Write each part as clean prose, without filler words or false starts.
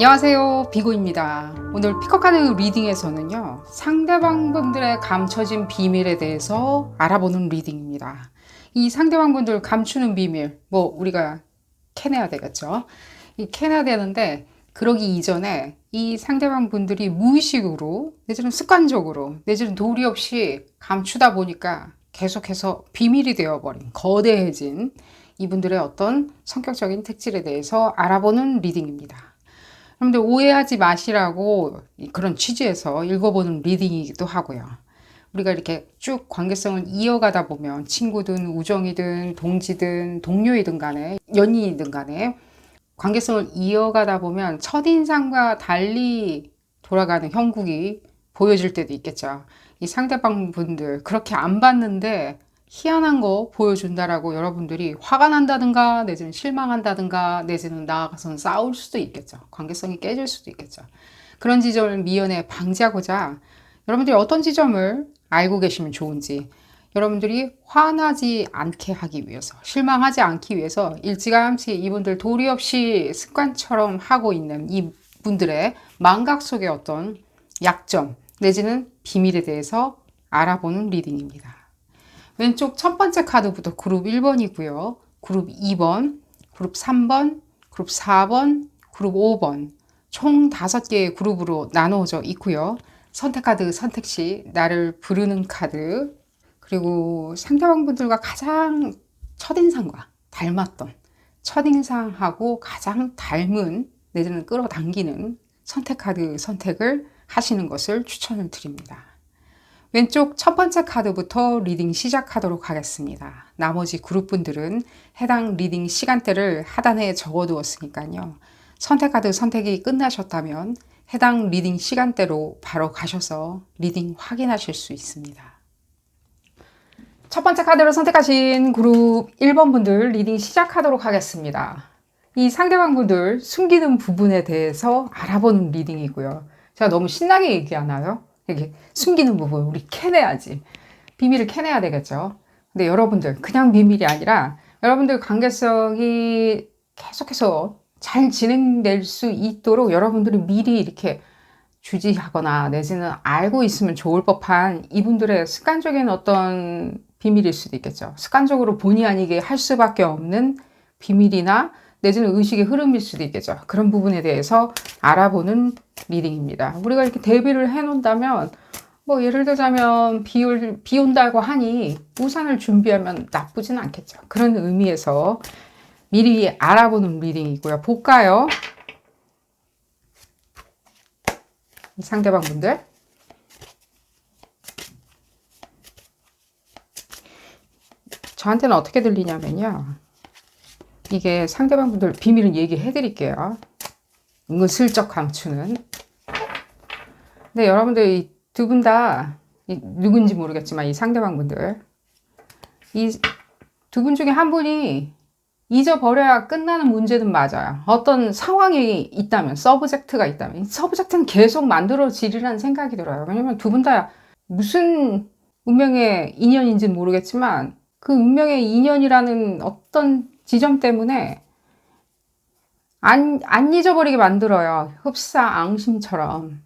안녕하세요, 비고입니다. 오늘 피커카드 리딩에서는요, 상대방 분들의 감춰진 비밀에 대해서 알아보는 리딩입니다. 이 상대방 분들 감추는 비밀, 우리가 캐내야 되겠죠. 이 캐내야 되는데, 그러기 이전에 이 상대방 분들이 무의식으로, 내지는 습관적으로, 내지는 도리 없이 감추다 보니까 계속해서 비밀이 되어버린, 거대해진 이분들의 어떤 성격적인 특질에 대해서 알아보는 리딩입니다. 여러분들 오해하지 마시라고 그런 취지에서 읽어보는 리딩이기도 하고요. 우리가 이렇게 쭉 관계성을 이어가다 보면 친구든 우정이든 동지든 동료이든 간에 연인이든 간에 관계성을 이어가다 보면 첫인상과 달리 돌아가는 형국이 보여질 때도 있겠죠. 이 상대방 분들 그렇게 안 봤는데 희한한 거 보여준다라고 여러분들이 화가 난다든가 내지는 실망한다든가 내지는 나아가서는 싸울 수도 있겠죠. 관계성이 깨질 수도 있겠죠. 그런 지점을 미연에 방지하고자 여러분들이 어떤 지점을 알고 계시면 좋은지, 여러분들이 화나지 않게 하기 위해서, 실망하지 않기 위해서 일찌감치 이분들 도리 없이 습관처럼 하고 있는 이분들의 망각 속의 어떤 약점 내지는 비밀에 대해서 알아보는 리딩입니다. 왼쪽 첫 번째 카드부터 그룹 1번이고요. 그룹 2번, 그룹 3번, 그룹 4번, 그룹 5번 총 5개의 그룹으로 나누어져 있고요. 선택 카드 선택 시 나를 부르는 카드, 그리고 상대방분들과 가장 첫인상과 닮았던, 첫인상하고 가장 닮은 내지는 끌어당기는 선택 카드 선택을 하시는 것을 추천을 드립니다. 왼쪽 첫 번째 카드부터 리딩 시작하도록 하겠습니다. 나머지 그룹분들은 해당 리딩 시간대를 하단에 적어두었으니까요. 선택 카드 선택이 끝나셨다면 해당 리딩 시간대로 바로 가셔서 리딩 확인하실 수 있습니다. 첫 번째 카드를 선택하신 그룹 1번 분들 리딩 시작하도록 하겠습니다. 이 상대방 분들 숨기는 부분에 대해서 알아보는 리딩이고요. 제가 너무 신나게 얘기하나요? 이게 숨기는 부분 우리 캐내야지. 비밀을 캐내야 되겠죠. 근데 여러분들 그냥 비밀이 아니라 여러분들 관계성이 계속해서 잘 진행될 수 있도록 여러분들이 미리 이렇게 주지하거나 내지는 알고 있으면 좋을 법한 이분들의 습관적인 어떤 비밀일 수도 있겠죠. 습관적으로 본의 아니게 할 수밖에 없는 비밀이나 내지는 의식의 흐름일 수도 있겠죠. 그런 부분에 대해서 알아보는 리딩입니다. 우리가 이렇게 대비를 해놓는다면 예를 들자면 비 온다고 하니 우산을 준비하면 나쁘진 않겠죠. 그런 의미에서 미리 알아보는 리딩이고요. 볼까요? 상대방 분들 저한테는 어떻게 들리냐면요. 이게 상대방 분들 비밀은 얘기해 드릴게요. 은근슬쩍 감추는. 근데 여러분들 두 분 다 누군지 모르겠지만 이 상대방 분들 이 두 분 중에 한 분이 잊어버려야 끝나는 문제는 맞아요. 어떤 상황이 있다면, 서브젝트가 있다면 이 서브젝트는 계속 만들어지리라는 생각이 들어요. 왜냐면 두 분 다 무슨 운명의 인연인지는 모르겠지만 그 운명의 인연이라는 어떤 지점 때문에 안 잊어버리게 만들어요. 흡사앙심처럼.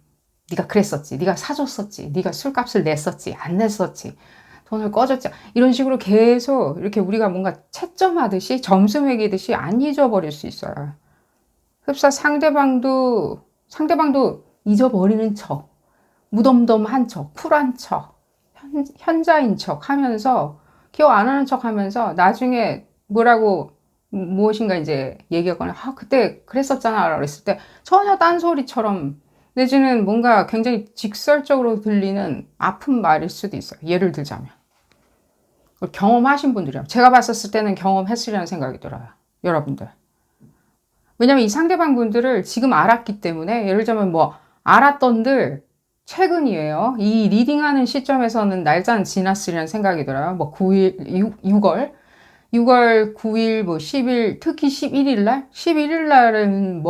네가 그랬었지. 네가 사줬었지. 네가 술값을 냈었지. 안 냈었지. 돈을 꺼줬지. 이런 식으로 계속 이렇게 우리가 뭔가 채점하듯이 점수 매기듯이 안 잊어버릴 수 있어요. 흡사 상대방도 잊어버리는 척, 무덤덤한 척, 쿨한 척, 현자인 척 하면서 기억 안 하는 척 하면서 나중에 무엇인가 이제 얘기하거나 그때 그랬었잖아 그랬을 때 전혀 딴소리처럼 내지는 뭔가 굉장히 직설적으로 들리는 아픈 말일 수도 있어요. 예를 들자면 경험하신 분들이요. 제가 봤었을 때는 경험했으리라는 생각이 들어요. 여러분들. 왜냐면 이 상대방 분들을 지금 알았기 때문에 예를 들자면 알았던들 최근이에요. 이 리딩하는 시점에서는 날짜는 지났으리라는 생각이 들어요. 6월 9일, 10일, 특히 11일 날? 11일 날은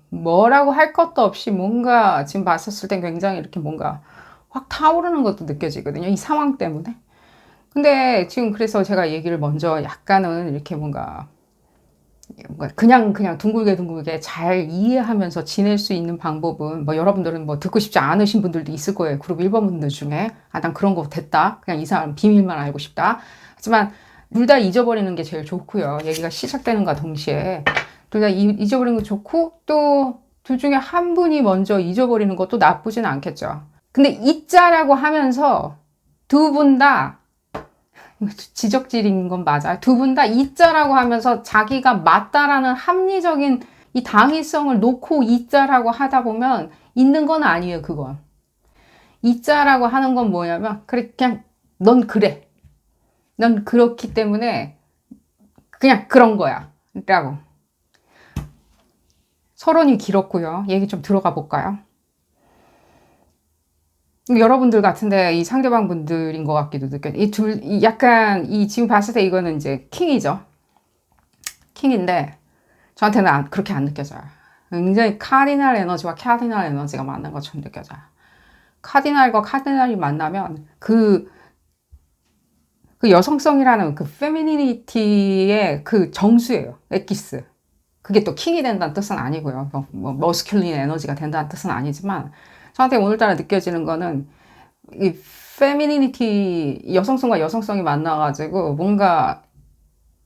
뭐라고 할 것도 없이 뭔가 지금 봤었을 땐 굉장히 이렇게 뭔가 확 타오르는 것도 느껴지거든요. 이 상황 때문에. 근데 지금 그래서 제가 얘기를 먼저 약간은 이렇게 뭔가 그냥 둥글게 잘 이해하면서 지낼 수 있는 방법은 뭐 여러분들은 뭐 듣고 싶지 않으신 분들도 있을 거예요. 그룹 1번 분들 중에 난 그런 거 됐다. 그냥 이 사람 비밀만 알고 싶다. 하지만 둘 다 잊어버리는 게 제일 좋고요. 얘기가 시작되는과 동시에 둘 다 잊어버리는 거 좋고 또 둘 중에 한 분이 먼저 잊어버리는 것도 나쁘진 않겠죠. 근데 잊자라고 하면서 두 분 다 지적질인 건 맞아요. 두 분 다 잊자라고 하면서 자기가 맞다라는 합리적인 이 당위성을 놓고 잊자라고 하다 보면 있는 건 아니에요, 그건. 잊자라고 하는 건 뭐냐면, 그래, 그냥 넌 그래. 넌 그렇기 때문에 그냥 그런 거야. 라고. 서론이 길었고요. 얘기 좀 들어가 볼까요? 여러분들 같은데 이 상대방 분들인 것 같기도 느껴요. 약간 지금 봤을 때 이거는 이제 킹이죠. 킹인데 저한테는 그렇게 안 느껴져요. 굉장히 카디널 에너지와 카디널 에너지가 만난 것처럼 느껴져요. 카디널과 카디널이 만나면 그 여성성이라는 그 페미니티의 그 정수예요. 엑기스. 그게 또 킹이 된다는 뜻은 아니고요. 뭐 머스큘린 에너지가 된다는 뜻은 아니지만 저한테 오늘따라 느껴지는 거는 이 페미니티 여성성과 여성성이 만나가지고 뭔가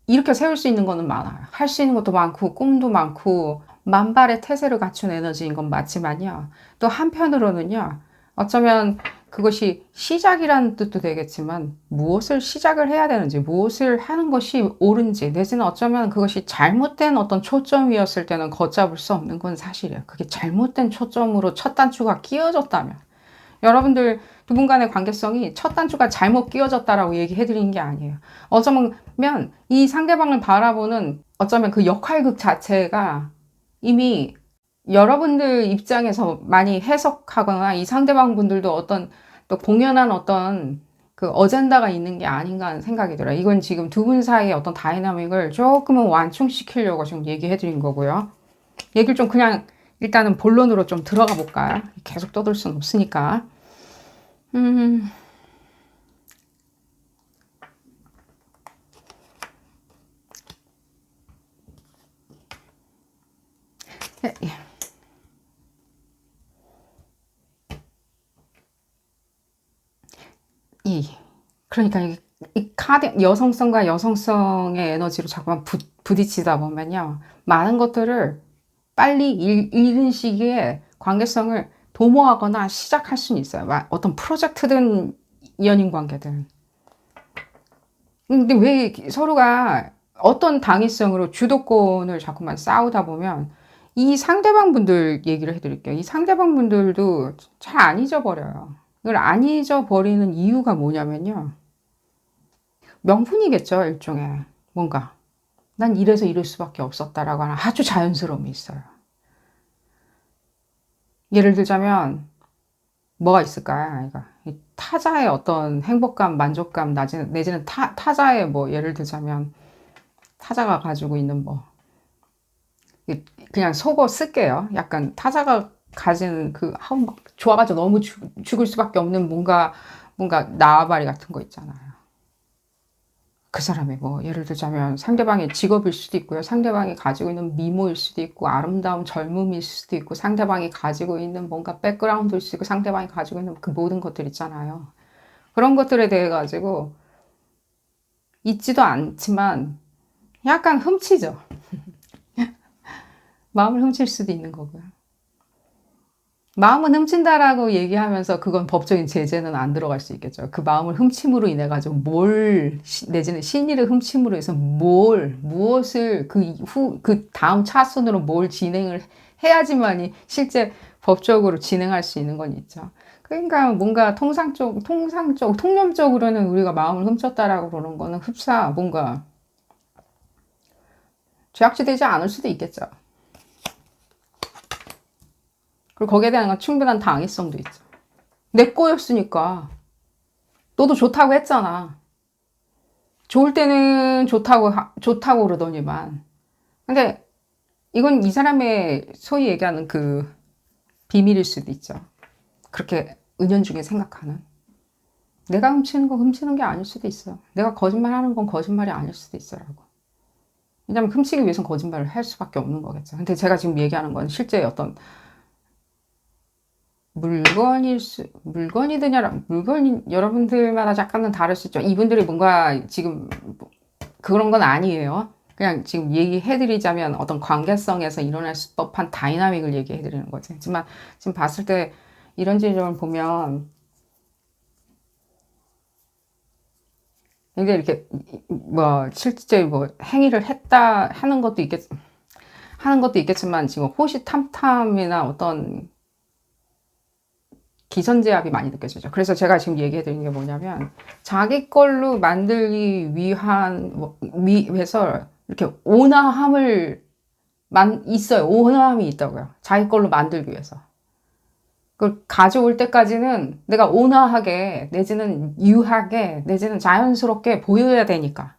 일으켜 세울 수 있는 거는 많아요. 할 수 있는 것도 많고 꿈도 많고 만발의 태세를 갖춘 에너지인 건 맞지만요. 또 한편으로는요. 어쩌면 그것이 시작이라는 뜻도 되겠지만 무엇을 시작을 해야 되는지 무엇을 하는 것이 옳은지 내지는 어쩌면 그것이 잘못된 어떤 초점이었을 때는 걷잡을 수 없는 건 사실이에요. 그게 잘못된 초점으로 첫 단추가 끼워졌다면 여러분들 두 분 간의 관계성이 첫 단추가 잘못 끼워졌다라고 얘기해 드리는 게 아니에요. 어쩌면 이 상대방을 바라보는 어쩌면 그 역할극 자체가 이미 여러분들 입장에서 많이 해석하거나 이 상대방 분들도 어떤 또 공연한 어떤 그 어젠다가 있는 게 아닌가 하는 생각이 들어요. 이건 지금 두 분 사이의 어떤 다이나믹을 조금은 완충시키려고 지금 얘기해 드린 거고요. 얘기를 좀 그냥 일단은 본론으로 좀 들어가 볼까요? 계속 떠들 수는 없으니까. 그러니까 이 카드 여성성과 여성성의 에너지로 자꾸만 부딪히다 보면요. 많은 것들을 빨리 이른 시기에 관계성을 도모하거나 시작할 수는 있어요. 어떤 프로젝트든 연인 관계든. 근데 왜 서로가 어떤 당위성으로 주도권을 자꾸만 싸우다 보면 이 상대방 분들 얘기를 해드릴게요. 이 상대방 분들도 잘 안 잊어버려요. 이걸 안 잊어버리는 이유가 뭐냐면요. 명분이겠죠, 일종의. 뭔가. 난 이래서 이럴 수밖에 없었다라고 하는 아주 자연스러움이 있어요. 예를 들자면, 뭐가 있을까요? 그러니까 타자의 어떤 행복감, 만족감, 내지는 타자의 뭐, 예를 들자면, 타자가 가지고 있는 뭐, 그냥 속어 쓸게요. 약간 타자가 가지는 막 좋아가지고 너무 죽을 수밖에 없는 뭔가 나와바리 같은 거 있잖아요. 그 사람의 뭐 예를 들자면 상대방의 직업일 수도 있고요. 상대방이 가지고 있는 미모일 수도 있고 아름다운 젊음일 수도 있고 상대방이 가지고 있는 뭔가 백그라운드일 수도 있고 상대방이 가지고 있는 그 모든 것들 있잖아요. 그런 것들에 대해 가지고 있지도 않지만 약간 훔치죠. 마음을 훔칠 수도 있는 거고요. 마음은 훔친다라고 얘기하면서 그건 법적인 제재는 안 들어갈 수 있겠죠. 그 마음을 훔침으로 인해 가지고 내지는 심리를 훔침으로 해서 무엇을 그 다음 차순으로 뭘 진행을 해야지만이 실제 법적으로 진행할 수 있는 건 있죠. 그러니까 뭔가 통념적으로는 우리가 마음을 훔쳤다라고 그러는 거는 흡사 뭔가 죄악시되지 않을 수도 있겠죠. 그리고 거기에 대한 충분한 당위성도 있죠. 내 거였으니까. 너도 좋다고 했잖아. 좋을 때는 좋다고 그러더니만. 근데 이건 이 사람의 소위 얘기하는 그 비밀일 수도 있죠. 그렇게 은연중에 생각하는. 내가 훔치는 건 훔치는 게 아닐 수도 있어. 내가 거짓말 하는 건 거짓말이 아닐 수도 있어라고. 왜냐면 훔치기 위해서는 거짓말을 할 수밖에 없는 거겠죠. 근데 제가 지금 얘기하는 건 실제 어떤 물건이드냐, 물건이 여러분들마다 약간은 다를 수 있죠. 이분들이 뭔가 지금 그런 건 아니에요. 그냥 지금 얘기해드리자면 어떤 관계성에서 일어날 법한 다이나믹을 얘기해드리는 거지. 하지만 지금 봤을 때 이런 지점을 보면 굉장히 이렇게 뭐 실제 뭐 행위를 했다 하는 것도 있겠지만 지금 호시탐탐이나 어떤 기선제압이 많이 느껴지죠. 그래서 제가 지금 얘기해드리는 게 뭐냐면 자기 걸로 만들기 위해서 이렇게 있어요. 온화함이 있다고요. 자기 걸로 만들기 위해서. 그걸 가져올 때까지는 내가 온화하게 내지는 유하게 내지는 자연스럽게 보여야 되니까.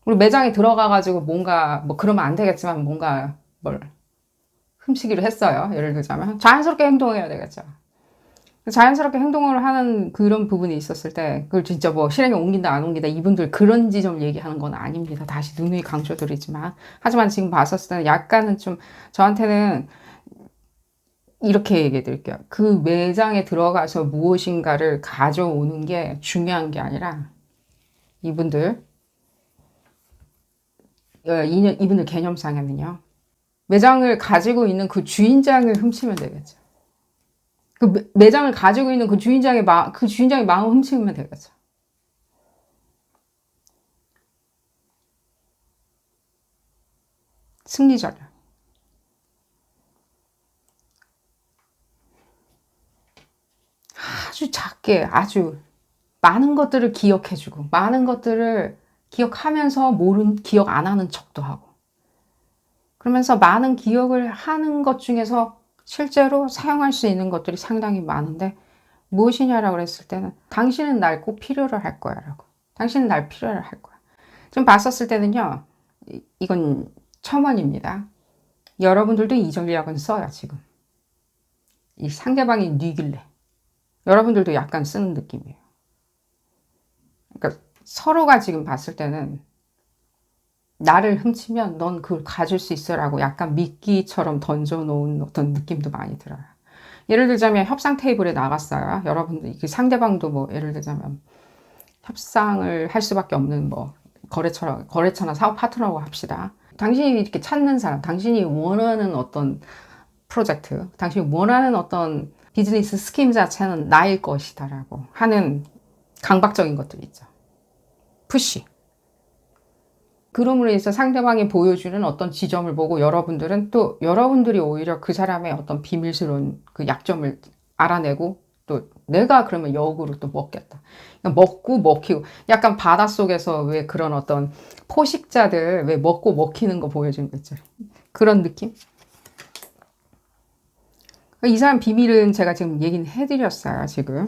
우리 매장에 들어가가지고 뭔가 뭐 그러면 안 되겠지만 뭔가 뭘 훔치기로 했어요. 예를 들자면 자연스럽게 행동해야 되겠죠. 자연스럽게 행동을 하는 그런 부분이 있었을 때 그걸 진짜 뭐 실행에 옮긴다 안 옮긴다 이분들 그런 지점 얘기하는 건 아닙니다. 다시 누누이 강조드리지만 하지만 지금 봤었을 때는 약간은 좀 저한테는 이렇게 얘기해 드릴게요. 그 매장에 들어가서 무엇인가를 가져오는 게 중요한 게 아니라 이분들 개념상에는요. 매장을 가지고 있는 그 주인장을 훔치면 되겠죠. 그 매장을 가지고 있는 그 주인장의 마음을 훔치면 되겠죠. 승리전략. 아주 작게, 아주 많은 것들을 기억해주고, 많은 것들을 기억하면서 기억 안 하는 척도 하고, 그러면서 많은 기억을 하는 것 중에서 실제로 사용할 수 있는 것들이 상당히 많은데, 무엇이냐라고 그랬을 때는, 당신은 날 꼭 필요로 할 거야, 라고. 당신은 날 필요로 할 거야. 좀 봤었을 때는요, 이건 첨언입니다. 여러분들도 이 전략은 써요, 지금. 이 상대방이 뉘길래. 여러분들도 약간 쓰는 느낌이에요. 그러니까 서로가 지금 봤을 때는 나를 훔치면 넌 그걸 가질 수 있어라고 약간 미끼처럼 던져놓은 어떤 느낌도 많이 들어요. 예를 들자면 협상 테이블에 나갔어요. 여러분들 상대방도 뭐 예를 들자면 협상을 할 수밖에 없는 뭐 거래처나 사업 파트너라고 합시다. 당신이 이렇게 찾는 사람, 당신이 원하는 어떤 프로젝트, 당신이 원하는 어떤 비즈니스 스kim 자체는 나일 것이다라고 하는 강박적인 것들이 있죠. 푸시. 그럼으로 인해서 상대방이 보여주는 어떤 지점을 보고 여러분들이 오히려 그 사람의 어떤 비밀스러운 그 약점을 알아내고 또 내가 그러면 역으로 또 먹겠다. 그러니까 먹고 먹히고 약간 바닷속에서 왜 그런 어떤 포식자들 왜 먹고 먹히는 거 보여주는 거 있죠. 그런 느낌? 이 사람 비밀은 제가 지금 얘기는 해드렸어요, 지금.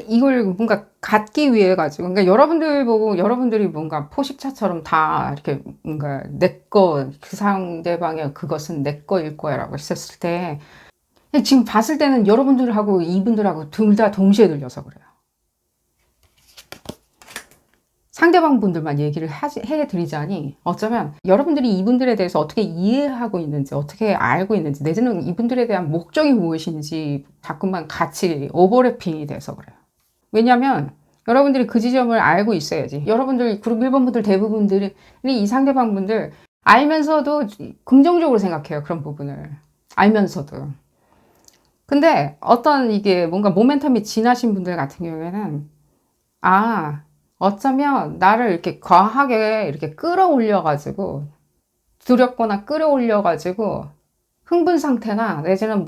이걸 뭔가 갖기 위해 가지고, 그러니까 여러분들 보고 여러분들이 뭔가 포식자처럼 다 이렇게 뭔가 그 상대방의 그것은 내 거일 거야라고 했었을 때, 지금 봤을 때는 여러분들하고 이분들하고 둘 다 동시에 들려서 그래요. 상대방 분들만 얘기를 해드리자니 어쩌면 여러분들이 이분들에 대해서 어떻게 이해하고 있는지 어떻게 알고 있는지 내지는 이분들에 대한 목적이 무엇인지 자꾸만 같이 오버래핑이 돼서 그래요. 왜냐하면 여러분들이 그 지점을 알고 있어야지. 여러분들 그룹 1번 분들 대부분들이 이 상대방 분들 알면서도 긍정적으로 생각해요. 그런 부분을 알면서도. 근데 어떤 이게 뭔가 모멘텀이 지나신 분들 같은 경우에는 어쩌면 나를 이렇게 과하게 이렇게 끌어올려가지고 두렵거나 끌어올려가지고 흥분 상태나 내지는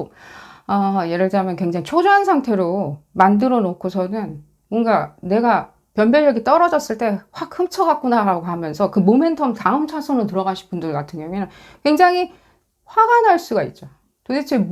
예를 들자면 굉장히 초조한 상태로 만들어 놓고서는 뭔가 내가 변별력이 떨어졌을 때 확 훔쳐갔구나라고 하면서 그 모멘텀 다음 차선으로 들어가신 분들 같은 경우에는 굉장히 화가 날 수가 있죠. 도대체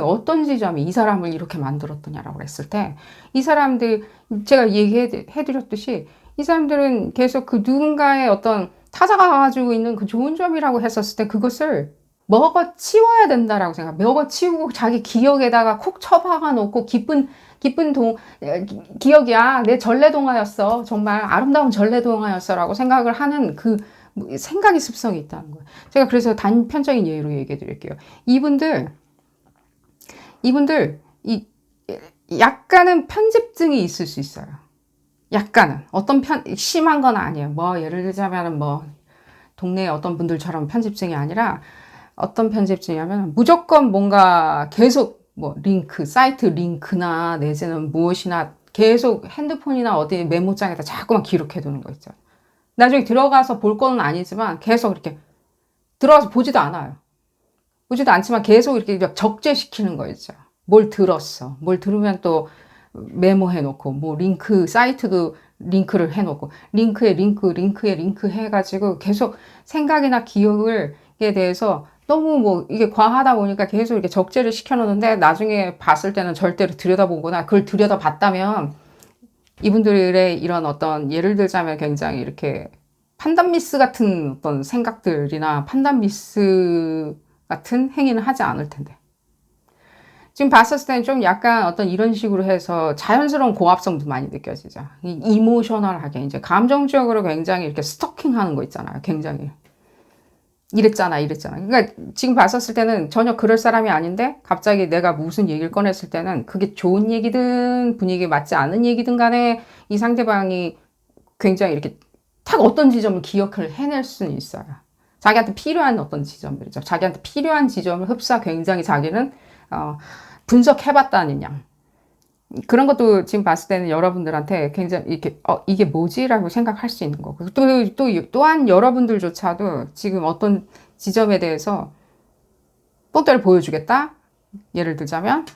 어떤 지점이 이 사람을 이렇게 만들었더냐라고 했을 때 이 사람들 제가 얘기해드렸듯이 이 사람들은 계속 그 누군가의 어떤 타자가 가지고 있는 그 좋은 점이라고 했었을 때 그것을 먹어 치워야 된다라고 생각. 먹어 치우고 자기 기억에다가 콕 처박아 놓고 기쁜 기억이야. 내 전래동화였어. 정말 아름다운 전래동화였어라고 생각을 하는 그 생각의 습성이 있다는 거예요. 제가 그래서 단편적인 예로 얘기해 드릴게요. 이분들 이 약간은 편집증이 있을 수 있어요. 약간은 심한 건 아니에요. 뭐 예를 들자면은 뭐 동네에 어떤 분들처럼 편집증이 아니라 어떤 편집증이냐면 무조건 뭔가 계속 뭐 사이트 링크나 내지는 무엇이나 계속 핸드폰이나 어디 메모장에다 자꾸만 기록해 두는 거 있죠. 나중에 들어가서 볼 거는 아니지만 계속 이렇게 들어가서 보지도 않아요. 보지도 않지만 계속 이렇게 적재시키는 거 있죠. 뭘 들었어. 뭘 들으면 또 메모해 놓고, 뭐 사이트도 링크를 해 놓고, 링크에 링크 해가지고 계속 생각이나 기억에 대해서 너무 뭐 이게 과하다 보니까 계속 이렇게 적재를 시켜 놓는데 나중에 봤을 때는 절대로 들여다보거나 그걸 들여다봤다면 이분들의 이런 어떤 예를 들자면 굉장히 이렇게 판단 미스 같은 어떤 생각들이나 판단 미스 같은 행위는 하지 않을 텐데. 지금 봤었을 때는 좀 약간 어떤 이런 식으로 해서 자연스러운 고압성도 많이 느껴지죠. 이모셔널하게, 이제 감정적으로 굉장히 이렇게 스토킹 하는 거 있잖아요. 굉장히. 이랬잖아. 그러니까 지금 봤었을 때는 전혀 그럴 사람이 아닌데 갑자기 내가 무슨 얘기를 꺼냈을 때는 그게 좋은 얘기든 분위기에 맞지 않은 얘기든 간에 이 상대방이 굉장히 이렇게 딱 어떤 지점을 기억을 해낼 수는 있어요. 자기한테 필요한 어떤 지점들이죠. 자기한테 필요한 지점을 굉장히 자기는 분석해봤다는 양. 그런 것도 지금 봤을 때는 여러분들한테 굉장히 이렇게 이게 뭐지라고 생각할 수 있는 거고 또한 여러분들조차도 지금 어떤 지점에 대해서 뻔때를 보여주겠다. 예를 들자면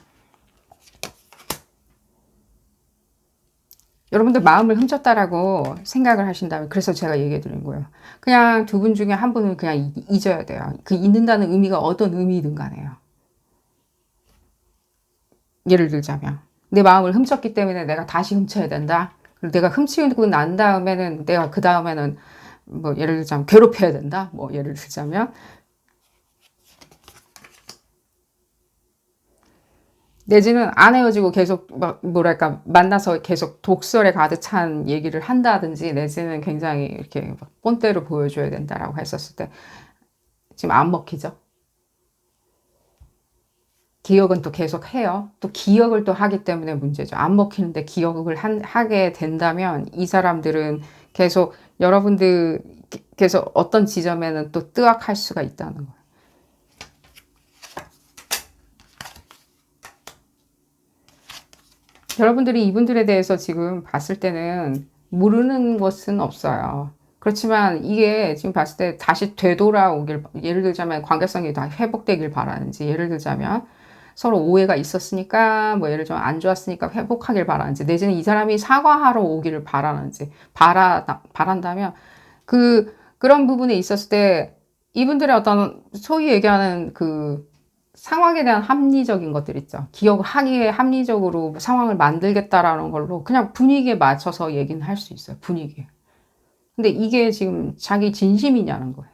여러분들 마음을 훔쳤다라고 생각을 하신다면 그래서 제가 얘기해 드린 거예요. 그냥 두 분 중에 한 분은 그냥 잊어야 돼요. 그 잊는다는 의미가 어떤 의미든 간에요. 예를 들자면 내 마음을 훔쳤기 때문에 내가 다시 훔쳐야 된다. 그리고 내가 훔치고 난 다음에는 내가 그 다음에는 뭐 예를 들자면 괴롭혀야 된다. 뭐 예를 들자면 내지는 안 헤어지고 계속 막 뭐랄까 만나서 계속 독설에 가득 찬 얘기를 한다든지 내지는 굉장히 이렇게 뻔때로 보여줘야 된다라고 했었을 때 지금 안 먹히죠. 기억은 또 계속 해요. 또 기억을 또 하기 때문에 문제죠. 안 먹히는데 기억을 하게 된다면 이 사람들은 계속 여러분들께서 어떤 지점에는 또 뜨악할 수가 있다는 거예요. 여러분들이 이분들에 대해서 지금 봤을 때는 모르는 것은 없어요. 그렇지만 이게 지금 봤을 때 다시 되돌아오길, 예를 들자면 관계성이 다 회복되길 바라는지, 예를 들자면 서로 오해가 있었으니까 뭐 예를 들면 안 좋았으니까 회복하길 바라는지 내지는 이 사람이 사과하러 오기를 바라는지 바란다면 그런 부분에 있었을 때 이분들의 어떤 소위 얘기하는 그 상황에 대한 합리적인 것들 있죠. 기억하기에 합리적으로 상황을 만들겠다라는 걸로 그냥 분위기에 맞춰서 얘기는 할 수 있어요. 분위기에. 근데 이게 지금 자기 진심이냐는 거예요.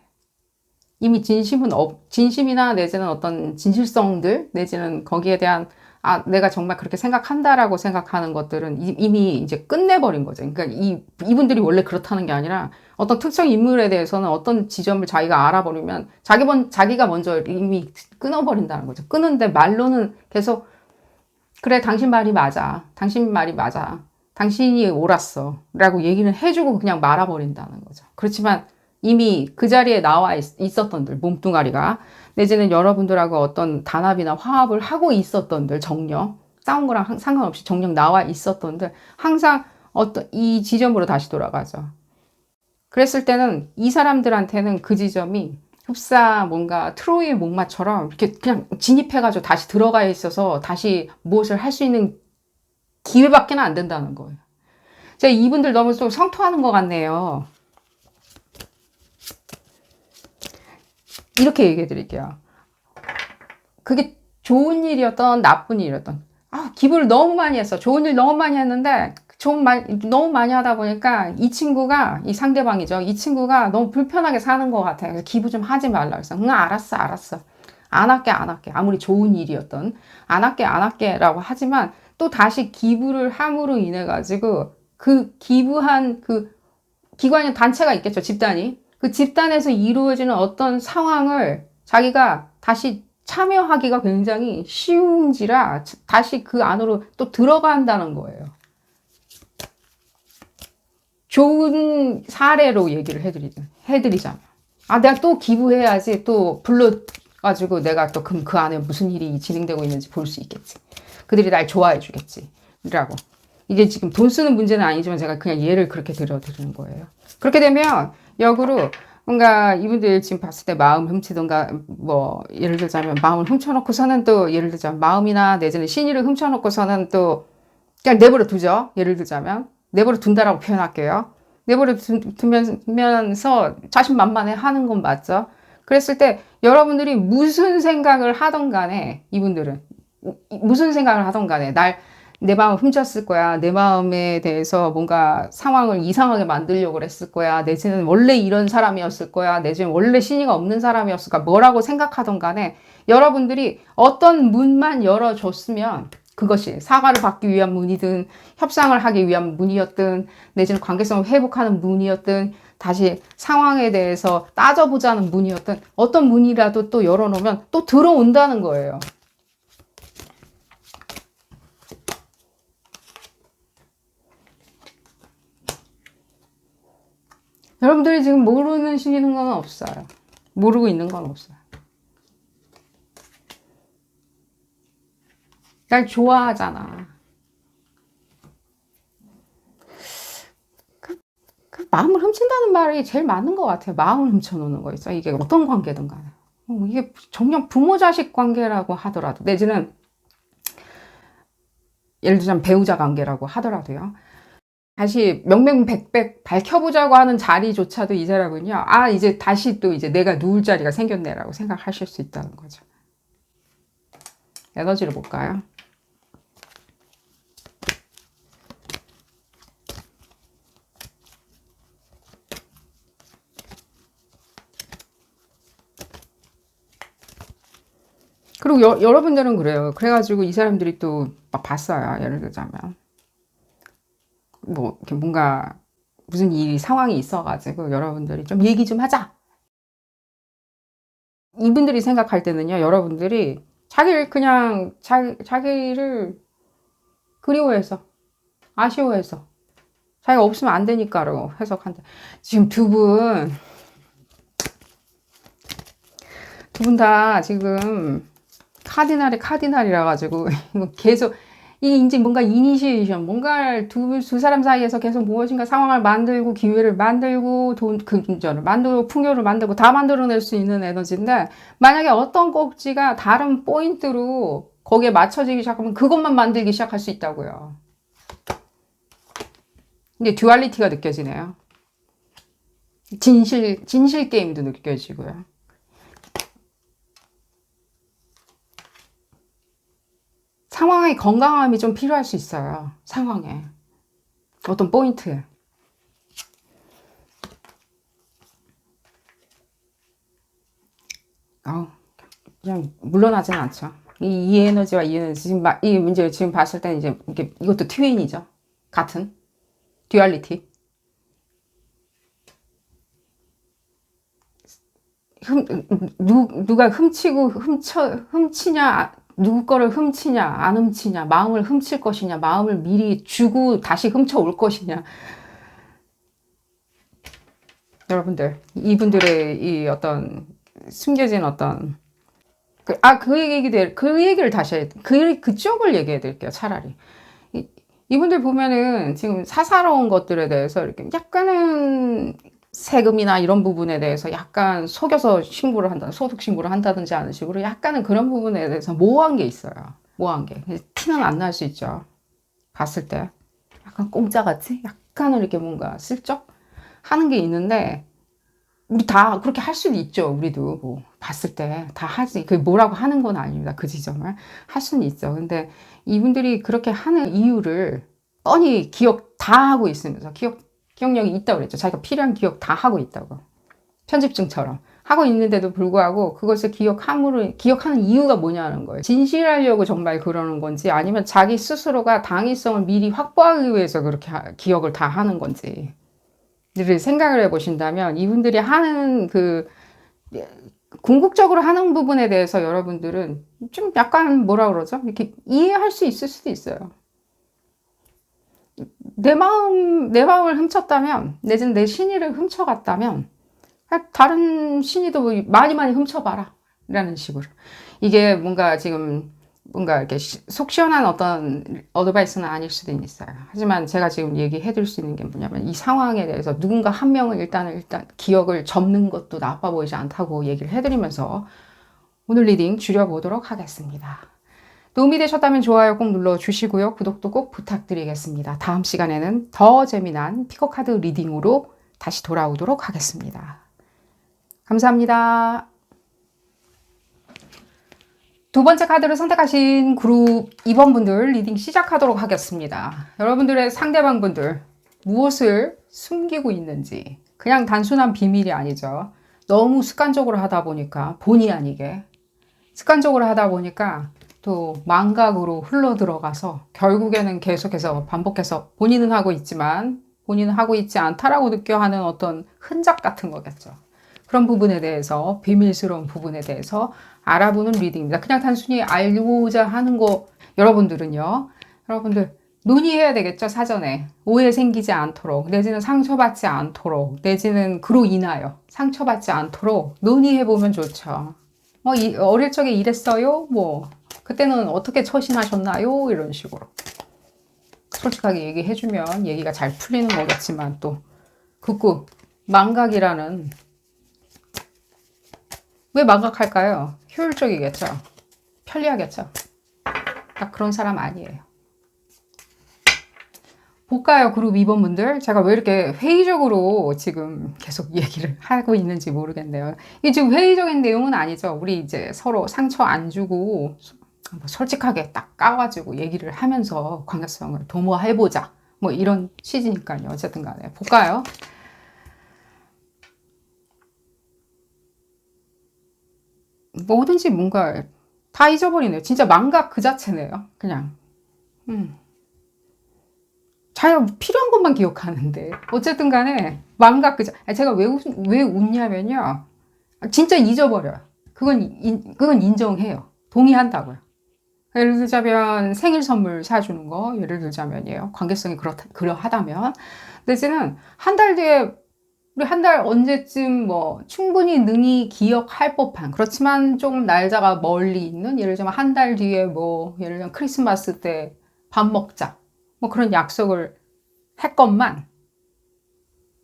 이미 진심이나 내지는 어떤 진실성들, 내지는 거기에 대한, 내가 정말 그렇게 생각한다라고 생각하는 것들은 이미 이제 끝내버린 거죠. 그러니까 이분들이 원래 그렇다는 게 아니라 어떤 특정 인물에 대해서는 어떤 지점을 자기가 알아버리면 자기가 먼저 이미 끊어버린다는 거죠. 끊는데 말로는 계속, 그래, 당신 말이 맞아. 당신 말이 맞아. 당신이 옳았어. 라고 얘기는 해주고 그냥 말아버린다는 거죠. 그렇지만 이미 그 자리에 나와 있었던들, 몸뚱아리가, 내지는 여러분들하고 어떤 단합이나 화합을 하고 있었던들, 정령, 싸운 거랑 상관없이 정령 나와 있었던들, 항상 이 지점으로 다시 돌아가죠. 그랬을 때는 이 사람들한테는 그 지점이 흡사 뭔가 트로이의 목마처럼 이렇게 그냥 진입해가지고 다시 들어가 있어서 다시 무엇을 할 수 있는 기회밖에 안 된다는 거예요. 제가 이분들 너무 좀 성토하는 것 같네요. 이렇게 얘기해 드릴게요. 그게 좋은 일이었던 나쁜 일이었던 기부를 너무 많이 했어. 좋은 일 너무 많이 했는데 너무 많이 하다 보니까 이 친구가, 이 상대방이죠. 이 친구가 너무 불편하게 사는 것 같아요. 그래서 기부 좀 하지 말라. 그래서, 응, 알았어, 알았어. 안 할게, 안 할게. 아무리 좋은 일이었던. 안 할게, 안 할게. 라고 하지만 또 다시 기부를 함으로 인해 가지고 그 기부한 그 기관이 단체가 있겠죠. 집단이. 그 집단에서 이루어지는 어떤 상황을 자기가 다시 참여하기가 굉장히 쉬운지라 다시 그 안으로 또 들어간다는 거예요. 좋은 사례로 얘기를 해드리자면. 아, 내가 또 기부해야지. 또 불러가지고 내가 또 그 안에 무슨 일이 진행되고 있는지 볼 수 있겠지. 그들이 날 좋아해 주겠지. 라고. 이게 지금 돈 쓰는 문제는 아니지만 제가 그냥 예를 그렇게 들어드리는 거예요. 그렇게 되면 역으로 뭔가 이분들 지금 봤을 때 마음 훔치던가 뭐 예를 들자면 마음을 훔쳐놓고서는 또 예를 들자면 마음이나 내지는 신의를 훔쳐놓고서는 또 그냥 내버려 두죠. 예를 들자면 내버려 둔다라고 표현할게요. 내버려 두면서 자신만만해 하는 건 맞죠. 그랬을 때 여러분들이 무슨 생각을 하던 간에 이분들은 무슨 생각을 하던 간에 내 마음을 훔쳤을 거야. 내 마음에 대해서 뭔가 상황을 이상하게 만들려고 했을 거야. 내지는 원래 이런 사람이었을 거야. 내지는 원래 신의가 없는 사람이었을까. 뭐라고 생각하던 간에 여러분들이 어떤 문만 열어줬으면 그것이 사과를 받기 위한 문이든 협상을 하기 위한 문이었든 내지는 관계성을 회복하는 문이었든 다시 상황에 대해서 따져보자는 문이었든 어떤 문이라도 또 열어놓으면 또 들어온다는 거예요. 여러분들이 지금 모르시는 건 없어요. 모르고 있는 건 없어요. 날 좋아하잖아. 그 마음을 훔친다는 말이 제일 맞는 것 같아요. 마음을 훔쳐놓는 거 있어. 이게 어떤 관계든 간에. 이게 정녕 부모 자식 관계라고 하더라도 내지는 예를 들자면 배우자 관계라고 하더라도요. 다시 명명백백 밝혀보자고 하는 자리조차도 이 사람은요. 아, 이제 다시 또 이제 내가 누울 자리가 생겼네라고 생각하실 수 있다는 거죠. 에너지를 볼까요? 그리고 여러분들은 그래요. 그래가지고 이 사람들이 또 막 봤어요. 예를 들자면. 뭐, 이렇게 뭔가 무슨 상황이 있어가지고 여러분들이 좀 얘기 좀 하자. 이분들이 생각할 때는요, 여러분들이 자기를 그냥, 자기를 그리워해서, 아쉬워해서, 자기가 없으면 안 되니까로 해석한다. 지금 두 분 다 지금 카디날이라 가지고, 이거 계속, 이게 이제 뭔가 이니시에이션, 뭔가 두 사람 사이에서 계속 무엇인가 상황을 만들고, 기회를 만들고, 금전을 만들고, 풍요를 만들고, 다 만들어낼 수 있는 에너지인데, 만약에 어떤 꼭지가 다른 포인트로 거기에 맞춰지기 시작하면 그것만 만들기 시작할 수 있다고요. 근데 듀얼리티가 느껴지네요. 진실 게임도 느껴지고요. 상황의 건강함이 좀 필요할 수 있어요. 상황에. 어떤 포인트에. 그냥 물러나지는 않죠. 이 에너지와 이 에너지, 이 문제를 지금 봤을 때는 이제 이것도 트윈이죠. 같은. 듀얼리티. 누가 훔치냐, 누구 거를 훔치냐, 안 훔치냐, 마음을 훔칠 것이냐, 마음을 미리 주고 다시 훔쳐올 것이냐. 여러분들, 이분들의 이 어떤 숨겨진 어떤, 그 얘기를 다시 해야 돼. 그쪽을 얘기해 드릴게요, 차라리. 이분들 보면은 지금 사사로운 것들에 대해서 이렇게 약간은 세금이나 이런 부분에 대해서 약간 속여서 신고를 한다, 소득 신고를 한다든지 하는 식으로 약간은 그런 부분에 대해서 모호한 게 있어요. 모호한 게. 티는 안 날 수 있죠. 봤을 때. 약간 공짜같이? 약간은 이렇게 뭔가 슬쩍 하는 게 있는데, 우리 다 그렇게 할 수는 있죠. 우리도 뭐 봤을 때 다 하지. 그 뭐라고 하는 건 아닙니다. 그 지점을 할 수는 있죠. 근데 이분들이 그렇게 하는 이유를 뻔히 기억 다 하고 있으면서 기억력이 있다고 그랬죠. 자기가 필요한 기억 다 하고 있다고. 편집증처럼. 하고 있는데도 불구하고 그것을 기억하는 이유가 뭐냐는 거예요. 진실하려고 정말 그러는 건지 아니면 자기 스스로가 당위성을 미리 확보하기 위해서 그렇게 기억을 다 하는 건지. 를 생각을 해보신다면 이분들이 하는 궁극적으로 하는 부분에 대해서 여러분들은 좀 약간 뭐라 그러죠? 이렇게 이해할 수 있을 수도 있어요. 내 마음을 훔쳤다면, 내지는 내 신의를 훔쳐갔다면, 다른 신의도 많이 훔쳐봐라. 라는 식으로. 이게 뭔가 이렇게 속 시원한 어떤 어드바이스는 아닐 수도 있어요. 하지만 제가 지금 얘기해 드릴 수 있는 게 뭐냐면 이 상황에 대해서 누군가 한 명은 일단 기억을 접는 것도 나빠 보이지 않다고 얘기를 해드리면서 오늘 리딩 줄여보도록 하겠습니다. 도움이 되셨다면 좋아요 꼭 눌러주시고요. 구독도 꼭 부탁드리겠습니다. 다음 시간에는 더 재미난 피커카드 리딩으로 다시 돌아오도록 하겠습니다. 감사합니다. 두 번째 카드를 선택하신 그룹 2번 분들 리딩 시작하도록 하겠습니다. 여러분들의 상대방 분들 무엇을 숨기고 있는지 그냥 단순한 비밀이 아니죠. 너무 습관적으로 하다 보니까 본의 아니게 습관적으로 하다 보니까 또 망각으로 흘러 들어가서 결국에는 계속해서 반복해서 본인은 하고 있지만 본인은 하고 있지 않다라고 느껴 하는 어떤 흔적 같은 거겠죠. 그런 부분에 대해서 비밀스러운 부분에 대해서 알아보는 리딩입니다. 그냥 단순히 알고자 하는 거 여러분들은요. 여러분들 논의해야 되겠죠. 사전에. 오해 생기지 않도록 내지는 상처받지 않도록 내지는 그로 인하여 상처받지 않도록 논의해보면 좋죠. 어릴 적에 이랬어요? 그때는 어떻게 처신하셨나요? 이런 식으로. 솔직하게 얘기해주면 얘기가 잘 풀리는 거겠지만 또 극구 망각이라는 왜 망각할까요? 효율적이겠죠. 편리하겠죠. 딱 그런 사람 아니에요. 볼까요? 그룹 2번 분들. 제가 왜 이렇게 회의적으로 지금 계속 얘기를 하고 있는지 모르겠네요. 이게 지금 회의적인 내용은 아니죠. 우리 이제 서로 상처 안 주고 솔직하게 딱 까가지고 얘기를 하면서 관계성을 도모해보자. 이런 취지니까요. 어쨌든 간에. 볼까요? 뭐든지 뭔가 다 잊어버리네요. 진짜 망각 그 자체네요. 그냥. 자기가 필요한 것만 기억하는데. 어쨌든 간에 망각 그 자체. 제가 왜 웃냐면요. 진짜 잊어버려요. 그건 인정해요. 동의한다고요. 예를 들자면 생일 선물 사주는 거 예를 들자면이에요. 관계성이 그러하다면. 내지는 한 달 뒤에 우리 한 달 언제쯤 충분히 능히 기억할 법한 그렇지만 조금 날짜가 멀리 있는 예를 들자면 한 달 뒤에 예를 들면 크리스마스 때 밥 먹자 그런 약속을 했건만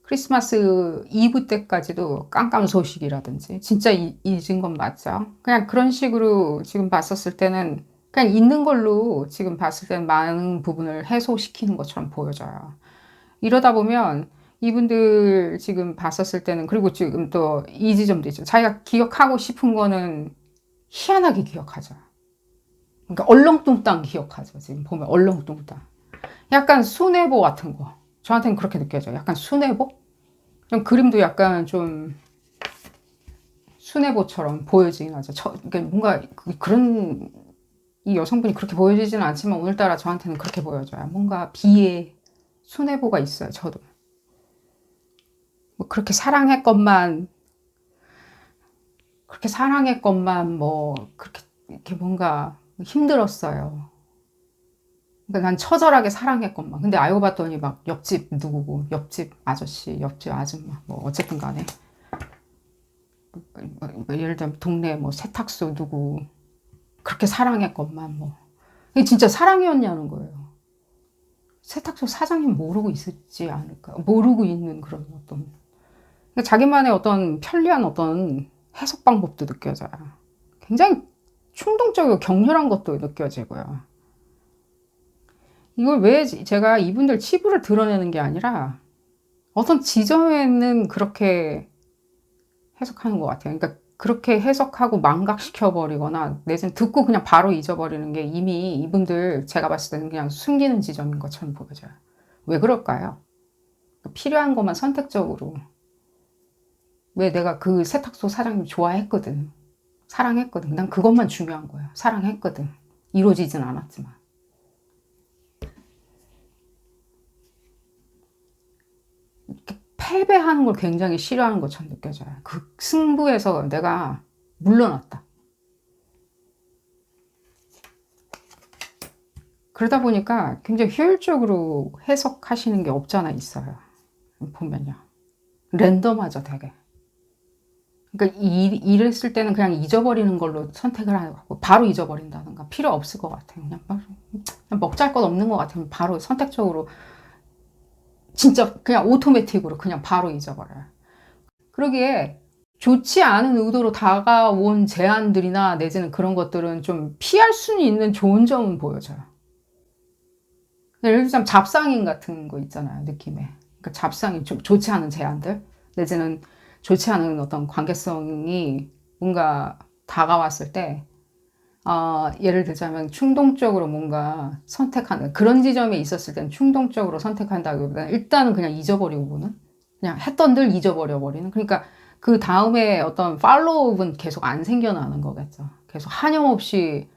크리스마스 이브 때까지도 깜깜소식이라든지 진짜 잊은 건 맞죠. 그냥 그런 식으로 지금 봤었을 때는 그냥 있는 걸로 지금 봤을 때는 많은 부분을 해소시키는 것처럼 보여져요. 이러다 보면 이분들 지금 봤었을 때는 그리고 지금 또 이 지점도 있죠. 자기가 기억하고 싶은 거는 희한하게 기억하죠. 그러니까 얼렁뚱땅 기억하죠. 지금 보면 얼렁뚱땅. 약간 순애보 같은 거. 저한테는 그렇게 느껴져요. 약간 순애보? 좀 그림도 약간 좀 순애보처럼 보여지긴 하죠. 그러니까 뭔가 그런 이 여성분이 그렇게 보여지지는 않지만 오늘따라 저한테는 그렇게 보여져요. 뭔가 비의 순애보가 있어요. 저도. 그렇게 사랑했건만 그렇게 이렇게 뭔가 힘들었어요. 그러니까 난 처절하게 사랑했건만. 근데 알고 봤더니 막 옆집 누구고, 옆집 아저씨, 옆집 아줌마, 어쨌든 간에. 예를 들면 동네 세탁소 누구, 그렇게 사랑했건만 이게 진짜 사랑이었냐는 거예요. 세탁소 사장님 모르고 있었지 않을까. 모르고 있는 그런 어떤. 그러니까 자기만의 어떤 편리한 어떤 해석 방법도 느껴져요. 굉장히 충동적이고 격렬한 것도 느껴지고요. 이걸 왜 제가 이분들 치부를 드러내는 게 아니라 어떤 지점에는 그렇게 해석하는 것 같아요. 그러니까 그렇게 해석하고 망각시켜버리거나 내지는 듣고 그냥 바로 잊어버리는 게 이미 이분들 제가 봤을 때는 그냥 숨기는 지점인 것처럼 보여져요. 왜 그럴까요? 필요한 것만 선택적으로. 왜 내가 그 세탁소 사장님 좋아했거든. 사랑했거든. 난 그것만 중요한 거야. 사랑했거든. 이루어지진 않았지만. 패배하는 걸 굉장히 싫어하는 것처럼 느껴져요. 그 승부에서 내가 물러났다. 그러다 보니까 굉장히 효율적으로 해석하시는 게 없잖아 있어요. 보면요. 랜덤하죠, 되게. 그러니까 이랬을 때는 그냥 잊어버리는 걸로 선택을 하고 바로 잊어버린다든가 필요 없을 것 같아요. 그냥 먹잘 것 없는 것 같으면 바로 선택적으로 진짜 그냥 오토매틱으로 그냥 바로 잊어버려요. 그러기에 좋지 않은 의도로 다가온 제안들이나 내지는 그런 것들은 좀 피할 수는 있는 좋은 점은 보여져요. 예를 들자면 잡상인 같은 거 있잖아요, 느낌에. 그러니까 잡상인, 좀 좋지 않은 제안들, 내지는 좋지 않은 어떤 관계성이 뭔가 다가왔을 때, 예를 들자면 충동적으로 뭔가 선택하는, 그런 지점에 있었을 때는 충동적으로 선택한다기보다는 일단은 그냥 잊어버리고 보는? 그냥 했던 들 잊어버려 버리는? 그러니까 그 다음에 어떤 팔로우업은 계속 안 생겨나는 거겠죠. 계속 한염없이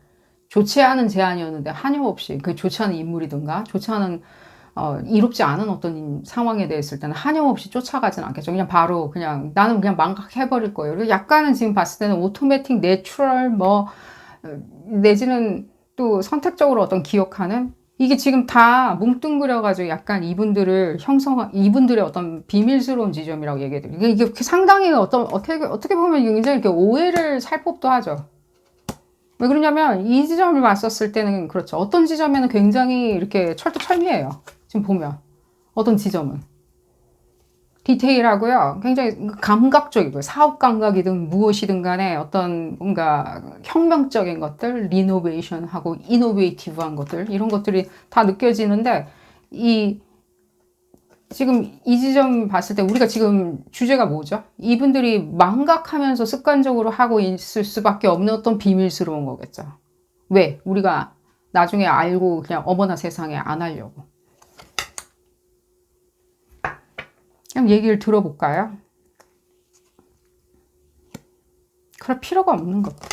좋지 않은 제안이었는데 한염없이 그 좋지 않은 인물이든가 좋지 않은 이롭지 않은 어떤 상황에 대했을 때는 한염없이 쫓아가진 않겠죠. 그냥 바로 그냥 나는 그냥 망각해버릴 거예요. 그리고 약간은 지금 봤을 때는 오토매틱, 내추럴 내지는 또 선택적으로 어떤 기억하는 이게 지금 다 뭉뚱그려가지고 약간 이분들의 어떤 비밀스러운 지점이라고 얘기해요. 이게 상당히 어떻게 보면 굉장히 이렇게 오해를 살 법도 하죠. 왜 그러냐면 이 지점을 봤었을 때는 그렇죠. 어떤 지점에는 굉장히 이렇게 철두철미해요. 지금 보면 어떤 지점은 디테일하고요. 굉장히 감각적이고요. 사업 감각이든 무엇이든 간에 어떤 뭔가 혁명적인 것들, 리노베이션하고 이노베이티브한 것들 이런 것들이 다 느껴지는데 지금 이 지점 봤을 때 우리가 지금 주제가 뭐죠? 이분들이 망각하면서 습관적으로 하고 있을 수밖에 없는 어떤 비밀스러운 거겠죠. 왜? 우리가 나중에 알고 그냥 어머나 세상에 안 하려고. 그냥 얘기를 들어볼까요? 그럴 필요가 없는 것들.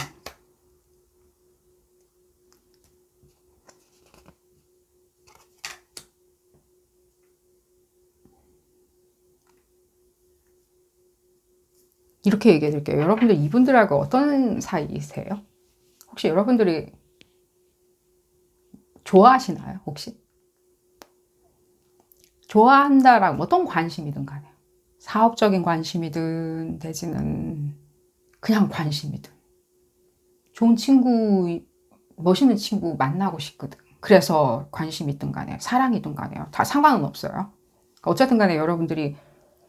이렇게 얘기해 드릴게요. 여러분들 이분들하고 어떤 사이이세요? 혹시 여러분들이 좋아하시나요? 혹시? 좋아한다라고 어떤 관심이든 간에 사업적인 관심이든 내지는 그냥 관심이든 좋은 친구, 멋있는 친구 만나고 싶거든. 그래서 관심이 있든 간에 사랑이든 간에요. 다 상관은 없어요. 어쨌든 간에 여러분들이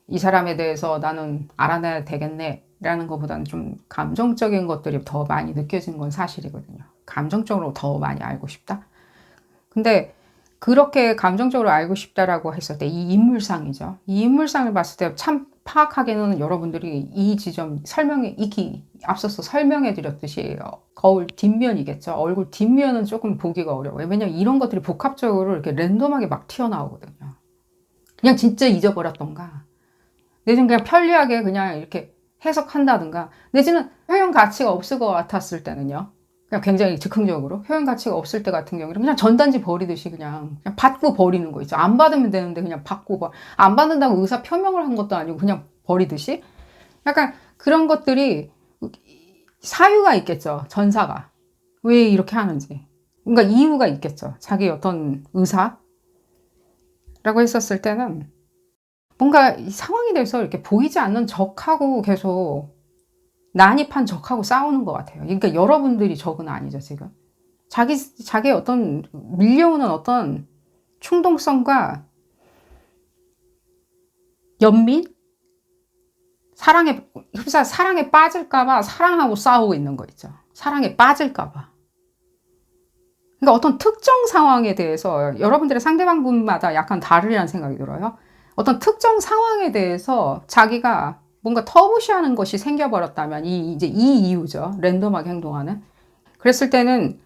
이 사람에 대해서 나는 알아내야 되겠네 라는 것보다는 좀 감정적인 것들이 더 많이 느껴지는 건 사실이거든요. 감정적으로 더 많이 알고 싶다. 근데 그렇게 감정적으로 알고 싶다라고 했을 때 이 인물상이죠. 이 인물상을 봤을 때 참 파악하기는 여러분들이 이 지점 앞서서 설명해 드렸듯이 거울 뒷면이겠죠. 얼굴 뒷면은 조금 보기가 어려워요. 왜냐면 이런 것들이 복합적으로 이렇게 랜덤하게 막 튀어나오거든요. 그냥 진짜 잊어버렸던가 내지는 그냥 편리하게 그냥 이렇게 해석한다든가 내지는 효용 가치가 없을 것 같았을 때는요. 그냥 굉장히 즉흥적으로 효용 가치가 없을 때 같은 경우는 그냥 전단지 버리듯이 그냥 받고 버리는 거 있죠. 안 받으면 되는데 그냥 안 받는다고 의사 표명을 한 것도 아니고 그냥 버리듯이 약간 그런 것들이 사유가 있겠죠. 전사가 왜 이렇게 하는지 뭔가 이유가 있겠죠. 자기 어떤 의사라고 했었을 때는 뭔가 이 상황이 돼서 이렇게 보이지 않는 적하고 계속 난입한 적하고 싸우는 것 같아요. 그러니까 여러분들이 적은 아니죠, 지금. 자기의 어떤 밀려오는 어떤 충동성과 연민? 사랑에 빠질까봐 사랑하고 싸우고 있는 거 있죠. 사랑에 빠질까봐. 그러니까 어떤 특정 상황에 대해서 여러분들의 상대방분마다 약간 다르리라는 생각이 들어요. 어떤 특정 상황에 대해서 자기가 뭔가 터부시하는 것이 생겨버렸다면 이제 이 이유죠. 랜덤하게 행동하는. 그랬을 때는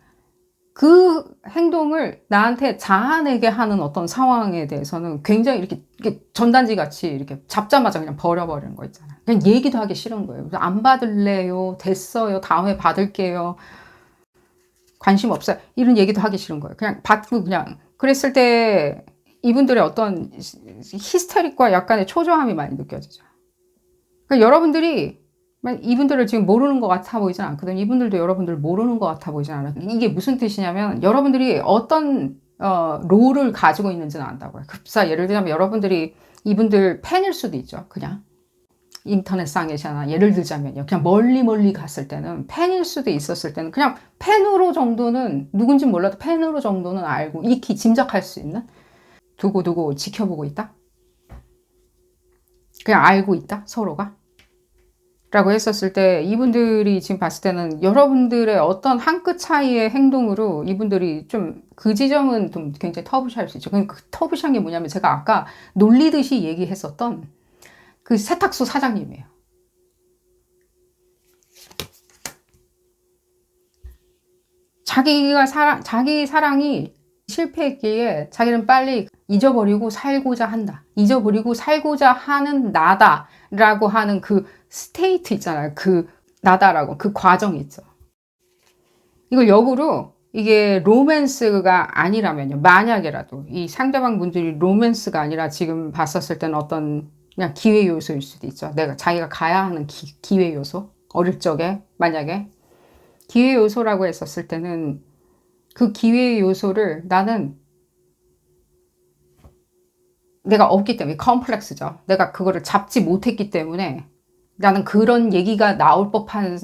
그 행동을 나한테 자아내게 하는 어떤 상황에 대해서는 굉장히 이렇게 전단지 같이 이렇게 잡자마자 그냥 버려버리는 거 있잖아. 그냥 얘기도 하기 싫은 거예요. 그래서 안 받을래요. 됐어요. 다음에 받을게요. 관심 없어요. 이런 얘기도 하기 싫은 거예요. 그냥 받고 그냥. 그랬을 때 이분들의 어떤 히스테릭과 약간의 초조함이 많이 느껴지죠. 그러니까 여러분들이 이분들을 지금 모르는 것 같아 보이진 않거든요. 이분들도 여러분들 모르는 것 같아 보이진 않아요. 이게 무슨 뜻이냐면 여러분들이 어떤 롤을 가지고 있는지는 안다고요. 급사 예를 들자면 여러분들이 이분들 팬일 수도 있죠. 그냥 인터넷상에서나 예를 들자면요. 그냥 멀리 갔을 때는 팬일 수도 있었을 때는 그냥 팬으로 정도는 누군지 몰라도 팬으로 정도는 알고 익히 짐작할 수 있는 두고두고 지켜보고 있다. 그냥 알고 있다. 서로가. 라고 했었을 때 이분들이 지금 봤을 때는 여러분들의 어떤 한 끗 차이의 행동으로 이분들이 좀 그 지점은 좀 굉장히 터부시할 수 있죠. 그 터부시한 게 뭐냐면 제가 아까 놀리듯이 얘기했었던 그 세탁소 사장님이에요. 자기 사랑이 실패했기에 자기는 빨리 잊어버리고 살고자 한다. 잊어버리고 살고자 하는 나다라고 하는 그 스테이트 있잖아요. 그 나다라고 그 과정이 있죠. 이걸 역으로 이게 로맨스가 아니라면요. 만약에라도 이 상대방 분들이 로맨스가 아니라 지금 봤었을 때는 어떤 그냥 기회 요소일 수도 있죠. 자기가 가야 하는 기회 요소. 어릴 적에 만약에 기회 요소라고 했었을 때는 그 기회 요소를 나는 내가 없기 때문에 컴플렉스죠. 내가 그거를 잡지 못했기 때문에 나는 그런 얘기가 나올 법한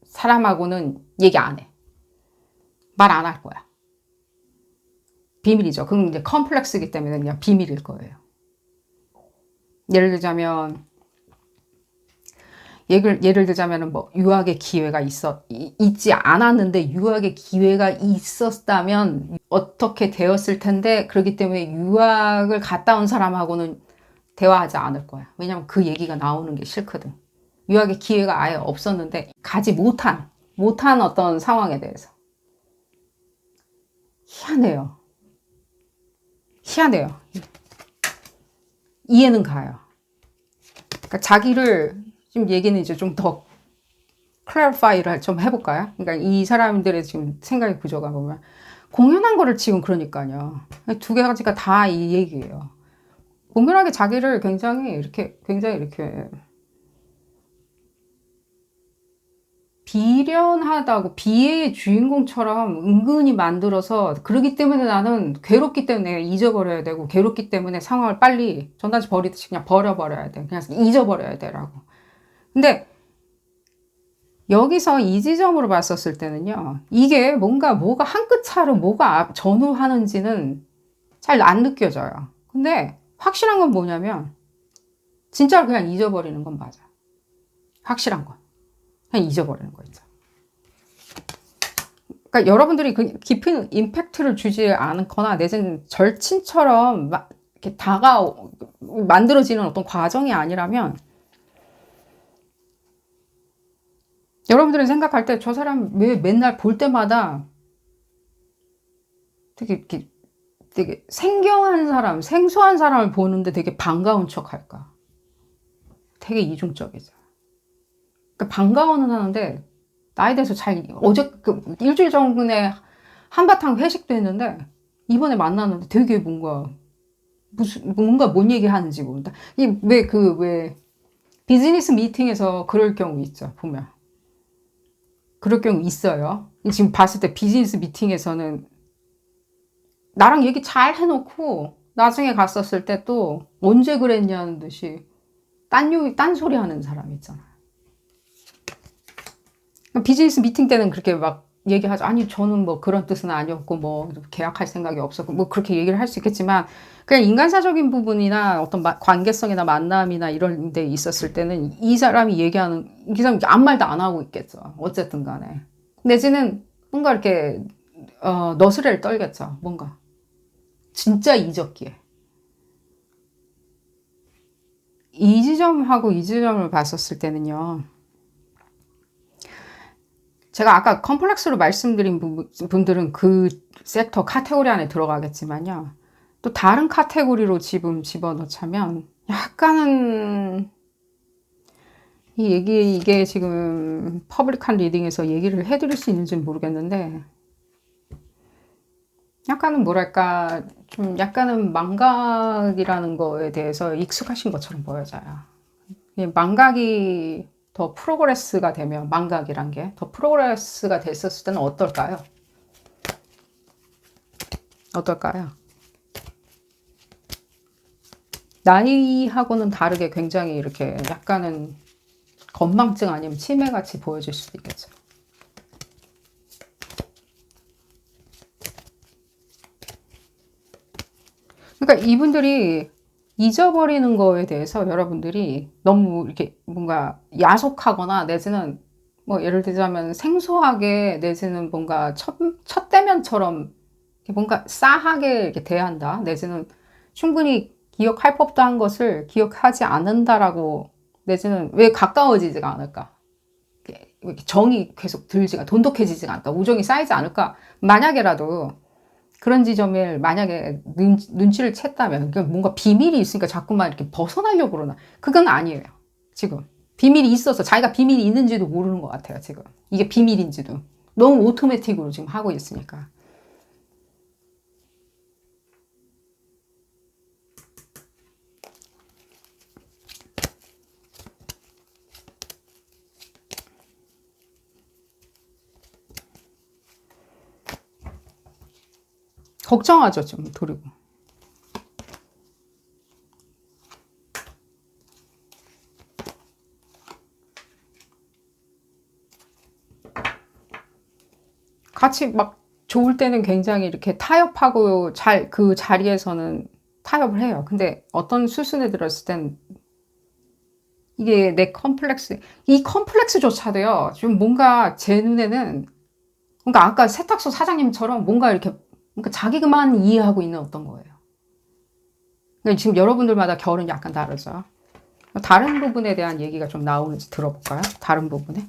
사람하고는 얘기 안 해. 말 안 할 거야. 비밀이죠. 그건 이제 컴플렉스이기 때문에 그냥 비밀일 거예요. 예를 들자면 예를 들자면은 뭐 유학의 기회가 있지 않았는데 유학의 기회가 있었다면 어떻게 되었을 텐데 그렇기 때문에 유학을 갔다 온 사람하고는 대화하지 않을 거야. 왜냐면 그 얘기가 나오는 게 싫거든. 유학의 기회가 아예 없었는데 가지 못한 어떤 상황에 대해서. 희한해요. 이해는 가요. 그러니까 자기를 지금 얘기는 이제 좀 더 클래리파이를 좀 해볼까요? 그러니까 이 사람들의 지금 생각의 구조가 보면 공연한 거를 지금 그러니까요. 두 가지가 다 이 얘기예요. 공연하게 자기를 굉장히 이렇게 비련하다고 비애의 주인공처럼 은근히 만들어서 그러기 때문에 나는 괴롭기 때문에 잊어버려야 되고 괴롭기 때문에 상황을 빨리 전단지 버리듯이 그냥 버려버려야 돼. 그냥 잊어버려야 되라고. 근데 여기서 이 지점으로 봤었을 때는요. 이게 뭐가 한 끗 차로 뭐가 전후하는지는 잘 안 느껴져요. 근데 확실한 건 뭐냐면 진짜로 그냥 잊어버리는 건 맞아. 확실한 건. 그냥 잊어버리는 거 있죠. 그러니까 여러분들이 그 깊은 임팩트를 주지 않거나 내지는 절친처럼 이렇게 만들어지는 어떤 과정이 아니라면 여러분들이 생각할 때 저 사람 왜 맨날 볼 때마다 되게 생경한 사람, 생소한 사람을 보는데 되게 반가운 척 할까? 되게 이중적이죠. 그러니까 반가워는 하는데 나에 대해서 일주일 전에 한바탕 회식도 했는데 이번에 만났는데 되게 뭔 얘기 하는지 모른다. 왜 비즈니스 미팅에서 그럴 경우 있죠, 보면. 그럴 경우 있어요. 지금 봤을 때 비즈니스 미팅에서는 나랑 얘기 잘 해놓고 나중에 갔었을 때 또 언제 그랬냐는 듯이 딴소리 하는 사람 있잖아요. 비즈니스 미팅 때는 그렇게 막 얘기하죠. 아니, 저는 뭐 그런 뜻은 아니었고, 뭐 계약할 생각이 없었고, 뭐 그렇게 얘기를 할 수 있겠지만, 그냥 인간사적인 부분이나 어떤 관계성이나 만남이나 이런 데 있었을 때는 이 사람이 이 사람이 아무 말도 안 하고 있겠죠. 어쨌든 간에. 내지는 뭔가 이렇게, 너스레를 떨겠죠. 뭔가. 진짜 잊었기에. 이 지점을 봤었을 때는요. 제가 아까 컴플렉스로 말씀드린 분들은 그 섹터 카테고리 안에 들어가겠지만요. 또 다른 카테고리로 지금 집어넣자면 약간은 이게 지금 퍼블릭한 리딩에서 얘기를 해드릴 수 있는지는 모르겠는데 약간은 뭐랄까 좀 약간은 망각이라는 거에 대해서 익숙하신 것처럼 보여져요. 망각이 더 프로그레스가 되면 망각이란 게 더 프로그레스가 됐었을 때는 어떨까요? 어떨까요? 나이하고는 다르게 굉장히 이렇게 약간은 건망증 아니면 치매같이 보여질 수도 있겠죠. 그러니까 이분들이 잊어버리는 거에 대해서 여러분들이 너무 이렇게 뭔가 야속하거나 내지는 뭐 예를 들자면 생소하게 내지는 뭔가 첫 대면처럼 뭔가 싸하게 이렇게 대한다. 내지는 충분히 기억할 법도 한 것을 기억하지 않는다라고 내지는 왜 가까워지지가 않을까? 이렇게 정이 계속 들지가 돈독해지지가 않을까? 우정이 쌓이지 않을까? 만약에라도 그런 지점을 만약에 눈치를 챘다면 뭔가 비밀이 있으니까 자꾸만 이렇게 벗어나려고 그러나 그건 아니에요. 지금 비밀이 있어서 자기가 비밀이 있는지도 모르는 것 같아요. 지금 이게 비밀인지도 너무 오토매틱으로 지금 하고 있으니까. 걱정하죠, 좀 그리고. 같이 막 좋을 때는 굉장히 이렇게 타협하고 잘 그 자리에서는 타협을 해요. 근데 어떤 수순에 들었을 땐 이게 내 컴플렉스, 이 컴플렉스조차도요, 좀 뭔가 제 눈에는 그러니까 아까 세탁소 사장님처럼 뭔가 이렇게 그러니까 자기만 이해하고 있는 어떤 거예요. 그러니까 지금 여러분들마다 결은 약간 다르죠. 다른 부분에 대한 얘기가 좀 나오는지 들어볼까요? 다른 부분에.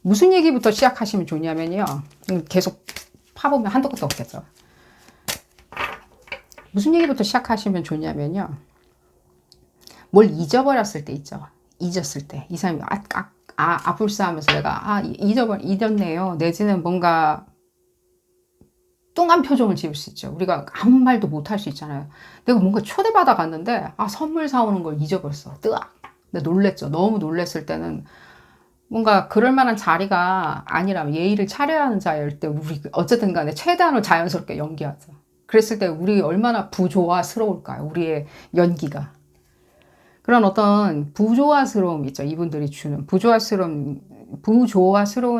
무슨 얘기부터 시작하시면 좋냐면요. 계속 파보면 한도 끝도 없겠죠. 무슨 얘기부터 시작하시면 좋냐면요. 뭘 잊어버렸을 때 있죠. 잊었을 때. 이 사람이 아불싸하면서 내가 잊었네요. 내지는 뭔가 뚱한 표정을 지을 수 있죠. 우리가 아무 말도 못 할 수 있잖아요. 내가 뭔가 초대받아 갔는데 선물 사오는 걸 잊어버렸어. 뜨악. 근데 놀랬죠. 너무 놀랬을 때는 뭔가 그럴 만한 자리가 아니라면 예의를 차려야 하는 자리일 때 우리 어쨌든 간에 최대한으로 자연스럽게 연기하죠. 그랬을 때 우리 얼마나 부조화스러울까요? 우리의 연기가. 그런 어떤 부조화스러움 있죠. 이분들이 주는 부조화스러운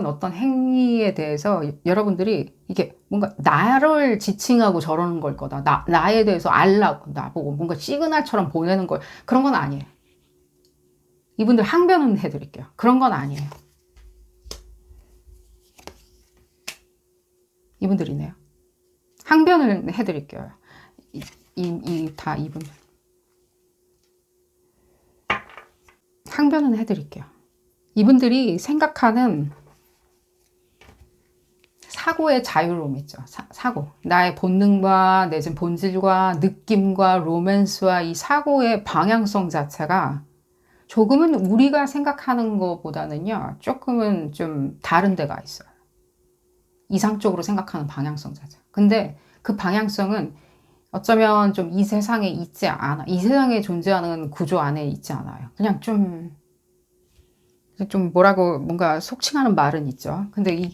어떤 행위에 대해서 여러분들이 이게 뭔가 나를 지칭하고 저러는 걸 거다. 나에 대해서 알라고 나보고 뭔가 시그널처럼 보내는 걸 그런 건 아니에요. 이분들 항변은 해드릴게요. 그런 건 아니에요. 이분들이네요. 항변을 해드릴게요. 다 이분들. 항변은 해드릴게요. 이분들이 생각하는 사고의 자유로움 있죠. 사고. 나의 본능과 내진 본질과 느낌과 로맨스와 이 사고의 방향성 자체가 조금은 우리가 생각하는 것보다는요. 조금은 좀 다른 데가 있어요. 이상적으로 생각하는 방향성 자체. 근데 그 방향성은 어쩌면 좀 이 세상에 있지 않아. 이 세상에 존재하는 구조 안에 있지 않아요. 그냥 좀 뭐라고 뭔가 속칭하는 말은 있죠. 근데 이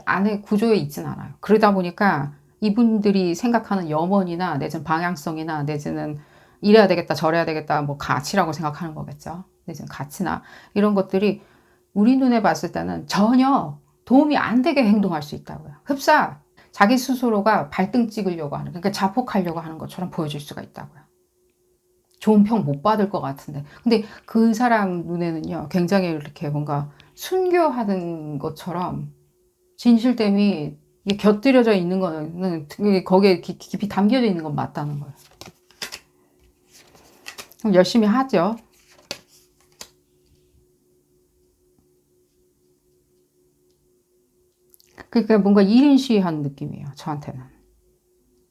안에 구조에 있진 않아요. 그러다 보니까 이분들이 생각하는 염원이나 내지는 방향성이나 내지는 이래야 되겠다 저래야 되겠다 뭐 가치라고 생각하는 거겠죠. 내지는 가치나 이런 것들이 우리 눈에 봤을 때는 전혀 도움이 안 되게 행동할 수 있다고요. 흡사 자기 스스로가 발등 찍으려고 하는 그러니까 자폭하려고 하는 것처럼 보여질 수가 있다고요. 좋은 평 못 받을 것 같은데. 근데 그 사람 눈에는요, 굉장히 이렇게 뭔가 순교하는 것처럼 진실됨이 곁들여져 있는 거는 거기에 깊이 담겨져 있는 건 맞다는 거예요. 그럼 열심히 하죠. 그러니까 뭔가 1인 시위하는 느낌이에요. 저한테는.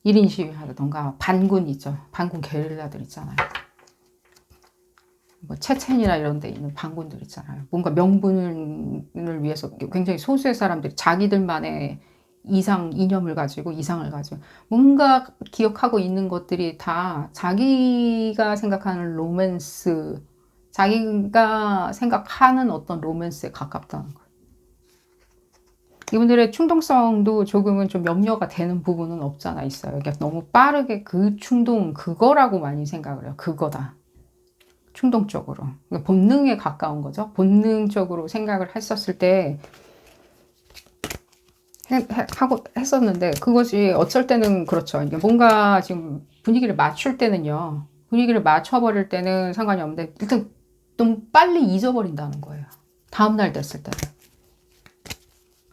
1인 시위하던가 반군 있죠. 반군 게릴라들 있잖아요. 뭐 체첸이나 이런 데 있는 반군들 있잖아요. 뭔가 명분을 위해서 굉장히 소수의 사람들이 자기들만의 이념을 가지고 이상을 가지고 뭔가 기억하고 있는 것들이 다 자기가 생각하는 로맨스, 자기가 생각하는 어떤 로맨스에 가깝다는 거예요. 이분들의 충동성도 조금은 좀 염려가 되는 부분은 없잖아 있어요. 그러니까 너무 빠르게 그 충동 그거라고 많이 생각을 해요. 그거다. 충동적으로. 그러니까 본능에 가까운 거죠. 본능적으로 생각을 했었을 때 하고 했었는데 그것이 어쩔 때는 그렇죠. 이게 뭔가 지금 분위기를 맞출 때는요. 분위기를 맞춰버릴 때는 상관이 없는데 일단 너무 빨리 잊어버린다는 거예요. 다음날 됐을 때는.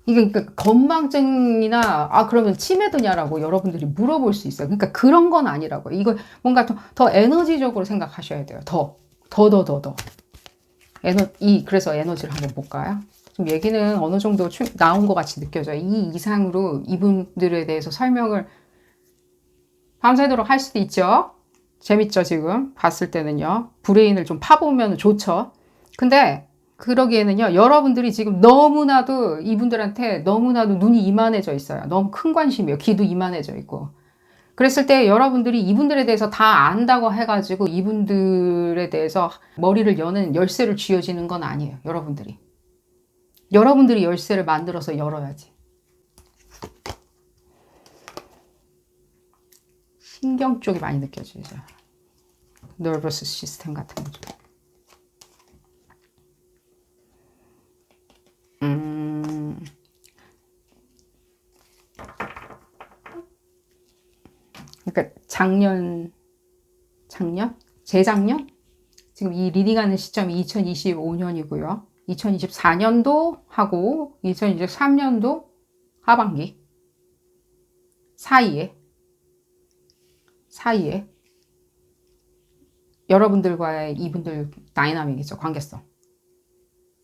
이게 그러니까 건망증이나 그러면 치매 드냐라고 여러분들이 물어볼 수 있어요. 그러니까 그런 건 아니라고. 이거 뭔가 더 에너지적으로 생각하셔야 돼요. 더. 그래서 에너지를 한번 볼까요? 좀 얘기는 어느 정도 나온 것 같이 느껴져요. 이 이상으로 이분들에 대해서 설명을 밤새도록 할 수도 있죠. 재밌죠, 지금? 봤을 때는요. 브레인을 좀 파보면 좋죠. 근데 그러기에는요, 여러분들이 지금 너무나도 이분들한테 너무나도 눈이 이만해져 있어요. 너무 큰 관심이에요. 귀도 이만해져 있고. 그랬을 때 여러분들이 이분들에 대해서 다 안다고 해가지고 이분들에 대해서 머리를 여는 열쇠를 쥐어지는 건 아니에요. 여러분들이 열쇠를 만들어서 열어야지. 신경 쪽이 많이 느껴지죠. 너버스 시스템 같은 거죠. 그러니까 재작년? 지금 이 리딩하는 시점이 2025년이고요. 2024년도 하고 2023년도 하반기 사이에 여러분들과의 이분들 다이나믹이죠.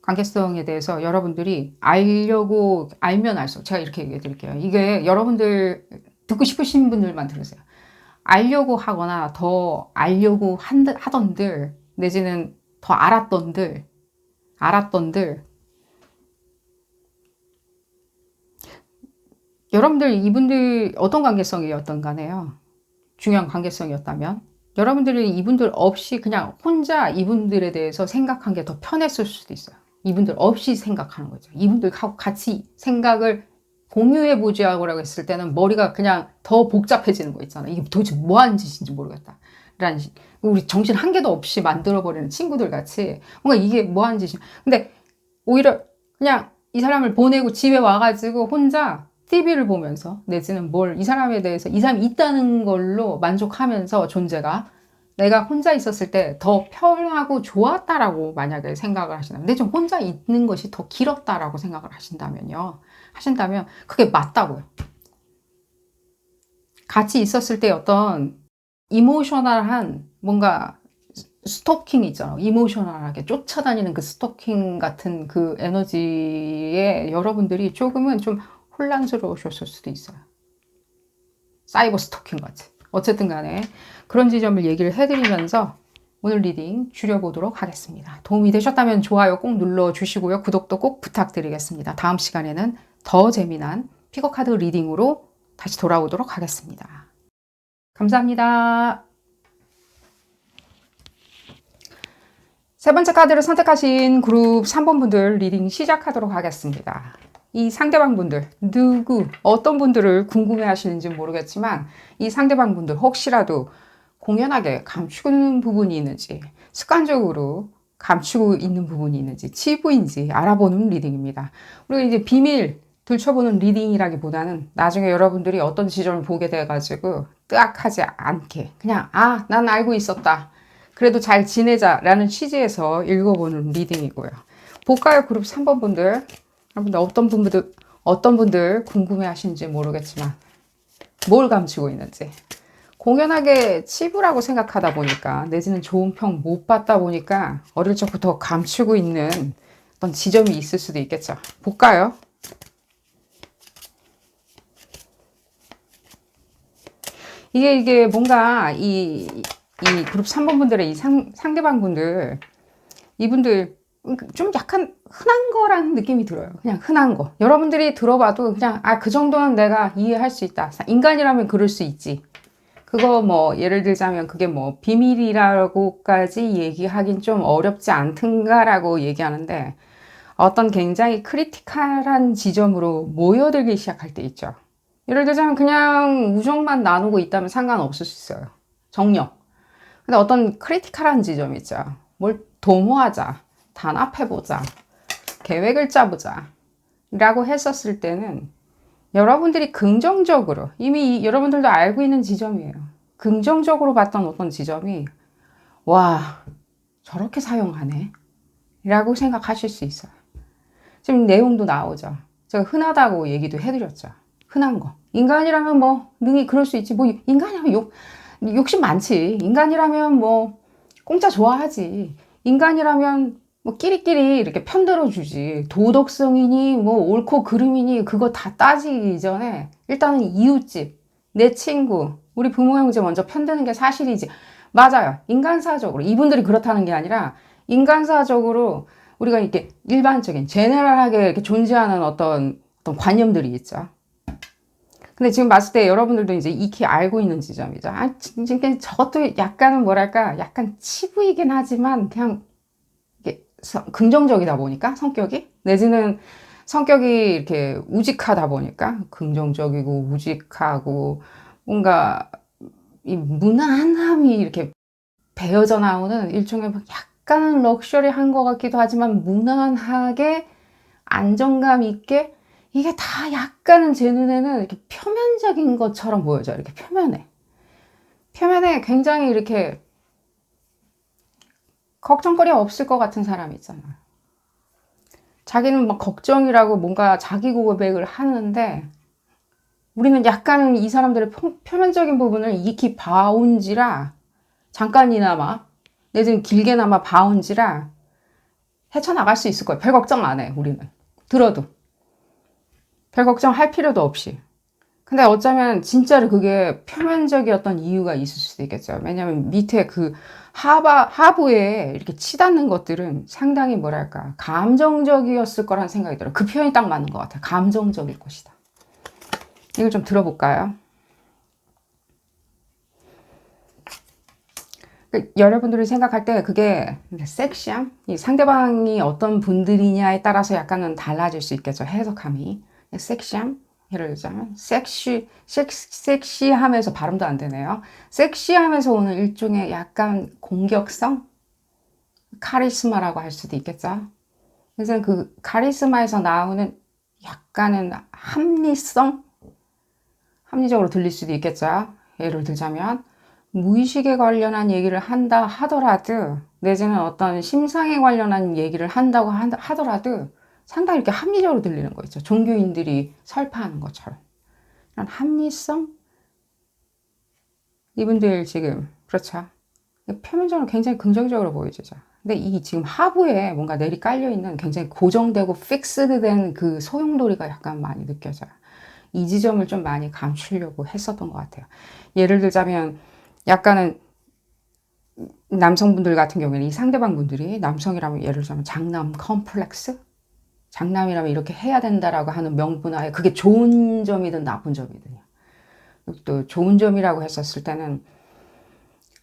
관계성에 대해서 여러분들이 알면 알수록 제가 이렇게 얘기해 드릴게요. 이게 여러분들 듣고 싶으신 분들만 들으세요. 알려고 하거나 더 알려고 하던들 내지는 더 알았던들 여러분들 이분들 어떤 관계성이었던 간에요. 중요한 관계성이었다면 여러분들이 이분들 없이 그냥 혼자 이분들에 대해서 생각한 게 더 편했을 수도 있어요. 이분들 없이 생각하는 거죠. 이분들하고 같이 생각을 공유해 보자고 했을 때는 머리가 그냥 더 복잡해지는 거 있잖아요. 이게 도대체 뭐 하는 짓인지 모르겠다. 라는 우리 정신 한 개도 없이 만들어버리는 친구들 같이 뭔가 이게 뭐 하는 짓이. 근데 오히려 그냥 이 사람을 보내고 집에 와가지고 혼자 TV를 보면서 내지는 이 사람에 대해서 이 사람이 있다는 걸로 만족하면서 존재가 내가 혼자 있었을 때 더 편하고 좋았다라고 만약에 생각을 하신다면 근데 좀 혼자 있는 것이 더 길었다라고 생각을 하신다면 그게 맞다고요. 같이 있었을 때 어떤 이모셔널한 뭔가 스토킹 있잖아. 이모셔널하게 쫓아다니는 그 스토킹 같은 그 에너지에 여러분들이 조금은 좀 혼란스러우셨을 수도 있어요. 사이버 스토킹 같이. 어쨌든 간에 그런 지점을 얘기를 해드리면서 오늘 리딩 줄여보도록 하겠습니다. 도움이 되셨다면 좋아요 꼭 눌러주시고요. 구독도 꼭 부탁드리겠습니다. 다음 시간에는 더 재미난 피거카드 리딩으로 다시 돌아오도록 하겠습니다. 감사합니다. 세 번째 카드를 선택하신 그룹 3번 분들 리딩 시작하도록 하겠습니다. 이 상대방 분들, 어떤 분들을 궁금해 하시는지 모르겠지만 이 상대방 분들 혹시라도 공연하게 감추는 부분이 있는지 습관적으로 감추고 있는 부분이 있는지 치부인지 알아보는 리딩입니다. 우리가 이제 비밀 들춰보는 리딩이라기보다는 나중에 여러분들이 어떤 지점을 보게 돼가지고 뜨악하지 않게 그냥 난 알고 있었다. 그래도 잘 지내자 라는 취지에서 읽어보는 리딩이고요. 볼까요? 그룹 3번 분들. 여러분들 어떤 분들 궁금해 하시는지 모르겠지만 뭘 감추고 있는지 공연하게 치부라고 생각하다 보니까 내지는 좋은 평 못 받다 보니까 어릴 적부터 감추고 있는 어떤 지점이 있을 수도 있겠죠. 볼까요? 이게 뭔가 이 그룹 3번 분들의 이 상대방 분들, 이분들 좀 약간 흔한 거라는 느낌이 들어요. 그냥 흔한 거. 여러분들이 들어봐도 그냥, 아, 그 정도는 내가 이해할 수 있다. 인간이라면 그럴 수 있지. 그거 뭐, 예를 들자면 그게 뭐, 비밀이라고까지 얘기하긴 좀 어렵지 않든가라고 얘기하는데, 어떤 굉장히 크리티컬한 지점으로 모여들기 시작할 때 있죠. 예를 들자면 그냥 우정만 나누고 있다면 상관없을 수 있어요. 정력. 근데 어떤 크리티컬한 지점 있죠. 뭘 도모하자, 단합해보자, 계획을 짜보자 라고 했었을 때는 여러분들이 긍정적으로, 이미 여러분들도 알고 있는 지점이에요. 긍정적으로 봤던 어떤 지점이, 와, 저렇게 사용하네 라고 생각하실 수 있어요. 지금 내용도 나오죠. 제가 흔하다고 얘기도 해드렸죠. 흔한 거. 인간이라면 뭐 능히 그럴 수 있지. 뭐 인간이라면 욕심 많지. 인간이라면 뭐 공짜 좋아하지. 인간이라면 뭐 끼리끼리 이렇게 편들어주지. 도덕성이니 뭐 옳고 그름이니 그거 다 따지기 전에 일단은 이웃집, 내 친구, 우리 부모 형제 먼저 편드는 게 사실이지. 맞아요. 인간사적으로. 이분들이 그렇다는 게 아니라 인간사적으로 우리가 이렇게 일반적인 제너럴하게 이렇게 존재하는 어떤 관념들이 있죠. 근데 지금 봤을 때 여러분들도 이제 익히 알고 있는 지점이죠. 아, 진짜 저것도 약간은 뭐랄까, 약간 치부이긴 하지만 그냥 이게 긍정적이다 보니까 성격이 내지는 성격이 이렇게 우직하다 보니까 긍정적이고 우직하고 뭔가 이 무난함이 이렇게 배어져 나오는 일종의 약간은 럭셔리한 것 같기도 하지만 무난하게 안정감 있게 이게 다 약간은 제 눈에는 이렇게 표면적인 것처럼 보여져요. 이렇게 표면에 굉장히 이렇게 걱정거리 없을 것 같은 사람 있잖아요. 자기는 막 걱정이라고 뭔가 자기 고백을 하는데 우리는 약간 이 사람들의 표면적인 부분을 익히 봐온지라 잠깐이나마 내지는 길게나마 봐온지라 헤쳐나갈 수 있을 거예요. 별 걱정 안 해, 우리는. 들어도. 별 걱정할 필요도 없이. 근데 어쩌면 진짜로 그게 표면적이었던 이유가 있을 수도 있겠죠. 왜냐면 밑에 그 하부에 이렇게 치닫는 것들은 상당히 뭐랄까, 감정적이었을 거란 생각이 들어요. 그 표현이 딱 맞는 것 같아요. 감정적일 것이다. 이걸 좀 들어볼까요? 여러분들이 생각할 때 그게 섹시함? 이 상대방이 어떤 분들이냐에 따라서 약간은 달라질 수 있겠죠. 해석함이. 섹시함? 예를 들자면 섹시함에서 발음도 안 되네요. 섹시함에서 오는 일종의 약간 공격성? 카리스마라고 할 수도 있겠죠. 그래서 그 카리스마에서 나오는 약간은 합리성? 합리적으로 들릴 수도 있겠죠. 예를 들자면 무의식에 관련한 얘기를 한다 하더라도 내지는 어떤 심상에 관련한 얘기를 한다고 하더라도 상당히 이렇게 합리적으로 들리는 거 있죠. 종교인들이 설파하는 것처럼. 이런 합리성? 이분들 지금 그렇죠. 표면적으로 굉장히 긍정적으로 보여지죠. 근데 이 지금 하부에 뭔가 내리 깔려있는 굉장히 고정되고 픽스드된 그 소용돌이가 약간 많이 느껴져요. 이 지점을 좀 많이 감추려고 했었던 것 같아요. 예를 들자면 약간은 남성분들 같은 경우에는 이 상대방 분들이 남성이라면 예를 들자면 장남 컴플렉스? 장남이라면 이렇게 해야 된다라고 하는 명분하에 그게 좋은 점이든 나쁜 점이든요. 또 좋은 점이라고 했었을 때는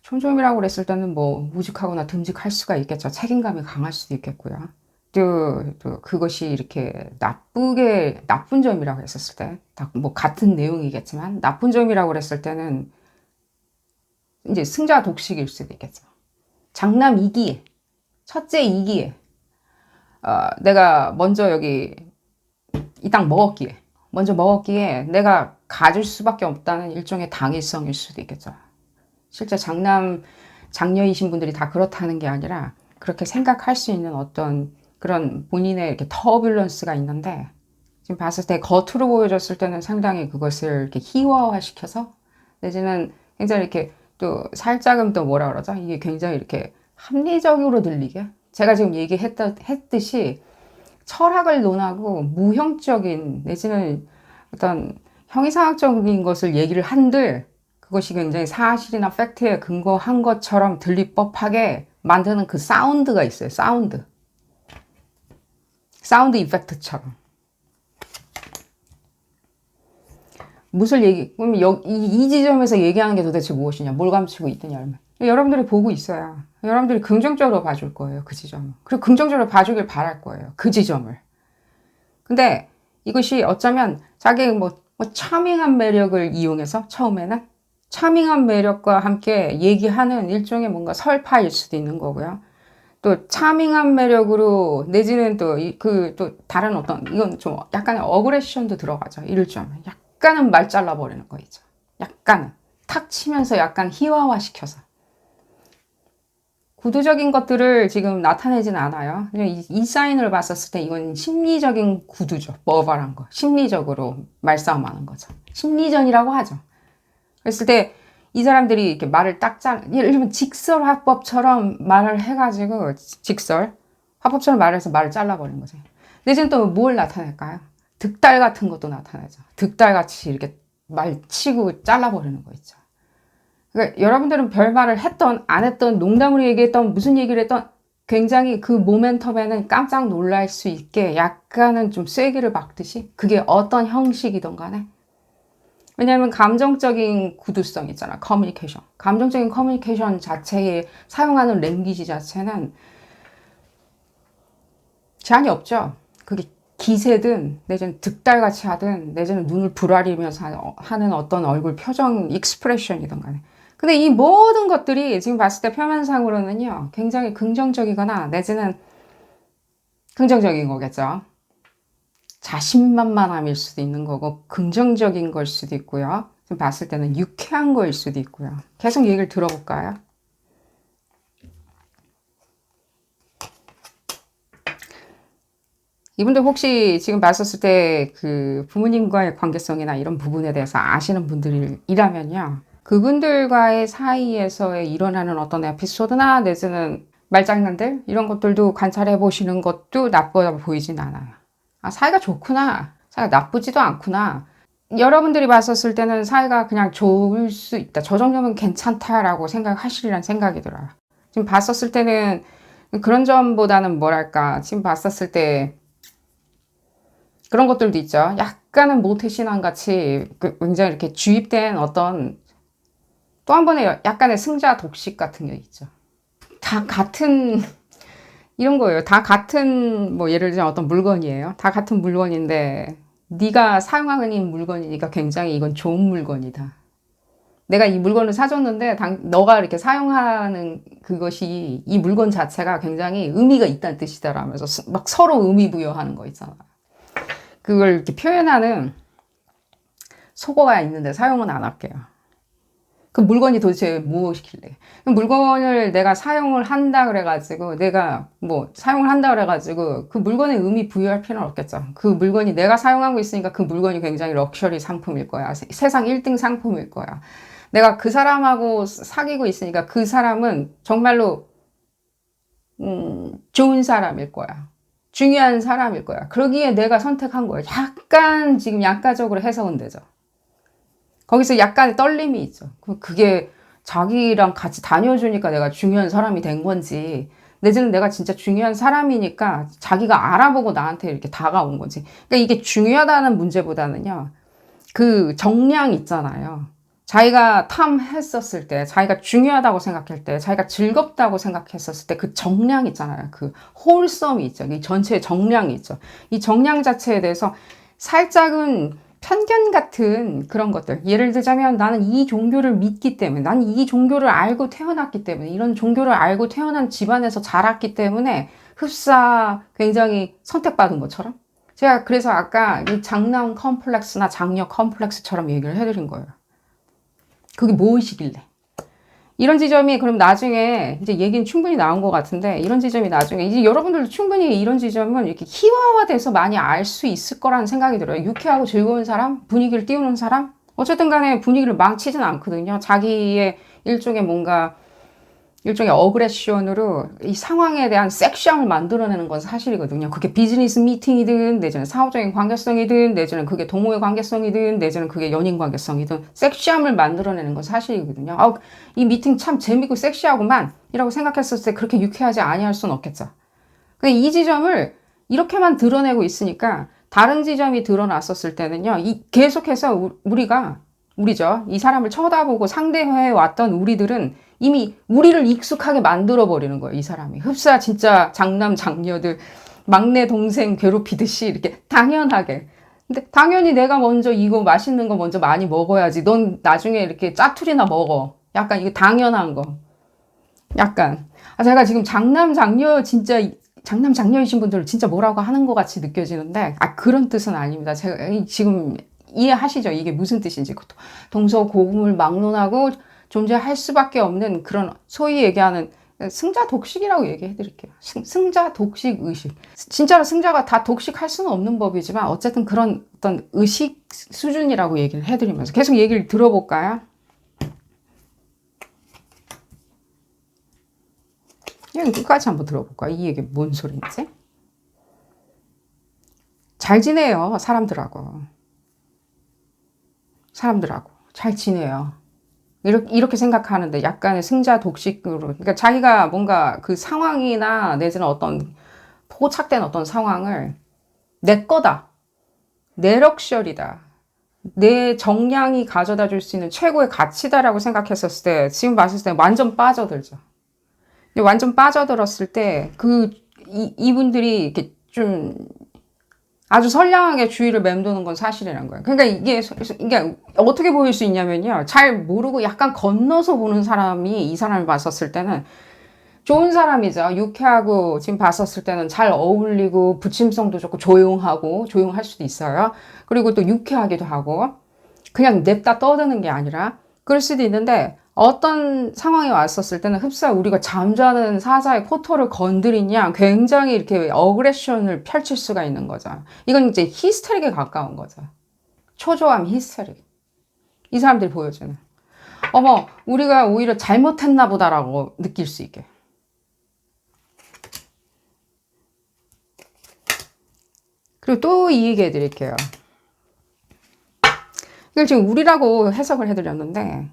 좋은 점이라고 그랬을 때는 뭐 우직하거나 듬직할 수가 있겠죠. 책임감이 강할 수도 있겠고요. 또 그것이 이렇게 나쁜 점이라고 했었을 때, 뭐 같은 내용이겠지만 나쁜 점이라고 그랬을 때는 이제 승자 독식일 수도 있겠죠. 장남 2기에, 첫째 2기에, 내가 먼저 여기 이 땅 먼저 먹었기에 내가 가질 수밖에 없다는 일종의 당위성일 수도 있겠죠. 실제 장녀이신 분들이 다 그렇다는 게 아니라 그렇게 생각할 수 있는 어떤 그런 본인의 이렇게 터뷸런스가 있는데 지금 봤을 때 겉으로 보여줬을 때는 상당히 그것을 이렇게 희화화시켜서 내지는 굉장히 이렇게 또 살짝은 또 뭐라 그러죠? 이게 굉장히 이렇게 합리적으로 들리게 제가 지금 얘기했듯이 철학을 논하고 무형적인 내지는 어떤 형이상학적인 것을 얘기를 한들 그것이 굉장히 사실이나 팩트에 근거한 것처럼 들릴 법하게 만드는 그 사운드가 있어요. 사운드 이펙트처럼. 무슨 그럼 이 지점에서 얘기하는 게 도대체 무엇이냐, 뭘 감추고 있느냐. 여러분들이 보고 있어야 여러분들이 긍정적으로 봐줄 거예요, 그 지점을. 그리고 긍정적으로 봐주길 바랄 거예요, 그 지점을. 근데 이것이 어쩌면 자기의 뭐 차밍한 매력을 이용해서 처음에는 차밍한 매력과 함께 얘기하는 일종의 뭔가 설파일 수도 있는 거고요. 또 차밍한 매력으로 내지는 또 다른 어떤, 이건 좀 약간의 어그레션도 들어가죠. 이럴 줄 알면 약간은 말 잘라버리는 거 있죠. 약간은 탁 치면서 약간 희화화 시켜서. 구두적인 것들을 지금 나타내진 않아요. 그냥 이 사인을 봤었을 때 이건 심리적인 구두죠. 버벌한 거. 심리적으로 말싸움하는 거죠. 심리전이라고 하죠. 그랬을 때 이 사람들이 이렇게 말을 예를 들면 직설 화법처럼 말을 해가지고, 화법처럼 말해서 말을 잘라버리는 거죠. 내지는 또 뭘 나타낼까요? 득달 같은 것도 나타나죠. 득달같이 이렇게 말 치고 잘라버리는 거 있죠. 그러니까 여러분들은 별말을 했던 안 했던, 농담으로 얘기했던 무슨 얘기를 했던, 굉장히 그 모멘텀에는 깜짝 놀랄 수 있게 약간은 좀 쐐기를 박듯이, 그게 어떤 형식이든 간에. 왜냐하면 감정적인 구두성 있잖아. 커뮤니케이션. 감정적인 커뮤니케이션 자체에 사용하는 랭귀지 자체는 제한이 없죠. 그게 기세든 내지는 득달같이 하든 내지는 눈을 부라리면서 하는 어떤 얼굴 표정 익스프레션이든 간에. 근데 이 모든 것들이 지금 봤을 때 표면상으로는요, 굉장히 긍정적이거나 내지는 긍정적인 거겠죠. 자신만만함일 수도 있는 거고, 긍정적인 걸 수도 있고요. 지금 봤을 때는 유쾌한 거일 수도 있고요. 계속 얘기를 들어볼까요? 이분들 혹시 지금 봤었을 때 그 부모님과의 관계성이나 이런 부분에 대해서 아시는 분들이라면요, 그분들과의 사이에서 일어나는 어떤 에피소드나 내지는 말장난들 이런 것들도 관찰해 보시는 것도 나쁘다 보이진 않아요. 아, 사이가 좋구나, 사이가 나쁘지도 않구나. 여러분들이 봤었을 때는 사이가 그냥 좋을 수 있다, 저 정도면 괜찮다라고 생각하시리란 생각이 들어요. 지금 봤었을 때는 그런 점보다는 뭐랄까, 지금 봤었을 때 그런 것들도 있죠. 약간은 모태신앙같이 굉장히 이렇게 주입된 어떤 또 한 번의 약간의 승자 독식 같은 게 있죠. 다 같은 이런 거예요. 다 같은 뭐 예를 들면 어떤 물건이에요. 다 같은 물건인데 네가 사용하는 물건이니까 굉장히 이건 좋은 물건이다. 내가 이 물건을 사줬는데 너가 이렇게 사용하는 그것이 이 물건 자체가 굉장히 의미가 있다는 뜻이다라면서 막 서로 의미 부여하는 거 있잖아. 그걸 이렇게 표현하는 속어가 있는데 사용은 안 할게요. 그 물건이 도대체 무엇이길래? 그 물건을 내가 사용을 한다 그래가지고 그 물건에 의미 부여할 필요는 없겠죠. 그 물건이 내가 사용하고 있으니까 그 물건이 굉장히 럭셔리 상품일 거야. 세상 1등 상품일 거야. 내가 그 사람하고 사귀고 있으니까 그 사람은 정말로 좋은 사람일 거야. 중요한 사람일 거야. 그러기에 내가 선택한 거예요. 약간 지금 약가적으로 해석은 되죠. 거기서 약간의 떨림이 있죠. 그게 자기랑 같이 다녀주니까 내가 중요한 사람이 된 건지, 내지는 내가 진짜 중요한 사람이니까 자기가 알아보고 나한테 이렇게 다가온 건지. 그러니까 이게 중요하다는 문제보다는요, 그 정량 있잖아요. 자기가 탐했었을 때, 자기가 중요하다고 생각할 때, 자기가 즐겁다고 생각했었을 때 그 정량 있잖아요. 그 홀썸이 있죠. 이 전체의 정량이 있죠. 이 정량 자체에 대해서 살짝은 편견 같은 그런 것들. 예를 들자면 나는 이 종교를 믿기 때문에, 나는 이 종교를 알고 태어났기 때문에, 이런 종교를 알고 태어난 집안에서 자랐기 때문에 흡사 굉장히 선택받은 것처럼. 제가 그래서 아까 이 장남 컴플렉스나 장녀 컴플렉스처럼 얘기를 해드린 거예요. 그게 무엇이길래. 이런 지점이 그럼 나중에 이제 얘기는 충분히 나온 것 같은데, 이런 지점이 나중에 이제 여러분들도 충분히 이런 지점은 이렇게 희화화돼서 많이 알 수 있을 거라는 생각이 들어요. 유쾌하고 즐거운 사람, 분위기를 띄우는 사람, 어쨌든 간에 분위기를 망치진 않거든요. 자기의 일종의 뭔가 일종의 어그레션으로 이 상황에 대한 섹시함을 만들어내는 건 사실이거든요. 그게 비즈니스 미팅이든, 내지는 사업적인 관계성이든, 내지는 그게 동호회 관계성이든, 내지는 그게 연인 관계성이든, 섹시함을 만들어내는 건 사실이거든요. 아, 이 미팅 참 재밌고 섹시하구만 이라고 생각했을 때 그렇게 유쾌하지 아니할 수는 없겠죠. 근데 이 지점을 이렇게만 드러내고 있으니까 다른 지점이 드러났었을 때는요, 계속해서 우리죠. 이 사람을 쳐다보고 상대해 왔던 우리들은 이미 우리를 익숙하게 만들어 버리는 거예요. 이 사람이. 흡사 진짜 장남 장녀들 막내 동생 괴롭히듯이 이렇게 당연하게. 근데 당연히 내가 먼저 이거 맛있는 거 먼저 많이 먹어야지. 넌 나중에 이렇게 짜투리나 먹어. 약간 이거 당연한 거. 약간. 제가 지금 장남 장녀이신 분들을 진짜 뭐라고 하는 것 같이 느껴지는데, 그런 뜻은 아닙니다. 제가 지금 이해하시죠? 이게 무슨 뜻인지. 동서고금을 막론하고 존재할 수밖에 없는 그런 소위 얘기하는 승자 독식이라고 얘기해 드릴게요. 승자 독식 의식. 진짜로 승자가 다 독식할 수는 없는 법이지만 어쨌든 그런 어떤 의식 수준이라고 얘기를 해드리면서 계속 얘기를 들어볼까요? 이건 끝까지 한번 들어볼까요? 이 얘기 뭔 소리인지? 잘 지내요, 사람들하고 잘 지내요. 이렇게 생각하는데 약간의 승자 독식으로, 그러니까 자기가 뭔가 그 상황이나 내지는 어떤 포착된 어떤 상황을 내 거다, 내 럭셔리다, 내 정량이 가져다 줄 수 있는 최고의 가치다라고 생각했었을 때, 지금 봤을 때 완전 빠져들죠. 완전 빠져들었을 때 이분들이 이렇게 좀 아주 선량하게 주위를 맴도는 건 사실이라는 거예요. 그러니까 이게 어떻게 보일 수 있냐면요. 잘 모르고 약간 건너서 보는 사람이 이 사람을 봤었을 때는 좋은 사람이죠. 유쾌하고 지금 봤었을 때는 잘 어울리고 부침성도 좋고 조용할 수도 있어요. 그리고 또 유쾌하기도 하고 그냥 냅다 떠드는 게 아니라 그럴 수도 있는데 어떤 상황이 왔었을 때는 흡사 우리가 잠자는 사자의 코털을 건드리냐 굉장히 이렇게 어그레션을 펼칠 수가 있는 거죠. 이건 이제 히스테릭에 가까운 거죠. 초조함, 히스테릭. 이 사람들이 보여주는. 어머, 우리가 오히려 잘못했나 보다라고 느낄 수 있게. 그리고 또 이 얘기 해드릴게요. 이걸 지금 우리라고 해석을 해드렸는데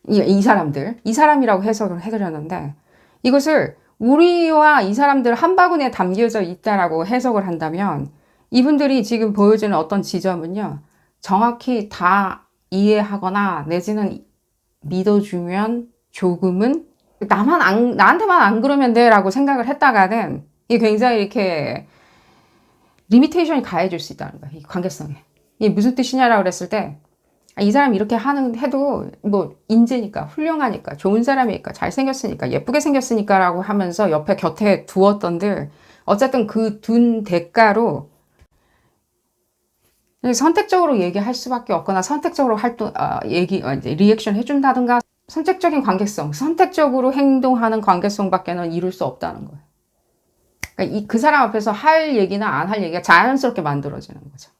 이 사람이라고 해석을 해드렸는데 이것을 우리와 이 사람들 한 바구니에 담겨져 있다라고 해석을 한다면 이분들이 지금 보여주는 어떤 지점은요. 정확히 다 이해하거나 내지는 믿어주면 조금은 나한테만 안 그러면 돼 라고 생각을 했다가는 이게 굉장히 이렇게 리미테이션이 가해질 수 있다는 거예요. 이 관계성에. 이게 무슨 뜻이냐라고 그랬을 때 이 사람이 이렇게 해도 뭐 인재니까 훌륭하니까 좋은 사람이니까 잘생겼으니까 예쁘게 생겼으니까 라고 하면서 옆에 곁에 두었던들 어쨌든 그 둔 대가로 선택적으로 얘기할 수밖에 없거나 선택적으로 리액션 해준다든가 선택적인 관계성, 선택적으로 행동하는 관계성밖에는 이룰 수 없다는 거예요. 그러니까 그 사람 앞에서 할 얘기나 안 할 얘기가 자연스럽게 만들어지는 거죠.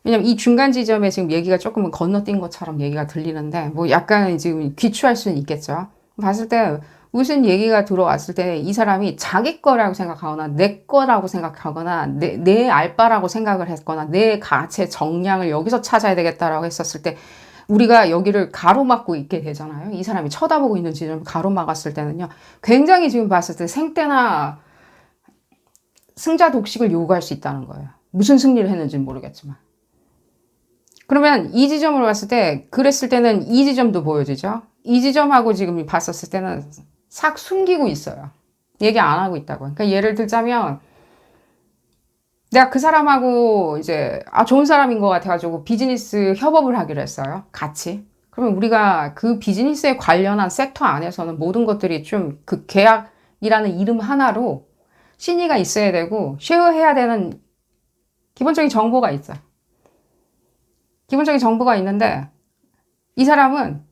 왜냐면 이 중간 지점에 지금 얘기가 조금은 건너뛴 것처럼 얘기가 들리는데 뭐 약간 지금 귀추할 수는 있겠죠. 봤을 때 무슨 얘기가 들어왔을 때 이 사람이 자기 거라고 생각하거나 내 거라고 생각하거나 내 알바라고 생각을 했거나 내 가치의 정량을 여기서 찾아야 되겠다라고 했었을 때 우리가 여기를 가로막고 있게 되잖아요. 이 사람이 쳐다보고 있는 지점을 가로막았을 때는요. 굉장히 지금 봤을 때 생떼나 승자 독식을 요구할 수 있다는 거예요. 무슨 승리를 했는지는 모르겠지만. 그러면 이 지점으로 봤을 때 그랬을 때는 이 지점도 보여지죠. 이 지점하고 지금 봤었을 때는 싹 숨기고 있어요. 얘기 안 하고 있다고. 그러니까 예를 들자면 내가 그 사람하고 이제 좋은 사람인 것 같아가지고 비즈니스 협업을 하기로 했어요. 같이. 그러면 우리가 그 비즈니스에 관련한 섹터 안에서는 모든 것들이 좀 그 계약이라는 이름 하나로 신의가 있어야 되고 쉐어해야 되는 기본적인 정보가 있죠. 기본적인 정보가 있는데 이 사람은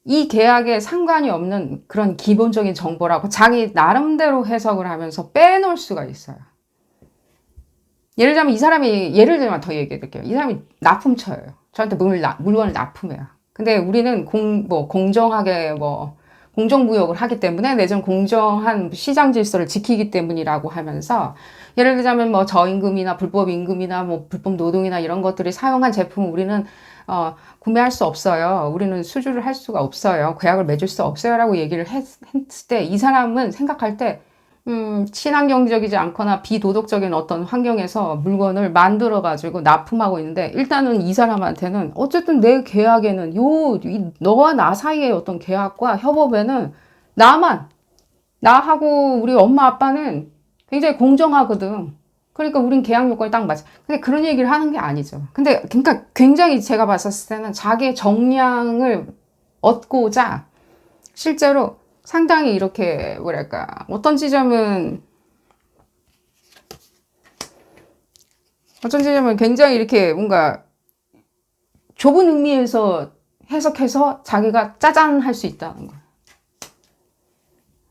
이 계약에 상관이 없는 그런 기본적인 정보라고 자기 나름대로 해석을 하면서 빼놓을 수가 있어요. 예를 들면 더 얘기해 드릴게요. 이 사람이 납품처예요. 저한테 물건을 납품해요. 근데 우리는 공정하게 공정무역을 하기 때문에 내지는 공정한 시장 질서를 지키기 때문이라고 하면서 예를 들자면 뭐 저임금이나 불법 임금이나 뭐 불법 노동이나 이런 것들이 사용한 제품을 우리는 구매할 수 없어요. 우리는 수주를 할 수가 없어요. 계약을 맺을 수 없어요라고 얘기를 했을 때 이 사람은 생각할 때 친환경적이지 않거나 비도덕적인 어떤 환경에서 물건을 만들어 가지고 납품하고 있는데 일단은 이 사람한테는 어쨌든 내 계약에는 너와 나 사이의 어떤 계약과 협업에는 나하고 우리 엄마 아빠는 굉장히 공정하거든. 그러니까 우린 계약 요건이 딱 맞아. 근데 그런 얘기를 하는 게 아니죠. 근데 그러니까 굉장히 제가 봤었을 때는 자기의 정량을 얻고자 실제로 상당히 이렇게 뭐랄까 어떤 지점은 굉장히 이렇게 뭔가 좁은 의미에서 해석해서 자기가 짜잔 할 수 있다는 거예요.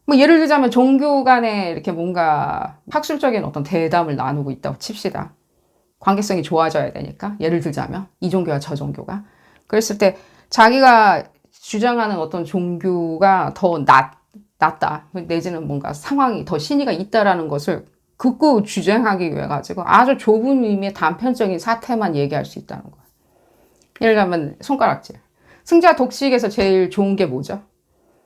뭐 예를 들자면 종교 간에 이렇게 뭔가 학술적인 어떤 대담을 나누고 있다고 칩시다. 관계성이 좋아져야 되니까. 예를 들자면 이 종교와 저 종교가. 그랬을 때 자기가 주장하는 어떤 종교가 더 낫다. 내지는 뭔가 상황이 더 신의가 있다라는 것을 극구 주장하기 위해 가지고 아주 좁은 의미의 단편적인 사태만 얘기할 수 있다는 거예요. 예를 들면 손가락질. 승자 독식에서 제일 좋은 게 뭐죠?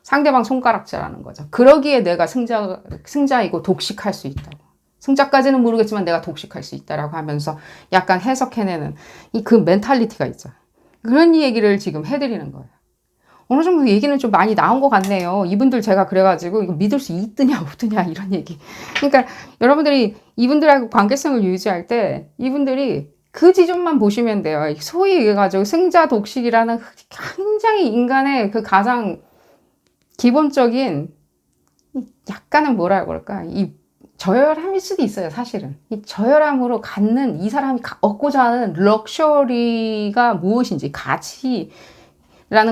상대방 손가락질하는 거죠. 그러기에 내가 승자이고 독식할 수 있다고. 승자까지는 모르겠지만 내가 독식할 수 있다라고 하면서 약간 해석해내는 그 멘탈리티가 있죠. 그런 얘기를 지금 해드리는 거예요. 어느 정도 얘기는 좀 많이 나온 것 같네요. 이분들 제가 그래가지고 이거 믿을 수 있느냐 없느냐 이런 얘기. 그러니까 여러분들이 이분들하고 관계성을 유지할 때 이분들이 그 지점만 보시면 돼요. 소위 얘기해가지고 승자 독식이라는 굉장히 인간의 그 가장 기본적인 약간은 뭐라 그럴까 이 저열함일 수도 있어요. 사실은 이 저열함으로 갖는 이 사람이 얻고자 하는 럭셔리가 무엇인지 가치라는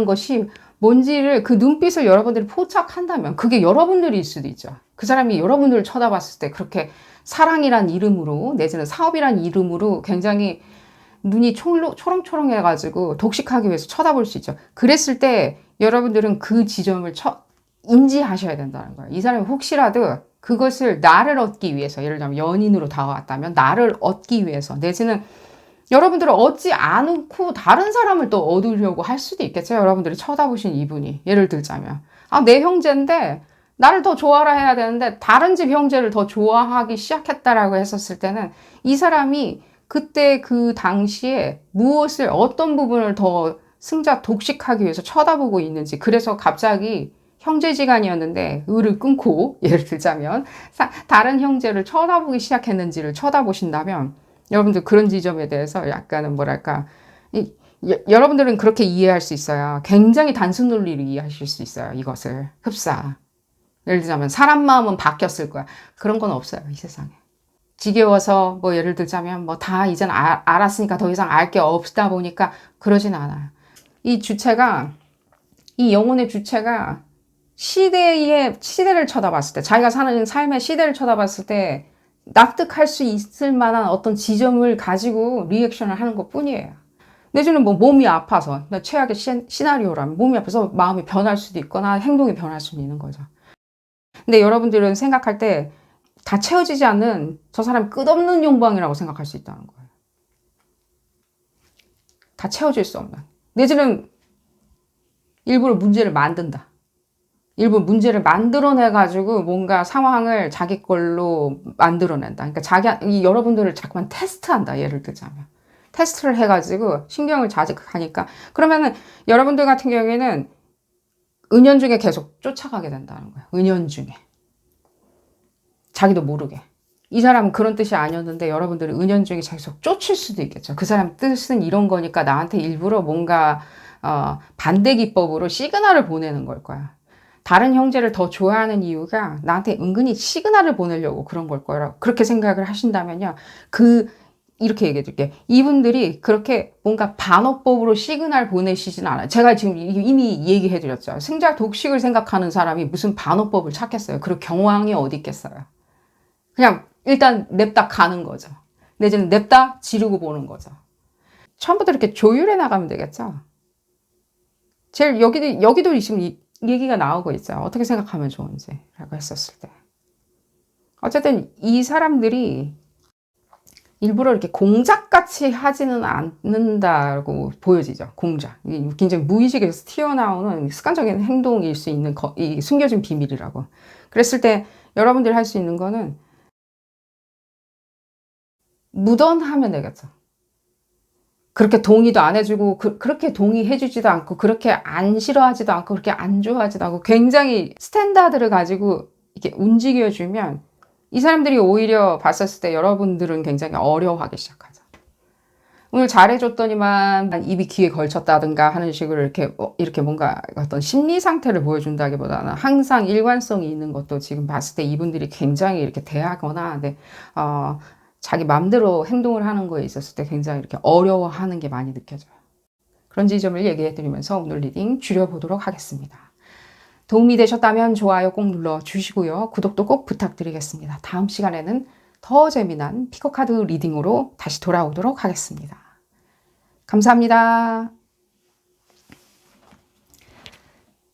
것이 뭔지를 그 눈빛을 여러분들이 포착한다면 그게 여러분들일 수도 있죠. 그 사람이 여러분들을 쳐다봤을 때 그렇게 사랑이란 이름으로 내지는 사업이란 이름으로 굉장히 눈이 초롱초롱해가지고 독식하기 위해서 쳐다볼 수 있죠. 그랬을 때 여러분들은 그 지점을 인지하셔야 된다는 거예요. 이 사람이 혹시라도 그것을 나를 얻기 위해서 예를 들면 연인으로 다가왔다면 나를 얻기 위해서 내지는 여러분들을 얻지 않고 다른 사람을 또 얻으려고 할 수도 있겠죠. 여러분들이 쳐다보신 이분이 예를 들자면 내 형제인데 나를 더 좋아라 해야 되는데 다른 집 형제를 더 좋아하기 시작했다라고 했었을 때는 이 사람이 그때 그 당시에 무엇을 어떤 부분을 더 승자 독식하기 위해서 쳐다보고 있는지 그래서 갑자기 형제지간이었는데 을을 끊고 예를 들자면 다른 형제를 쳐다보기 시작했는지를 쳐다보신다면 여러분들 그런 지점에 대해서 약간은 뭐랄까 여러분들은 그렇게 이해할 수 있어요. 굉장히 단순 논리로 이해하실 수 있어요. 이것을 흡사 예를 들자면 사람 마음은 바뀌었을 거야. 그런 건 없어요. 이 세상에. 지겨워서 뭐 예를 들자면 뭐 다 이젠 알았으니까 더 이상 알 게 없다 보니까 그러진 않아요. 이 영혼의 주체가 시대를 쳐다봤을 때 자기가 사는 삶의 시대를 쳐다봤을 때 납득할 수 있을 만한 어떤 지점을 가지고 리액션을 하는 것 뿐이에요. 내지는 뭐 몸이 아파서 최악의 시나리오라면 몸이 아파서 마음이 변할 수도 있거나 행동이 변할 수도 있는 거죠. 근데 여러분들은 생각할 때 다 채워지지 않는 저 사람이 끝없는 욕망이라고 생각할 수 있다는 거예요. 다 채워질 수 없는. 내지는 일부러 문제를 만든다. 일부 문제를 만들어내가지고 뭔가 상황을 자기 걸로 만들어낸다. 그러니까 여러분들을 자꾸만 테스트한다. 예를 들자면. 테스트를 해가지고 신경을 자극하니까. 그러면은 여러분들 같은 경우에는 은연중에 계속 쫓아가게 된다는 거예요. 은연중에. 자기도 모르게. 이 사람은 그런 뜻이 아니었는데 여러분들이 은연중에 계속 쫓을 수도 있겠죠. 그 사람 뜻은 이런 거니까 나한테 일부러 뭔가 반대 기법으로 시그널을 보내는 걸 거야. 다른 형제를 더 좋아하는 이유가 나한테 은근히 시그널을 보내려고 그런 걸 거라고 그렇게 생각을 하신다면요. 이렇게 얘기해 줄게. 이분들이 그렇게 뭔가 반어법으로 시그널 보내시진 않아요. 제가 지금 이미 얘기해 드렸죠. 승자 독식을 생각하는 사람이 무슨 반어법을 찾겠어요. 그럴 경황이 어디 있겠어요. 그냥 일단 냅다 가는 거죠. 내지는 냅다 지르고 보는 거죠. 처음부터 이렇게 조율해 나가면 되겠죠. 여기도 지금 얘기가 나오고 있죠. 어떻게 생각하면 좋은지라고 했었을 때. 어쨌든 이 사람들이 일부러 이렇게 공작같이 하지는 않는다고 보여지죠. 공작. 굉장히 무의식에서 튀어나오는 습관적인 행동일 수 있는 이 숨겨진 비밀이라고. 그랬을 때 여러분들이 할 수 있는 거는 무던하면 되겠죠. 그렇게 동의도 안 해주고 그렇게 동의해주지도 않고 그렇게 안 싫어하지도 않고 그렇게 안 좋아하지도 않고 굉장히 스탠다드를 가지고 이렇게 움직여주면 이 사람들이 오히려 봤었을 때 여러분들은 굉장히 어려워하기 시작하죠. 오늘 잘해줬더니만 입이 귀에 걸쳤다든가 하는 식으로 이렇게 뭔가 어떤 심리 상태를 보여준다기보다는 항상 일관성이 있는 것도 지금 봤을 때 이분들이 굉장히 이렇게 대하거나 자기 맘대로 행동을 하는 거에 있었을 때 굉장히 이렇게 어려워하는 게 많이 느껴져요. 그런 지점을 얘기해드리면서 오늘 리딩 줄여보도록 하겠습니다. 도움이 되셨다면 좋아요 꼭 눌러주시고요. 구독도 꼭 부탁드리겠습니다. 다음 시간에는 더 재미난 피커카드 리딩으로 다시 돌아오도록 하겠습니다. 감사합니다.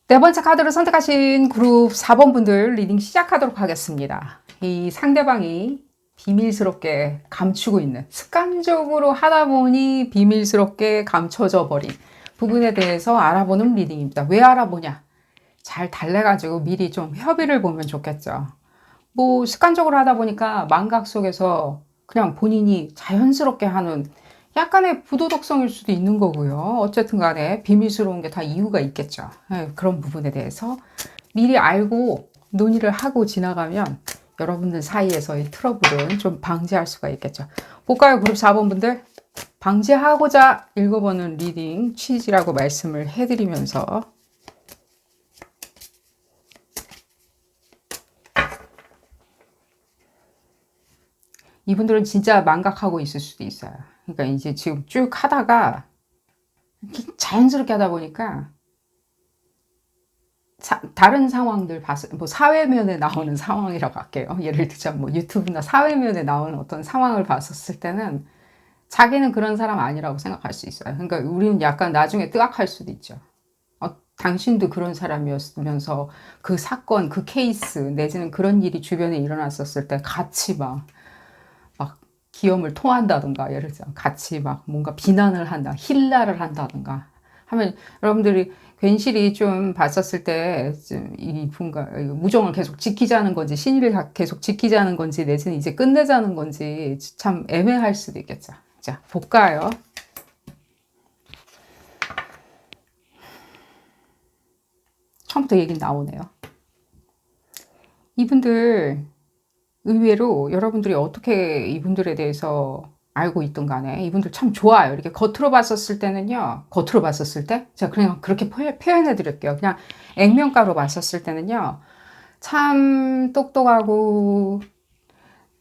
네 번째 카드를 선택하신 그룹 4번 분들 리딩 시작하도록 하겠습니다. 이 상대방이 비밀스럽게 감추고 있는, 습관적으로 하다 보니 비밀스럽게 감춰져 버린 부분에 대해서 알아보는 리딩입니다. 왜 알아보냐? 잘 달래가지고 미리 좀 협의를 보면 좋겠죠. 뭐 습관적으로 하다 보니까 망각 속에서 그냥 본인이 자연스럽게 하는 약간의 부도덕성일 수도 있는 거고요. 어쨌든 간에 비밀스러운 게 다 이유가 있겠죠. 그런 부분에 대해서 미리 알고 논의를 하고 지나가면 여러분들 사이에서의 트러블은 좀 방지할 수가 있겠죠. 볼까요? 그룹 4번 분들. 방지하고자 읽어보는 리딩 취지라고 말씀을 해드리면서 이분들은 진짜 망각하고 있을 수도 있어요. 그러니까 이제 지금 쭉 하다가 자연스럽게 하다 보니까 다른 상황들 뭐 사회면에 나오는 상황이라고 할게요. 예를 들자면 뭐 유튜브나 사회면에 나오는 어떤 상황을 봤었을 때는 자기는 그런 사람 아니라고 생각할 수 있어요. 그러니까 우리는 약간 나중에 뜨악할 수도 있죠. 당신도 그런 사람이었으면서 그 사건, 그 케이스 내지는 그런 일이 주변에 일어났었을 때 같이 막 기염을 토한다든가 예를 들자면 같이 막 뭔가 비난을 한다, 힐라를 한다든가 하면 여러분들이 괜시리 좀 봤었을 때 이분과 우정을 계속 지키자는 건지 신의를 계속 지키자는 건지 내지는 이제 끝내자는 건지 참 애매할 수도 있겠죠. 자, 볼까요? 처음부터 얘기 나오네요. 이분들 의외로 여러분들이 어떻게 이분들에 대해서 알고 있든 간에 이분들 참 좋아요. 이렇게 겉으로 봤었을 때는요. 겉으로 봤었을 때? 제가 그냥 그렇게 표현해 드릴게요. 그냥 액면가로 봤었을 때는요. 참 똑똑하고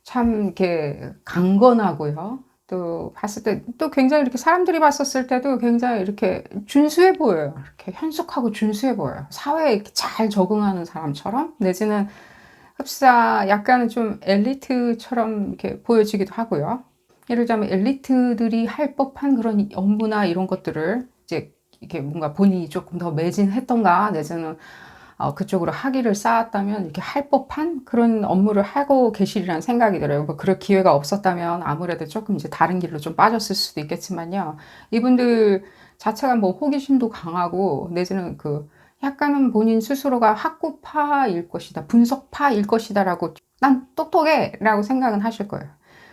참 이렇게 강건하고요. 또 봤을 때 또 굉장히 이렇게 사람들이 봤었을 때도 굉장히 이렇게 준수해 보여요. 이렇게 현숙하고 준수해 보여요. 사회에 이렇게 잘 적응하는 사람처럼 내지는 흡사 약간은 좀 엘리트처럼 이렇게 보여지기도 하고요. 예를 들자면 엘리트들이 할 법한 그런 업무나 이런 것들을 이제 이렇게 뭔가 본인이 조금 더 매진했던가 내지는 그쪽으로 학위를 쌓았다면 이렇게 할 법한 그런 업무를 하고 계시리라는 생각이 들어요. 뭐 그럴 기회가 없었다면 아무래도 조금 이제 다른 길로 좀 빠졌을 수도 있겠지만요. 이분들 자체가 뭐 호기심도 강하고 내지는 약간은 본인 스스로가 학구파일 것이다, 분석파일 것이다라고 난 똑똑해 라고 생각은 하실 거예요.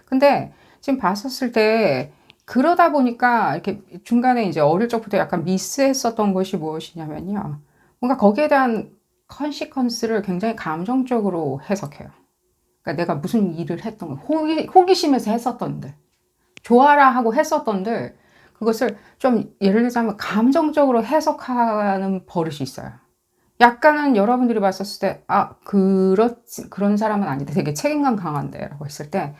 근데 지금 봤었을 때 그러다 보니까 이렇게 중간에 이제 어릴 적부터 약간 미스했었던 것이 무엇이냐면요. 뭔가 거기에 대한 컨시퀀스를 굉장히 감정적으로 해석해요. 그러니까 내가 무슨 일을 했던 거, 호기심에서 했었던들, 좋아라 하고 했었던들, 그것을 좀 예를 들자면 감정적으로 해석하는 버릇이 있어요. 약간은 여러분들이 봤었을 때, 그런 사람은 아닌데 되게 책임감 강한데 라고 했을 때,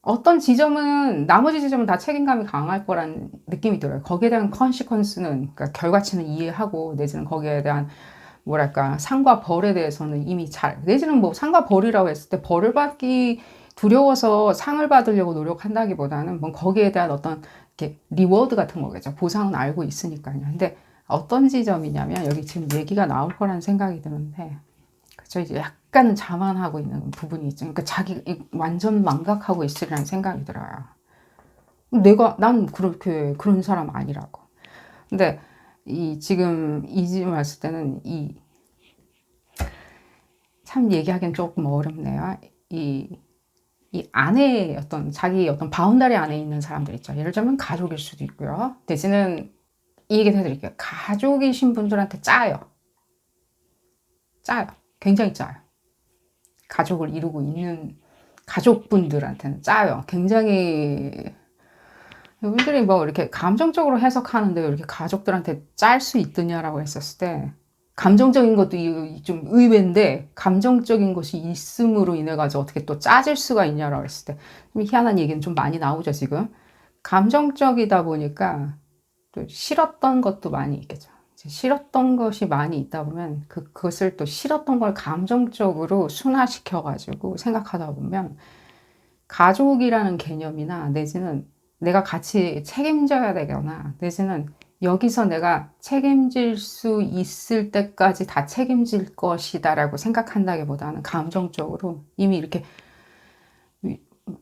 어떤 지점은, 나머지 지점은 다 책임감이 강할 거란 느낌이 들어요. 거기에 대한 컨시퀀스는, 그러니까 결과치는 이해하고, 내지는 거기에 대한 뭐랄까 상과 벌에 대해서는 이미 내지는 뭐 상과 벌이라고 했을 때 벌을 받기 두려워서 상을 받으려고 노력한다기보다는 뭐 거기에 대한 어떤 이렇게 리워드 같은 거겠죠. 보상은 알고 있으니까요. 근데 어떤 지점이냐면 여기 지금 얘기가 나올 거라는 생각이 드는데 그쵸 이제 약간은 자만하고 있는 부분이 있죠. 그러니까 자기 완전 망각하고 있으리라는 생각이 들어요. 난 그렇게 그런 사람 아니라고. 근데 지금 이 지금 왔을 때는 참 얘기하기는 조금 어렵네요. 이 안에 자기 바운다리 안에 있는 사람들 있죠. 예를 들면 가족일 수도 있고요. 대신은 이 얘기 해드릴게요. 가족이신 분들한테 짜요. 굉장히 짜요. 가족을 이루고 있는 가족분들한테는 짜요. 굉장히 우리들이 뭐 이렇게 감정적으로 해석하는데 이렇게 가족들한테 짤 수 있느냐라고 했었을 때 감정적인 것도 좀 의외인데 감정적인 것이 있음으로 인해 가지고 어떻게 또 짜질 수가 있냐라고 했을 때 좀 희한한 얘기는 좀 많이 나오죠 지금. 감정적이다 보니까 또 싫었던 것도 많이 있겠죠. 싫었던 것이 많이 있다 보면 그것을 또 싫었던 걸 감정적으로 순화시켜 가지고 생각하다 보면 가족이라는 개념이나 내지는 내가 같이 책임져야 되거나 내지는 여기서 내가 책임질 수 있을 때까지 다 책임질 것이다 라고 생각한다기보다는 감정적으로 이미 이렇게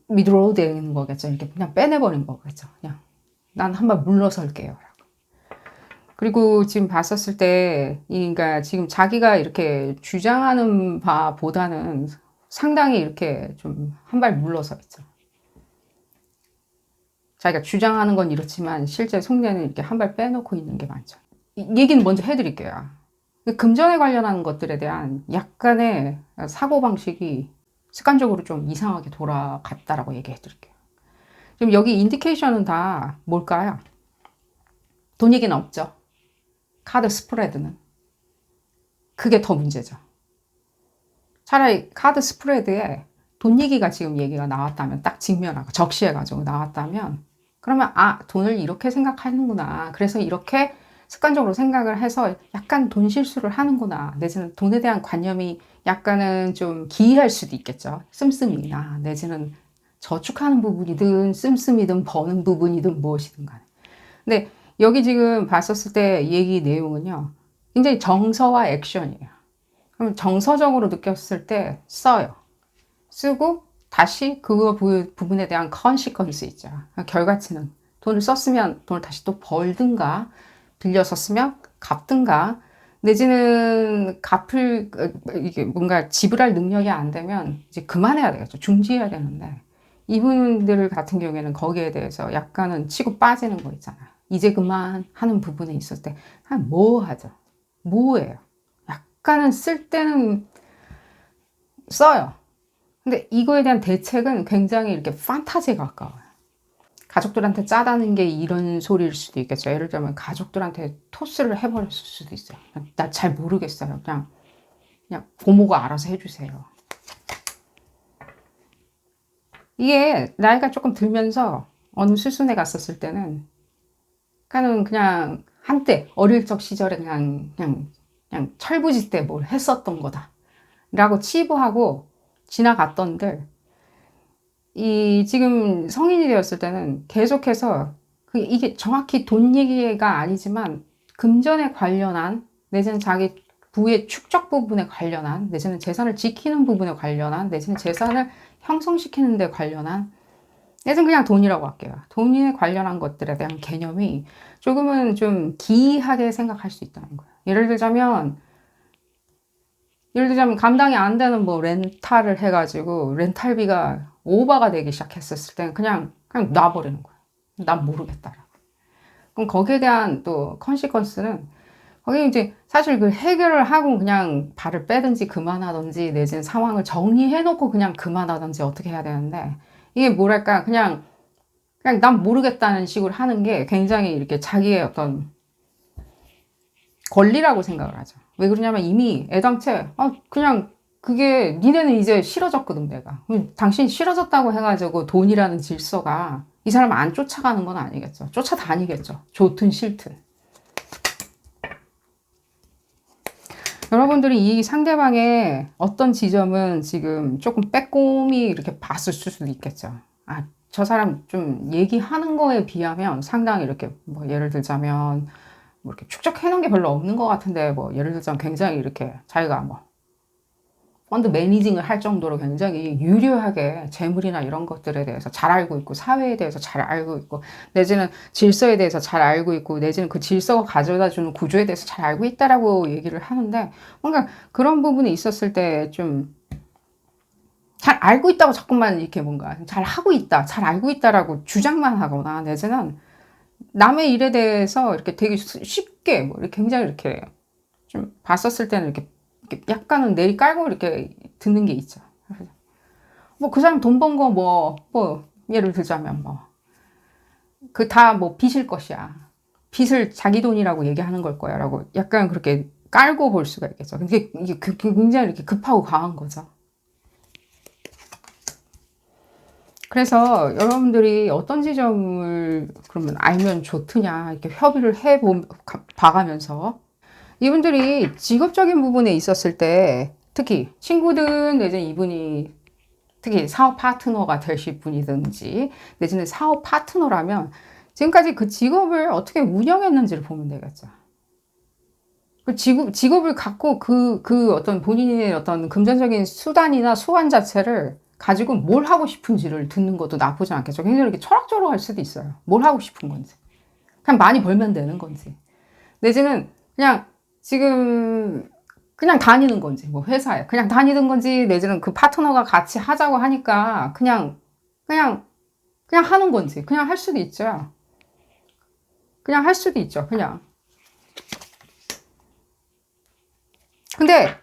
위드로우 되는 거겠죠. 이렇게 그냥 빼내버린 거겠죠. 그냥 난 한번 물러설게요. 그리고 지금 봤었을 때, 그러니까 지금 자기가 이렇게 주장하는 바보다는 상당히 이렇게 좀 한 발 물러서 있죠. 자기가 주장하는 건 이렇지만 실제 속내는 이렇게 한 발 빼놓고 있는 게 많죠. 얘기는 먼저 해드릴게요. 금전에 관련한 것들에 대한 약간의 사고방식이 습관적으로 좀 이상하게 돌아갔다라고 얘기해드릴게요. 지금 여기 인디케이션은 다 뭘까요? 돈 얘기는 없죠. 카드 스프레드는. 그게 더 문제죠. 차라리 카드 스프레드에 돈 얘기가 지금 얘기가 나왔다면 딱 직면하고 적시해가지고 나왔다면 그러면 돈을 이렇게 생각하는구나. 그래서 이렇게 습관적으로 생각을 해서 약간 돈 실수를 하는구나. 내지는 돈에 대한 관념이 약간은 좀 기이할 수도 있겠죠. 씀씀이나 내지는 저축하는 부분이든 씀씀이든 버는 부분이든 무엇이든 간에. 근데 여기 지금 봤었을 때 얘기 내용은요. 굉장히 정서와 액션이에요. 그럼 정서적으로 느꼈을 때 써요. 쓰고 다시 그 부분에 대한 컨시퀀스 있죠. 결과치는 돈을 썼으면 돈을 다시 또 벌든가 빌려서 쓰면 갚든가 내지는 이게 뭔가 지불할 능력이 안 되면 이제 그만해야 되겠죠. 중지해야 되는데 이분들 같은 경우에는 거기에 대해서 약간은 치고 빠지는 거 있잖아요. 이제 그만 하는 부분에 있을 때 뭐 하죠? 뭐예요? 약간은 쓸 때는 써요. 근데 이거에 대한 대책은 굉장히 이렇게 판타지에 가까워요. 가족들한테 짜다는 게 이런 소리일 수도 있겠죠. 예를 들면 가족들한테 토스를 해버렸을 수도 있어요. 나 잘 모르겠어요. 그냥 고모가 알아서 해주세요. 이게 나이가 조금 들면서 어느 수순에 갔었을 때는 그냥 한때 어릴 적 시절에 그냥 철부지 때 뭘 했었던 거다 라고 치부하고 지나갔던들 지금 성인이 되었을 때는 계속해서 이게 정확히 돈 얘기가 아니지만 금전에 관련한 내지는 자기 부의 축적 부분에 관련한 내지는 재산을 지키는 부분에 관련한 내지는 재산을 형성시키는 데 관련한 내지는 그냥 돈이라고 할게요. 돈에 관련한 것들에 대한 개념이 조금은 좀 기이하게 생각할 수 있다는 거예요. 예를 들자면 감당이 안 되는 뭐 렌탈을 해가지고 렌탈비가 오버가 되기 시작했었을 때는 그냥 놔버리는 거예요. 난 모르겠다라고. 그럼 거기에 대한 또 컨시퀀스는 거기 이제 사실 그 해결을 하고 그냥 발을 빼든지 그만하든지 내지는 상황을 정리해놓고 그냥 그만하든지 어떻게 해야 되는데 이게 뭐랄까 그냥 난 모르겠다는 식으로 하는 게 굉장히 이렇게 자기의 어떤 권리라고 생각을 하죠. 왜 그러냐면 이미 애당초 그냥 그게 니네는 이제 싫어졌거든 내가. 당신이 싫어졌다고 해가지고 돈이라는 질서가 이 사람 안 쫓아가는 건 아니겠죠. 쫓아다니겠죠. 좋든 싫든. 여러분들이 이 상대방의 어떤 지점은 지금 조금 빼꼼히 이렇게 봤을 수도 있겠죠. 저 사람 좀 얘기하는 거에 비하면 상당히 이렇게 뭐 예를 들자면 뭐 이렇게 축적해 놓은 게 별로 없는 것 같은데, 뭐 예를 들자면 굉장히 이렇게 자기가 뭐 펀드 매니징을 할 정도로 굉장히 유려하게 재물이나 이런 것들에 대해서 잘 알고 있고, 사회에 대해서 잘 알고 있고, 내지는 질서에 대해서 잘 알고 있고, 내지는 그 질서가 가져다 주는 구조에 대해서 잘 알고 있다라고 얘기를 하는데, 뭔가 그런 부분이 있었을 때 좀 잘 알고 있다고 자꾸만 이렇게 뭔가 잘 하고 있다, 잘 알고 있다라고 주장만 하거나, 내지는 남의 일에 대해서 이렇게 되게 쉽게 뭐 이렇게 굉장히 이렇게 좀 봤었을 때는 이렇게 약간은 내리 깔고 이렇게 듣는 게 있죠. 뭐 그 사람 돈 번 거 뭐 예를 들자면 뭐 그 다 뭐 빚일 것이야. 빚을 자기 돈이라고 얘기하는 걸 거야라고 약간 그렇게 깔고 볼 수가 있겠죠. 근데 이게 굉장히 이렇게 급하고 강한 거죠. 그래서 여러분들이 어떤 지점을 그러면 알면 좋드냐 이렇게 협의를 봐가면서 이분들이 직업적인 부분에 있었을 때 특히 친구든 내지는 이분이 특히 사업 파트너가 되실 분이든지 내지는 사업 파트너라면 지금까지 그 직업을 어떻게 운영했는지를 보면 되겠죠. 그 직업을 갖고 그 어떤 본인의 어떤 금전적인 수단이나 수완 자체를 가지고 뭘 하고 싶은지를 듣는 것도 나쁘지 않겠죠. 굉장히 이렇게 철학적으로 할 수도 있어요. 뭘 하고 싶은 건지. 그냥 많이 벌면 되는 건지. 내지는 그냥 지금 그냥 다니는 건지, 뭐 회사에 그냥 다니는 건지, 내지는 그 파트너가 같이 하자고 하니까 그냥 하는 건지, 그냥 할 수도 있죠. 그냥 할 수도 있죠. 그냥. 근데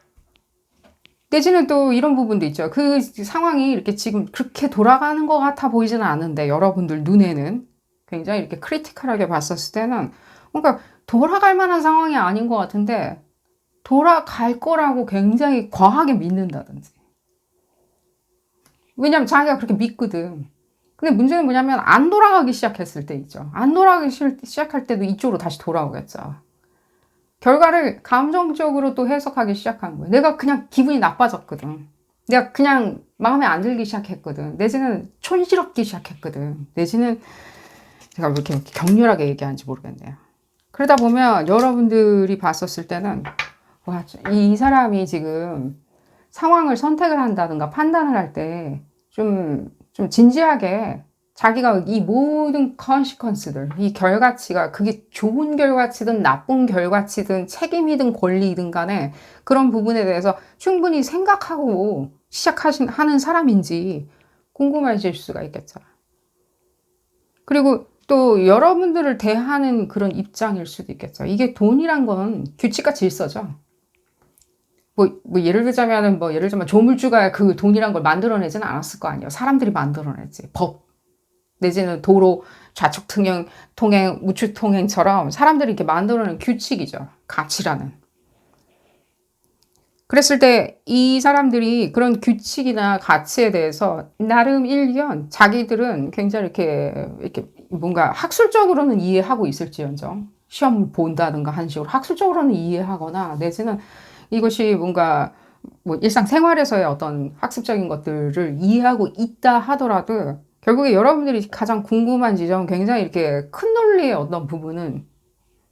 내지는 또 이런 부분도 있죠. 그 상황이 이렇게 지금 그렇게 돌아가는 것 같아 보이지는 않은데 여러분들 눈에는 굉장히 이렇게 크리티컬하게 봤었을 때는 뭔가 돌아갈 만한 상황이 아닌 것 같은데 돌아갈 거라고 굉장히 과하게 믿는다든지. 왜냐면 자기가 그렇게 믿거든. 근데 문제는 뭐냐면 안 돌아가기 시작했을 때 있죠. 안 돌아가기 시작할 때도 이쪽으로 다시 돌아오겠죠. 결과를 감정적으로 또 해석하기 시작하는 거예요. 내가 그냥 기분이 나빠졌거든. 내가 그냥 마음에 안 들기 시작했거든. 내지는 촌스럽기 시작했거든. 내지는 제가 왜 이렇게 격렬하게 얘기하는지 모르겠네요. 그러다 보면 여러분들이 봤었을 때는 와, 이 사람이 지금 상황을 선택을 한다든가 판단을 할 때 좀 진지하게 자기가 이 모든 컨시퀀스들, 이 결과치가 그게 좋은 결과치든 나쁜 결과치든 책임이든 권리이든 간에 그런 부분에 대해서 충분히 생각하고 하는 사람인지 궁금해질 수가 있겠죠. 그리고 또 여러분들을 대하는 그런 입장일 수도 있겠죠. 이게 돈이란 건 규칙과 질서죠. 예를 들자면, 조물주가 그 돈이란 걸 만들어내지는 않았을 거 아니에요. 사람들이 만들어냈지. 법. 내지는 도로, 좌측 통행, 우측 통행처럼 사람들이 이렇게 만들어낸 규칙이죠. 가치라는. 그랬을 때 이 사람들이 그런 규칙이나 가치에 대해서 나름 일견 자기들은 굉장히 이렇게 뭔가 학술적으로는 이해하고 있을지언정 시험 본다든가 하는 식으로 학술적으로는 이해하거나 내지는 이것이 뭔가 뭐 일상생활에서의 어떤 학습적인 것들을 이해하고 있다 하더라도 결국에 여러분들이 가장 궁금한 지점은 굉장히 이렇게 큰 논리의 어떤 부분은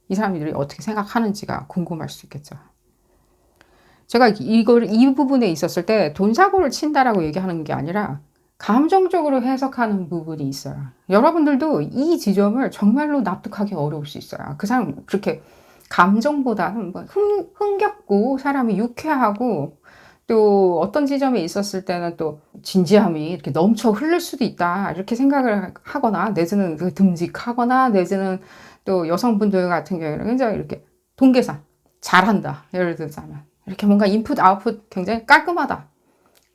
이 사람들이 어떻게 생각하는지가 궁금할 수 있겠죠. 제가 이 부분에 있었을 때 돈사고를 친다라고 얘기하는 게 아니라 감정적으로 해석하는 부분이 있어요. 여러분들도 이 지점을 정말로 납득하기 어려울 수 있어요. 그 사람 그렇게 감정보다는 뭐 흥겹고 사람이 유쾌하고 또 어떤 지점에 있었을 때는 또 진지함이 이렇게 넘쳐 흐를 수도 있다 이렇게 생각을 하거나 내지는 듬직하거나 내지는 또 여성분들 같은 경우에는 굉장히 이렇게 동계산 잘한다 예를 들자면 이렇게 뭔가 인풋 아웃풋 굉장히 깔끔하다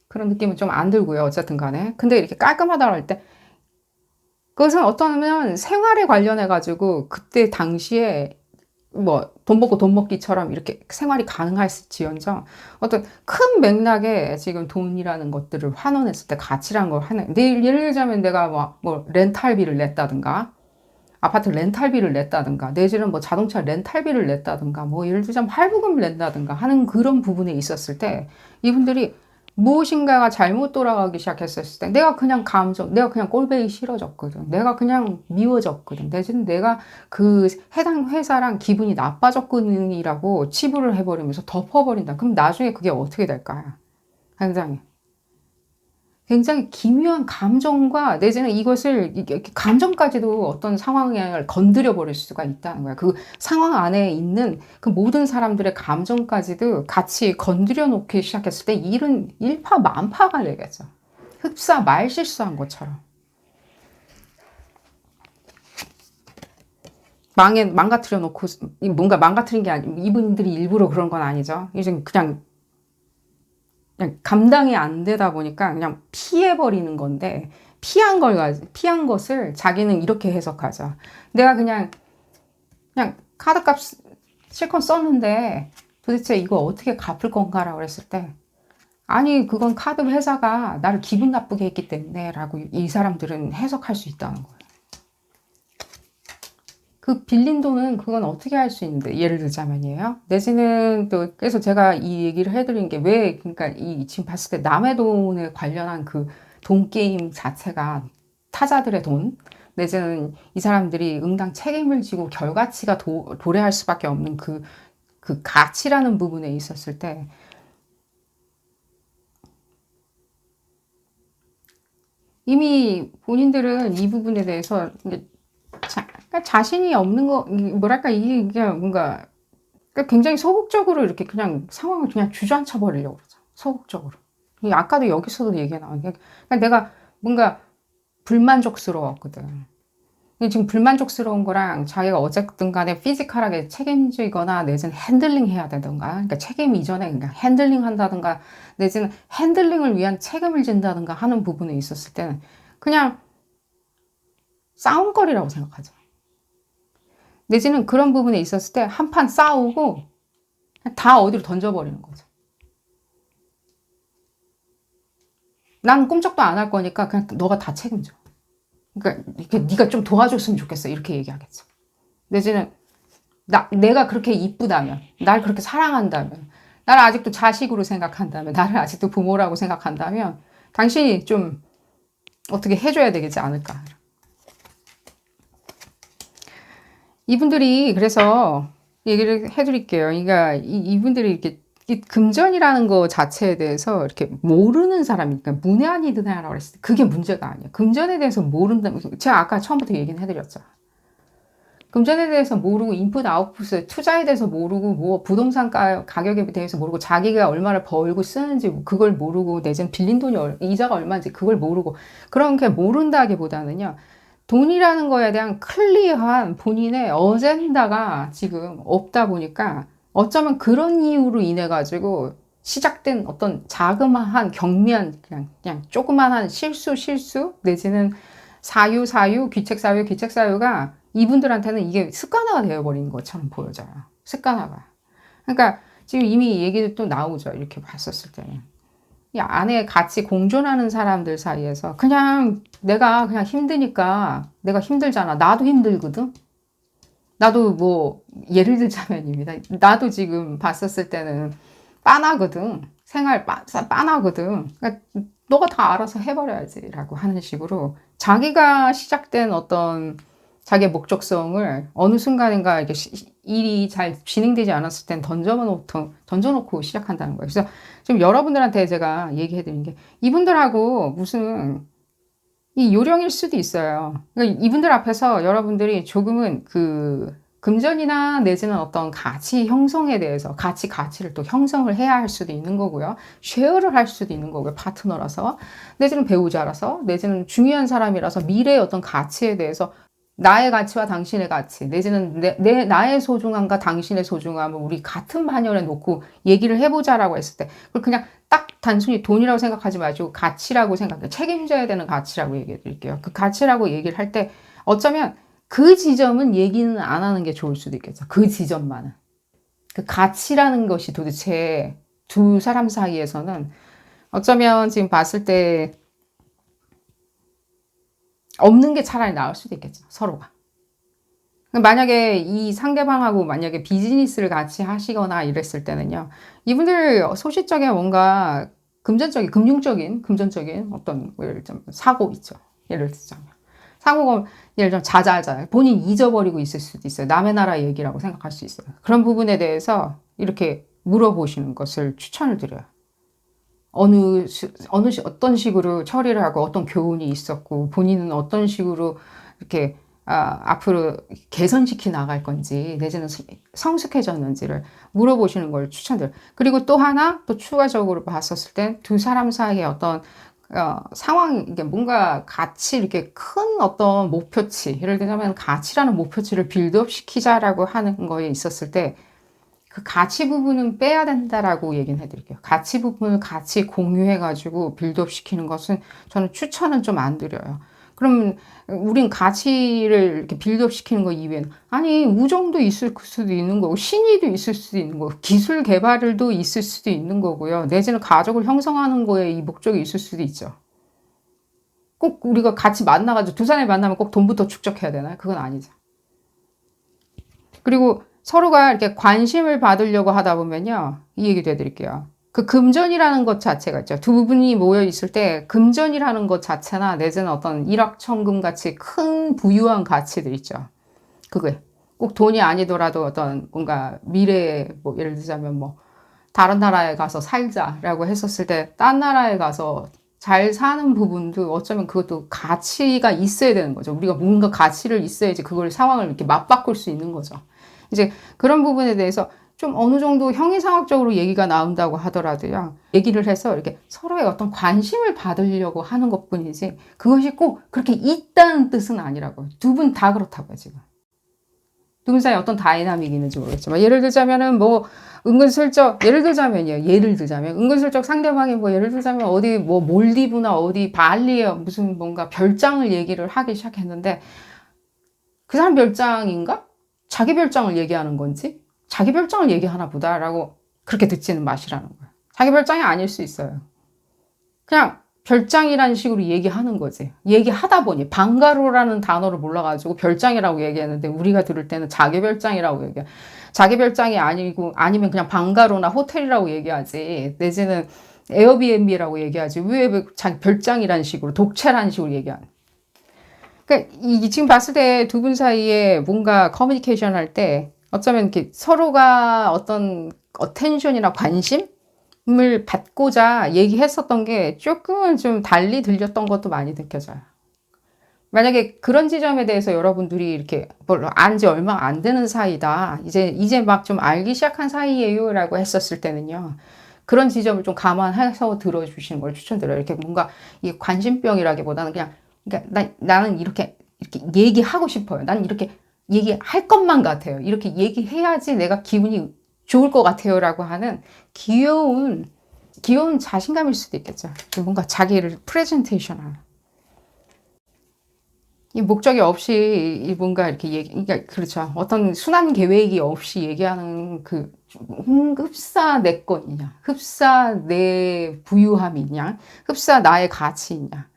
그런 느낌은 좀 안 들고요 어쨌든 간에 근데 이렇게 깔끔하다고 할 때 그것은 어떠면 생활에 관련해 가지고 그때 당시에 뭐 돈 벌고 돈 먹기처럼 이렇게 생활이 가능할지언정 어떤 큰 맥락에 지금 돈이라는 것들을 환원했을 때 가치라는 걸 예를 들자면 내가 뭐 렌탈비를 냈다든가 아파트 렌탈비를 냈다든가 내지는 뭐 자동차 렌탈비를 냈다든가 뭐 예를 들자면 할부금을 낸다든가 하는 그런 부분에 있었을 때 이분들이 무엇인가가 잘못 돌아가기 시작했을 때 내가 그냥 꼴보기 싫어졌거든. 내가 그냥 미워졌거든. 대신 내가 그 해당 회사랑 기분이 나빠졌거든이라고 치부를 해버리면서 덮어버린다. 그럼 나중에 그게 어떻게 될까요? 굉장히. 굉장히 기묘한 감정과 내지는 이것을 감정까지도 어떤 상황을 건드려 버릴 수가 있다는 거야. 그 상황 안에 있는 그 모든 사람들의 감정까지도 같이 건드려 놓기 시작했을 때 일은 일파만파가 되겠죠. 흡사 말실수한 것처럼. 망가뜨려 놓고 뭔가 망가뜨린 게 아니고 이분들이 일부러 그런 건 아니죠. 이제 그냥 감당이 안 되다 보니까 그냥 피해버리는 건데, 피한 것을 자기는 이렇게 해석하죠. 내가 그냥 카드값 실컷 썼는데 도대체 이거 어떻게 갚을 건가라고 그랬을 때, 아니, 그건 카드 회사가 나를 기분 나쁘게 했기 때문에 라고 이 사람들은 해석할 수 있다는 거예요. 그 빌린 돈은 그건 어떻게 할 수 있는데, 예를 들자면이에요. 내지는 또 그래서 제가 이 얘기를 해드린 게 왜, 그러니까 이 지금 봤을 때 남의 돈에 관련한 그 돈 게임 자체가 타자들의 돈, 내지는 이 사람들이 응당 책임을 지고 결과치가 도래할 수밖에 없는 그 가치라는 부분에 있었을 때, 이미 본인들은 이 부분에 대해서 그러니까 자신이 없는 거, 뭐랄까, 이게 뭔가, 그러니까 굉장히 소극적으로 이렇게 그냥 상황을 그냥 주저앉혀 버리려고 그러죠. 소극적으로. 아까도 여기서도 얘기가 나온 게, 그러니까 내가 뭔가 불만족스러웠거든. 지금 불만족스러운 거랑 자기가 어쨌든 간에 피지컬하게 책임지거나 내지는 핸들링 해야 되던가, 그러니까 책임 이전에 그냥 핸들링 한다든가, 내지는 핸들링을 위한 책임을 진다든가 하는 부분에 있었을 때는 그냥 싸움거리라고 생각하죠. 내지는 그런 부분에 있었을 때 한판 싸우고 다 어디로 던져버리는 거죠. 난 꼼짝도 안 할 거니까 그냥 너가 다 책임져. 그러니까 이렇게 네가 좀 도와줬으면 좋겠어. 이렇게 얘기하겠죠. 내지는 내가 그렇게 이쁘다면, 날 그렇게 사랑한다면, 나를 아직도 자식으로 생각한다면, 나를 아직도 부모라고 생각한다면 당신이 좀 어떻게 해줘야 되겠지 않을까. 이분들이 그래서 얘기를 해드릴게요. 그러니까 이분들이 이렇게 금전이라는 거 자체에 대해서 이렇게 모르는 사람이니까 문외한이드나라고 그랬을 때 그게 문제가 아니에요. 금전에 대해서 모른다. 제가 아까 처음부터 얘기는 해드렸죠. 금전에 대해서 모르고 인풋 아웃풋 투자에 대해서 모르고 뭐 부동산 가격에 대해서 모르고 자기가 얼마를 벌고 쓰는지 그걸 모르고 내지는 빌린 돈이 이자가 얼마인지 그걸 모르고 그런 게 모른다기보다는요. 돈이라는 거에 대한 클리어한 본인의 어젠다가 지금 없다 보니까 어쩌면 그런 이유로 인해 가지고 시작된 어떤 자그마한 경미한 그냥 조그마한 실수 내지는 귀책사유가 이분들한테는 이게 습관화가 되어버린 것처럼 보여져요. 습관화가. 그러니까 지금 이미 얘기도 또 나오죠. 이렇게 봤었을 때는. 이 안에 같이 공존하는 사람들 사이에서 그냥 내가 그냥 힘드니까 내가 힘들잖아. 나도 힘들거든. 나도 뭐 예를 들자면입니다. 나도 지금 봤었을 때는 빤하거든. 생활 빤하거든. 그러니까 너가 다 알아서 해버려야지 라고 하는 식으로 자기가 시작된 어떤 자기의 목적성을 어느 순간인가 이렇게 일이 잘 진행되지 않았을 땐 던져놓고 시작한다는 거예요. 그래서 지금 여러분들한테 제가 얘기해드린 게 이분들하고 무슨 이 요령일 수도 있어요. 그러니까 이분들 앞에서 여러분들이 조금은 그 금전이나 내지는 어떤 가치 형성에 대해서 가치를 또 형성을 해야 할 수도 있는 거고요. 쉐어를 할 수도 있는 거고요. 파트너라서 내지는 배우자라서 내지는 중요한 사람이라서 미래의 어떤 가치에 대해서 나의 가치와 당신의 가치, 내지는 나의 소중함과 당신의 소중함을 우리 같은 반열에 놓고 얘기를 해보자라고 했을 때, 그걸 그냥 딱 단순히 돈이라고 생각하지 마시고 가치라고 생각해요. 책임져야 되는 가치라고 얘기해 드릴게요. 그 가치라고 얘기를 할 때 어쩌면 그 지점은 얘기는 안 하는 게 좋을 수도 있겠죠. 그 지점만은. 그 가치라는 것이 도대체 두 사람 사이에서는 어쩌면 지금 봤을 때 없는 게 차라리 나을 수도 있겠죠. 서로가. 만약에 이 상대방하고 만약에 비즈니스를 같이 하시거나 이랬을 때는요. 이분들 소시적에 뭔가 금전적인 어떤, 예를 들면 사고 있죠. 예를 들자면. 사고가, 예를 들면 자잘자잘. 본인 잊어버리고 있을 수도 있어요. 남의 나라 얘기라고 생각할 수 있어요. 그런 부분에 대해서 이렇게 물어보시는 것을 추천을 드려요. 어떤 식으로 처리를 하고 어떤 교훈이 있었고, 본인은 어떤 식으로 이렇게, 앞으로 개선시켜 나갈 건지, 내지는 성숙해졌는지를 물어보시는 걸 추천드려요. 그리고 또 하나, 또 추가적으로 봤었을 때, 두 사람 사이에 어떤, 이게 뭔가 같이 이렇게 큰 어떤 목표치, 예를 들자면 가치라는 목표치를 빌드업 시키자라고 하는 거에 있었을 때, 그 가치 부분은 빼야 된다라고 얘기는 해드릴게요. 가치 부분을 같이 공유해가지고 빌드업 시키는 것은 저는 추천은 좀 안 드려요. 그럼 우린 가치를 이렇게 빌드업 시키는 거 이외에는, 아니, 우정도 있을 수도 있는 거고, 신의도 있을 수도 있는 거고, 기술 개발도 있을 수도 있는 거고요. 내지는 가족을 형성하는 거에 이 목적이 있을 수도 있죠. 꼭 우리가 같이 만나가지고 두 사람이 만나면 꼭 돈부터 축적해야 되나요? 그건 아니죠. 그리고 서로가 이렇게 관심을 받으려고 하다 보면요. 이 얘기도 해드릴게요. 그 금전이라는 것 자체가 있죠. 두 분이 모여 있을 때 금전이라는 것 자체나 내지는 어떤 일확천금 같이 큰 부유한 가치들 있죠. 그게 꼭 돈이 아니더라도 어떤 뭔가 미래에 뭐 예를 들자면 뭐 다른 나라에 가서 살자라고 했었을 때 딴 나라에 가서 잘 사는 부분도 어쩌면 그것도 가치가 있어야 되는 거죠. 우리가 뭔가 가치를 있어야지 그걸 상황을 이렇게 맞바꿀 수 있는 거죠. 이제 그런 부분에 대해서 좀 어느 정도 형이상학적으로 얘기가 나온다고 하더라도요. 얘기를 해서 이렇게 서로의 어떤 관심을 받으려고 하는 것뿐이지 그것이 꼭 그렇게 있다는 뜻은 아니라고요. 두 분 다 그렇다고요, 지금. 두 분 사이에 어떤 다이나믹이 있는지 모르겠지만 예를 들자면은 뭐 은근슬쩍 예를 들자면 은근슬쩍 상대방이 뭐 예를 들자면 어디 뭐 몰디브나 어디 발리에 무슨 뭔가 별장을 얘기를 하기 시작했는데 그 사람 별장인가? 자기 별장을 얘기하는 건지 자기 별장을 얘기하나 보다라고 그렇게 듣지는 마시라는 거예요. 자기 별장이 아닐 수 있어요. 그냥 별장이라는 식으로 얘기하는 거지. 얘기하다 보니 방가로라는 단어를 몰라가지고 별장이라고 얘기했는데 우리가 들을 때는 자기 별장이라고 얘기해. 자기 별장이 아니고 아니면 그냥 방가로나 호텔이라고 얘기하지. 내지는 에어비앤비라고 얘기하지. 왜 자기 별장이라는 식으로 독채라는 식으로 얘기하는. 그러니까 지금 봤을 때 두 분 사이에 뭔가 커뮤니케이션 할 때 어쩌면 이렇게 서로가 어떤 어텐션이나 관심을 받고자 얘기했었던 게 조금은 좀 달리 들렸던 것도 많이 느껴져요. 만약에 그런 지점에 대해서 여러분들이 이렇게 별로 안지 얼마 안 되는 사이다. 이제 막 좀 알기 시작한 사이예요. 라고 했었을 때는요. 그런 지점을 좀 감안해서 들어주시는 걸 추천드려요. 이렇게 뭔가 이 관심병이라기보다는 그냥 그러니까 나는 이렇게 얘기하고 싶어요. 나는 이렇게 얘기할 것만 같아요. 이렇게 얘기해야지 내가 기분이 좋을 것 같아요. 라고 하는 귀여운 자신감일 수도 있겠죠. 뭔가 자기를 프레젠테이션 하는. 이 목적이 없이 이 뭔가 이렇게 그러니까 그렇죠. 어떤 순환 계획이 없이 얘기하는 그 흡사 내 것이냐, 흡사 내 부유함이냐, 흡사 나의 가치이냐.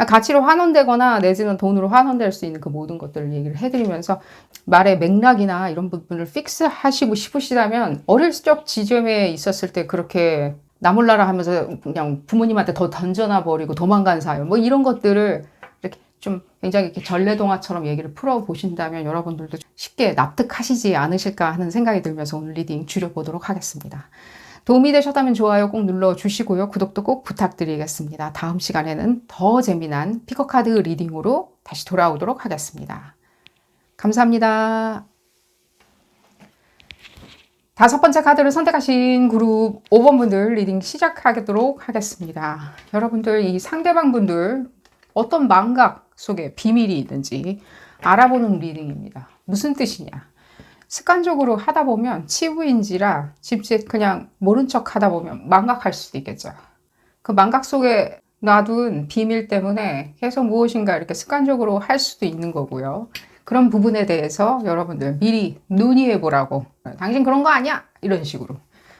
가치로 환원되거나 내지는 돈으로 환원될 수 있는 그 모든 것들을 얘기를 해드리면서 말의 맥락이나 이런 부분을 픽스하시고 싶으시다면 어릴 적 지점에 있었을 때 그렇게 나 몰라라 하면서 그냥 부모님한테 더 던져놔 버리고 도망간 사연 뭐 이런 것들을 이렇게 좀 굉장히 이렇게 전래동화처럼 얘기를 풀어보신다면 여러분들도 쉽게 납득하시지 않으실까 하는 생각이 들면서 오늘 리딩 줄여보도록 하겠습니다. 도움이 되셨다면 좋아요 꼭 눌러주시고요. 구독도 꼭 부탁드리겠습니다. 다음 시간에는 더 재미난 피커카드 리딩으로 다시 돌아오도록 하겠습니다. 감사합니다. 5번째 카드를 선택하신 그룹 5번 분들 리딩 시작하도록 하겠습니다. 여러분들 이 상대방 분들 어떤 망각 속에 비밀이 있는지 알아보는 리딩입니다. 무슨 뜻이냐? 습관적으로 하다 보면 치부인지라 집집 그냥 모른 척 하다 보면 망각할 수도 있겠죠. 그 망각 속에 놔둔 비밀 때문에 계속 무엇인가 이렇게 습관적으로 할 수도 있는 거고요. 그런 부분에 대해서 여러분들 미리 논의해 보라고. 당신 그런 거 아니야? 이런 식으로.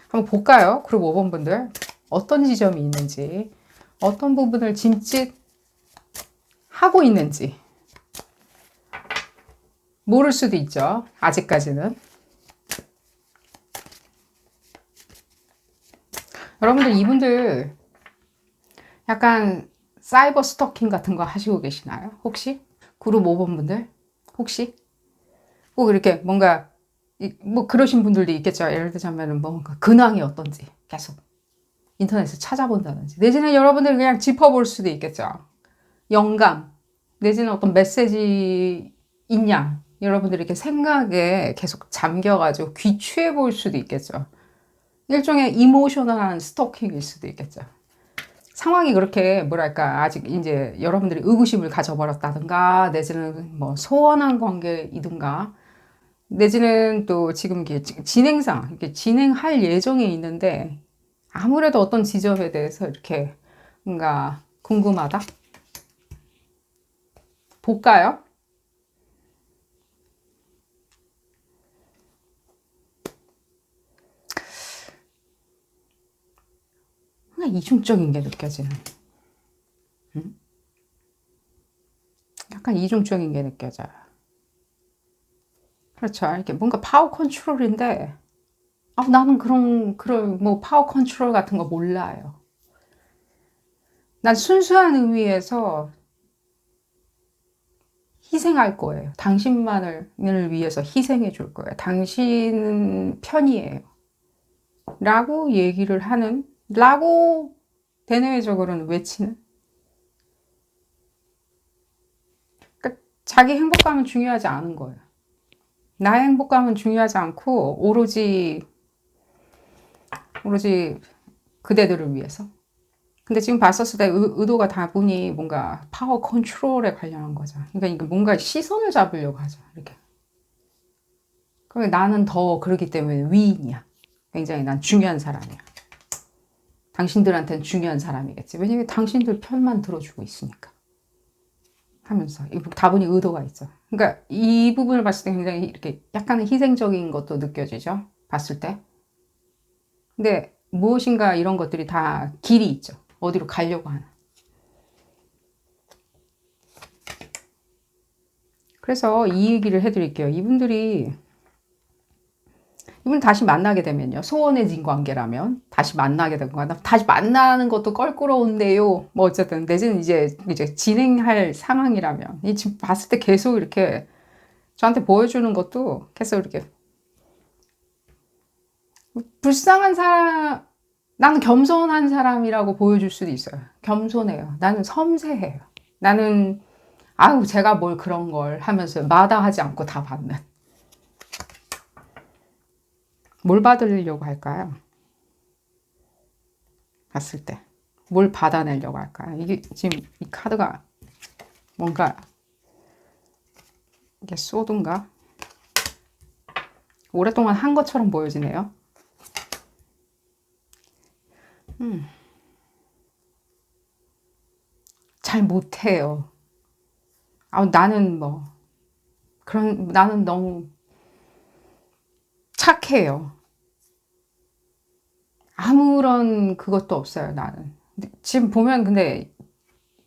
한번 볼까요? 그룹 5번 분들 어떤 지점이 있는지 어떤 부분을 짐짓하고 있는지 모를 수도 있죠. 아직까지는. 여러분들 이분들 약간 사이버 스토킹 같은 거 하시고 계시나요? 혹시? 그룹 5번 분들? 혹시? 꼭 이렇게 뭔가 뭐 그러신 분들도 있겠죠. 예를 들자면은 뭔가 근황이 어떤지 계속 인터넷에 찾아본다든지 내지는 여러분들 그냥 짚어볼 수도 있겠죠. 영감 내지는 어떤 메시지 있냐 여러분들이 이렇게 생각에 계속 잠겨가지고 귀취해 볼 수도 있겠죠. 일종의 이모셔널한 스토킹일 수도 있겠죠. 상황이 그렇게 뭐랄까 아직 이제 여러분들이 의구심을 가져버렸다든가 내지는 뭐 소원한 관계이든가 내지는 또 지금 이게 진행상 이렇게 진행할 예정에 있는데 아무래도 어떤 지점에 대해서 이렇게 뭔가 궁금하다? 볼까요? 그냥 이중적인 게 느껴지는. 약간 이중적인 게 느껴져요. 그렇죠. 이렇게 뭔가 파워 컨트롤인데, 나는 그런 뭐 파워 컨트롤 같은 거 몰라요. 난 순수한 의미에서 희생할 거예요. 당신만을 위해서 희생해 줄 거예요. 당신 편이에요. 라고 얘기를 하는, 라고 대내외적으로는 외치는. 그러니까 자기 행복감은 중요하지 않은 거예요. 나의 행복감은 중요하지 않고, 오로지 그대들을 위해서. 근데 지금 봤었을 때 의도가 다분히 뭔가 파워 컨트롤에 관련한 거죠. 그러니까 이게 뭔가 시선을 잡으려고 하죠. 이렇게. 그러니까 나는 더 그러기 때문에 위인이야. 굉장히 난 중요한 사람이야. 당신들한테는 중요한 사람이겠지. 왜냐면 당신들 편만 들어주고 있으니까. 하면서. 다분히 의도가 있죠. 그러니까 이 부분을 봤을 때 굉장히 이렇게 약간의 희생적인 것도 느껴지죠. 봤을 때. 근데 무엇인가 이런 것들이 다 길이 있죠. 어디로 가려고 하는. 그래서 이 얘기를 해드릴게요. 이분 다시 만나게 되면요. 소원해진 관계라면 다시 만나게 되거나 다시 만나는 것도 껄끄러운데요. 뭐 어쨌든 내지는 이제 진행할 상황이라면 이 지금 봤을 때 계속 이렇게 저한테 보여주는 것도 계속 이렇게 불쌍한 사람 나는 겸손한 사람이라고 보여줄 수도 있어요. 겸손해요. 나는 섬세해요. 나는 아유 제가 뭘 그런 걸 하면서 마다하지 않고 다 받는. 뭘 받으려고 할까요? 봤을 때. 뭘 받아내려고 할까요? 이게 지금 이 카드가 뭔가 이게 쏘든가 오랫동안 한 것처럼 보여지네요. 잘 못해요. 나는 나는 너무 착해요. 아무런 그것도 없어요, 나는. 지금 보면 근데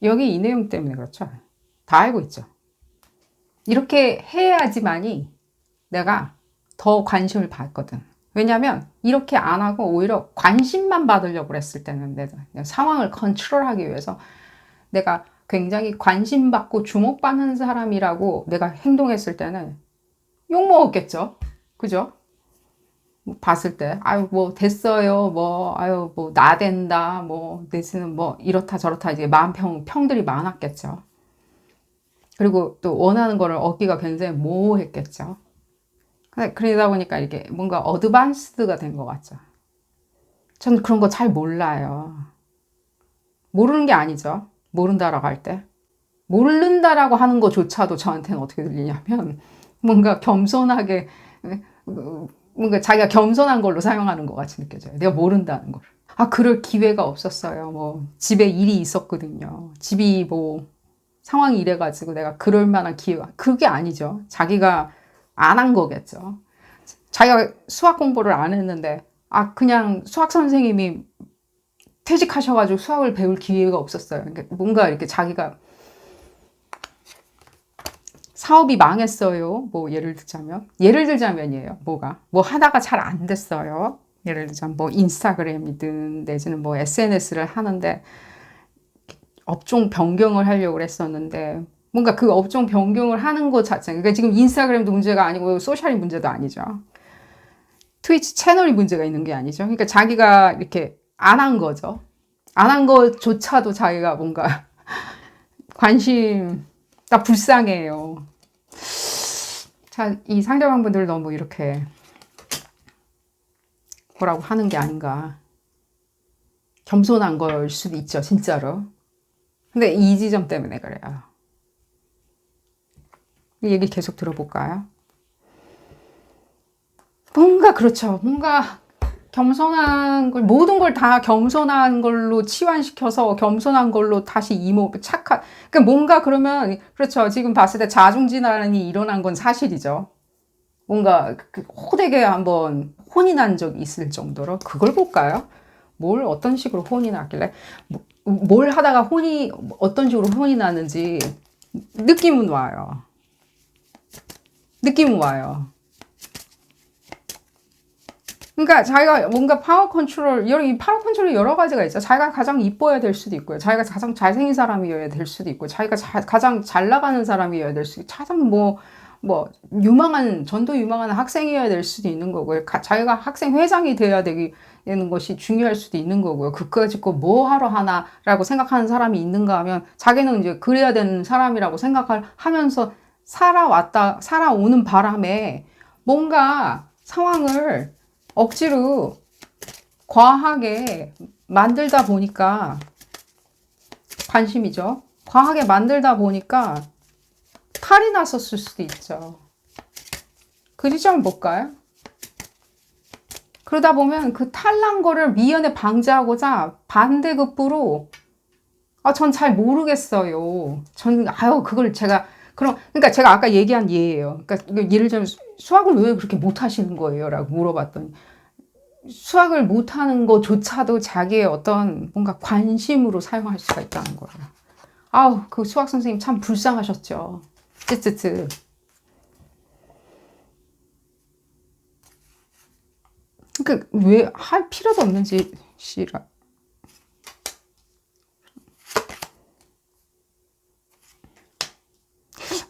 여기 이 내용 때문에 그렇죠. 다 알고 있죠. 이렇게 해야지만이 내가 더 관심을 받거든. 왜냐면 이렇게 안 하고 오히려 관심만 받으려고 했을 때는 내가 상황을 컨트롤하기 위해서 내가 굉장히 관심받고 주목받는 사람이라고 내가 행동했을 때는 욕먹었겠죠. 그죠? 봤을 때, 아유, 뭐, 됐어요. 뭐, 아유, 뭐, 나댄다. 뭐, 내지는 뭐, 이렇다 저렇다 이제 평들이 많았겠죠. 그리고 또 원하는 거를 얻기가 굉장히 모호했겠죠. 그러다 보니까 이게 뭔가 어드밴스드가 된 것 같죠. 전 그런 거 잘 몰라요. 모르는 게 아니죠. 모른다라고 할 때. 모른다라고 하는 것조차도 저한테는 어떻게 들리냐면 뭔가 겸손하게 뭔가 자기가 겸손한 걸로 사용하는 것 같이 느껴져요. 내가 모른다는 걸. 그럴 기회가 없었어요. 뭐 집에 일이 있었거든요. 집이 뭐 상황이 이래가지고 내가 그럴 만한 기회가 그게 아니죠. 자기가 안 한 거겠죠. 자기가 수학 공부를 안 했는데 그냥 수학 선생님이 퇴직하셔가지고 수학을 배울 기회가 없었어요. 그러니까 뭔가 이렇게 자기가 사업이 망했어요. 뭐 예를 들자면이에요. 뭐 하다가 잘 안 됐어요. 예를 들자면 뭐 인스타그램이든 내지는 뭐 SNS를 하는데 업종 변경을 하려고 했었는데 뭔가 그 업종 변경을 하는 것 자체, 그러니까 지금 인스타그램도 문제가 아니고 소셜이 문제도 아니죠. 트위치 채널이 문제가 있는 게 아니죠. 그러니까 자기가 이렇게 안 한 거죠. 안 한 것조차도 자기가 뭔가 관심가 불쌍해요. 자, 이 상대방분들 너무 이렇게 뭐라고 하는 게 아닌가. 겸손한 걸 수도 있죠, 진짜로. 근데 이 지점 때문에 그래요. 이 얘기 계속 들어볼까요? 뭔가 그렇죠. 뭔가 겸손한 걸, 모든 걸 다 겸손한 걸로 치환시켜서 겸손한 걸로 다시 착한, 그러니까 뭔가 그러면, 그렇죠. 지금 봤을 때 자중질환이 일어난 건 사실이죠. 뭔가 호되게 한번 혼이 난 적이 있을 정도로. 그걸 볼까요? 어떤 식으로 혼이 났길래, 뭘 하다가 어떤 식으로 혼이 나는지 느낌은 와요. 느낌은 와요. 그러니까 자기가 뭔가 파워 컨트롤, 이 파워 컨트롤이 여러 가지가 있죠. 자기가 가장 이뻐야 될 수도 있고요. 자기가 가장 잘생긴 사람이어야 될 수도 있고, 자기가 가장 잘 나가는 사람이어야 될 수도 있고, 가장 전도 유망한 학생이어야 될 수도 있는 거고요. 자기가 학생 회장이 되어야 되는 것이 중요할 수도 있는 거고요. 그까짓 거 뭐 하러 하나라고 생각하는 사람이 있는가 하면, 자기는 이제 그래야 되는 사람이라고 생각을 하면서 살아오는 바람에 뭔가 상황을 억지로 과하게 만들다 보니까 관심이죠. 과하게 만들다 보니까 탈이 났었을 수도 있죠. 그 지점을 볼까요? 그러다 보면 그 탈난 거를 미연에 방지하고자 반대급부로 전 잘 모르겠어요. 그걸 그러니까 제가 아까 얘기한 예예요. 그러니까 예를 들면 수학을 왜 그렇게 못하시는 거예요? 라고 물어봤더니 수학을 못하는 것조차도 자기의 어떤 뭔가 관심으로 사용할 수가 있다는 거예요. 그 수학 선생님 참 불쌍하셨죠. 쯔쯔쯔. 그러니까 왜 할 필요도 없는지 씨라.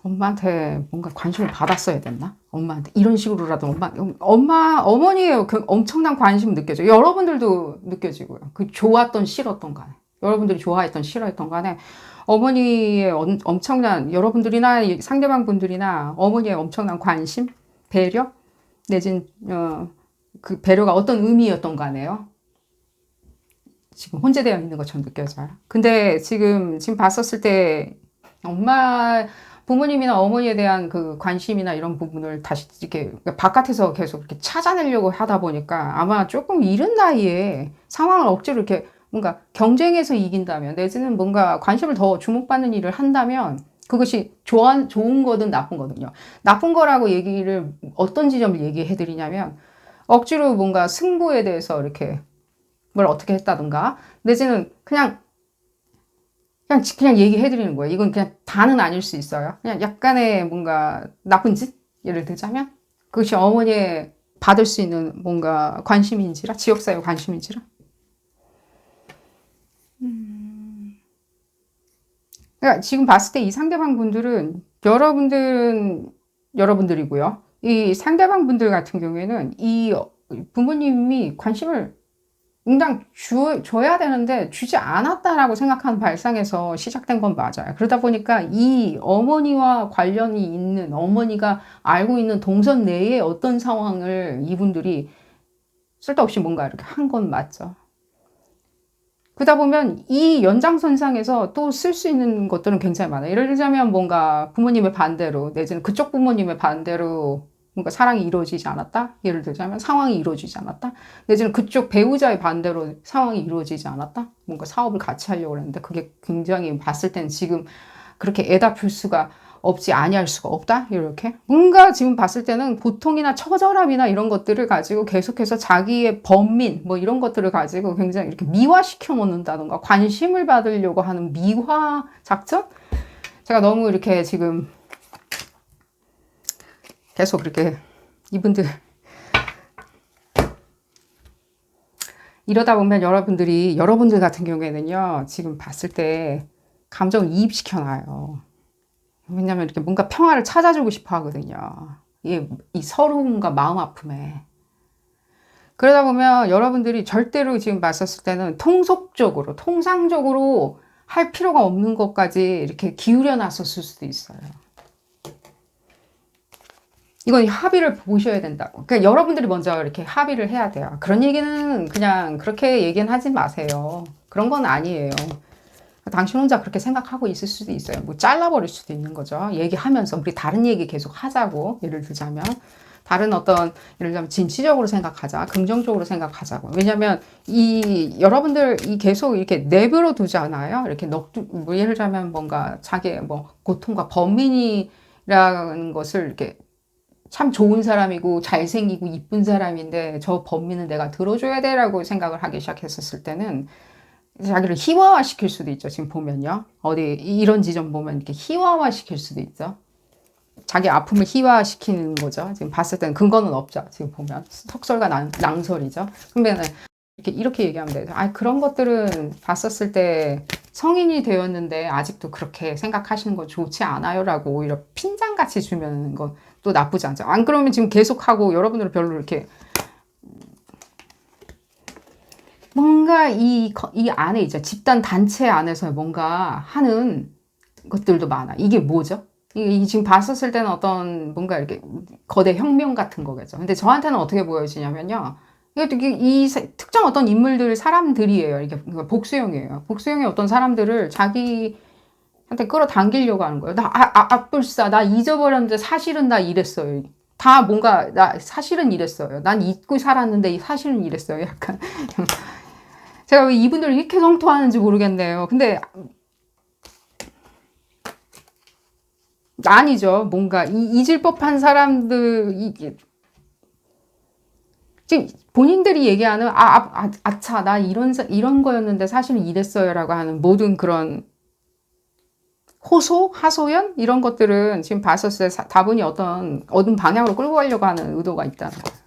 엄마한테 뭔가 관심을 받았어야 됐나? 엄마한테 이런 식으로라도 어머니의 그 엄청난 관심을 느껴져요. 여러분들도 느껴지고요. 그 좋았던 싫었던 간에, 여러분들이 좋아했던 싫어했던 간에 어머니의 엄청난, 여러분들이나 상대방 분들이나 어머니의 엄청난 관심, 배려 내진 그 배려가 어떤 의미였던 간에요. 지금 혼재되어 있는 것처럼 느껴져요. 근데 지금 봤었을 때 부모님이나 어머니에 대한 그 관심이나 이런 부분을 다시 이렇게 바깥에서 계속 이렇게 찾아내려고 하다 보니까 아마 조금 이른 나이에 상황을 억지로 이렇게 뭔가 경쟁해서 이긴다면, 내지는 뭔가 관심을 더 주목받는 일을 한다면 그것이 좋은 거든 나쁜 거든요. 나쁜 거라고 어떤 지점을 얘기해 드리냐면, 억지로 뭔가 승부에 대해서 이렇게 뭘 어떻게 했다든가, 내지는 그냥 얘기해 드리는 거예요. 이건 그냥 다는 아닐 수 있어요. 그냥 약간의 뭔가 나쁜 짓? 예를 들자면, 그것이 어머니의 받을 수 있는 뭔가 관심인지라, 지역사회 관심인지라. 그러니까 지금 봤을 때 이 상대방 분들은, 여러분들이고요. 이 상대방 분들 같은 경우에는 이 부모님이 관심을 응당 줘야 되는데 주지 않았다라고 생각하는 발상에서 시작된 건 맞아요. 그러다 보니까 이 어머니와 관련이 있는, 어머니가 알고 있는 동선 내의 어떤 상황을 이분들이 쓸데없이 뭔가 이렇게 한 건 맞죠. 그러다 보면 이 연장선상에서 또 쓸 수 있는 것들은 굉장히 많아요. 예를 들자면 뭔가 부모님의 반대로, 내지는 그쪽 부모님의 반대로 뭔가 사랑이 이루어지지 않았다? 예를 들자면 상황이 이루어지지 않았다? 내지는 그쪽 배우자의 반대로 상황이 이루어지지 않았다? 뭔가 사업을 같이 하려고 했는데 그게 굉장히 봤을 때는 지금 그렇게 애다 풀 수가 없지, 아니할 수가 없다? 이렇게. 뭔가 지금 봤을 때는 고통이나 처절함이나 이런 것들을 가지고 계속해서 자기의 번민, 이런 것들을 가지고 굉장히 이렇게 미화시켜 놓는다던가, 관심을 받으려고 하는 미화 작전? 제가 너무 이렇게 지금 계속 이렇게 이분들 이러다 보면 여러분들 같은 경우에는요, 지금 봤을 때 감정을 이입시켜놔요. 왜냐면 이렇게 뭔가 평화를 찾아주고 싶어 하거든요. 이 서러움과 마음 아픔에. 그러다 보면 여러분들이 절대로 지금 봤었을 때는 통속적으로, 통상적으로 할 필요가 없는 것까지 이렇게 기울여 놨었을 수도 있어요. 이건 합의를 보셔야 된다고. 그러니까 여러분들이 먼저 이렇게 합의를 해야 돼요. 그런 얘기는 그냥 그렇게 얘기는 하지 마세요. 그런 건 아니에요. 당신 혼자 그렇게 생각하고 있을 수도 있어요. 뭐 잘라버릴 수도 있는 거죠. 얘기하면서 우리 다른 얘기 계속 하자고. 예를 들자면 다른 어떤 예를 들자면 진취적으로 생각하자, 긍정적으로 생각하자고. 왜냐하면 이 여러분들 이 계속 이렇게 내버려 두잖아요. 이렇게 뭐 예를 들자면 뭔가 자기의 뭐 고통과 범민이라는 것을 이렇게 참 좋은 사람이고 잘생기고 이쁜 사람인데 저 범민은 내가 들어줘야 돼라고 생각을 하기 시작했었을 때는 자기를 희화화 시킬 수도 있죠. 지금 보면요. 어디 이런 지점 보면 이렇게 희화화 시킬 수도 있죠. 자기 아픔을 희화시키는 거죠. 지금 봤을 때는 근거는 없죠. 지금 보면 턱설과 낭설이죠. 그러면 이렇게 얘기하면 돼요. 아, 그런 것들은 봤었을 때 성인이 되었는데 아직도 그렇게 생각하시는 건 좋지 않아요라고 오히려 핀잔같이 주면 건 또 나쁘지 않죠. 안 그러면 지금 계속하고 여러분들은 별로 이렇게 뭔가 이 안에 있죠. 집단 단체 안에서 뭔가 하는 것들도 많아. 이게 뭐죠? 이 지금 봤었을 때는 어떤 뭔가 이렇게 거대 혁명 같은 거겠죠. 근데 저한테는 어떻게 보여지냐면요. 이 특정 어떤 인물들, 사람들이에요. 이게 복수형이에요. 복수형의 어떤 사람들을 자기한테 끌어당기려고 하는 거예요. 악불싸. 나 잊어버렸는데 사실은 나 이랬어요. 다 뭔가, 나 사실은 이랬어요. 난 잊고 살았는데 사실은 이랬어요. 약간. 제가 왜 이분들을 이렇게 성토하는지 모르겠네요. 근데 아니죠. 뭔가 잊을 법한 사람들 지금 본인들이 얘기하는 아차 나 이런 거였는데 사실은 이랬어요라고 하는 모든 그런 하소연 이런 것들은 지금 봤었을 때 다분히 어떤 방향으로 끌고 가려고 하는 의도가 있다는 거예요.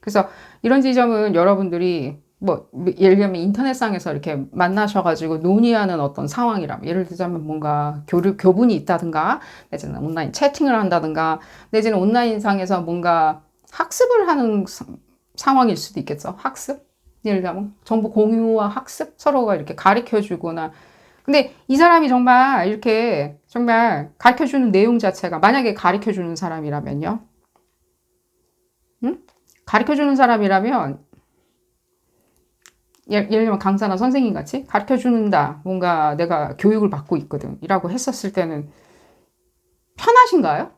그래서 이런 지점은 여러분들이 뭐 예를 들면 인터넷상에서 이렇게 만나셔가지고 논의하는 어떤 상황이라면 예를 들자면 뭔가 교분이 있다든가 내지는 온라인 채팅을 한다든가 내지는 온라인상에서 뭔가 학습을 하는 상황일 수도 있겠죠. 학습? 예를 들면 정보 공유와 학습? 서로가 이렇게 가르쳐 주거나 근데 이 사람이 정말 이렇게 정말 가르쳐 주는 내용 자체가 만약에 가르쳐 주는 사람이라면요. 응? 가르쳐 주는 사람이라면 예를 들면 강사나 선생님 같이 가르쳐 주는다. 뭔가 내가 교육을 받고 있거든. 이라고 했었을 때는 편하신가요?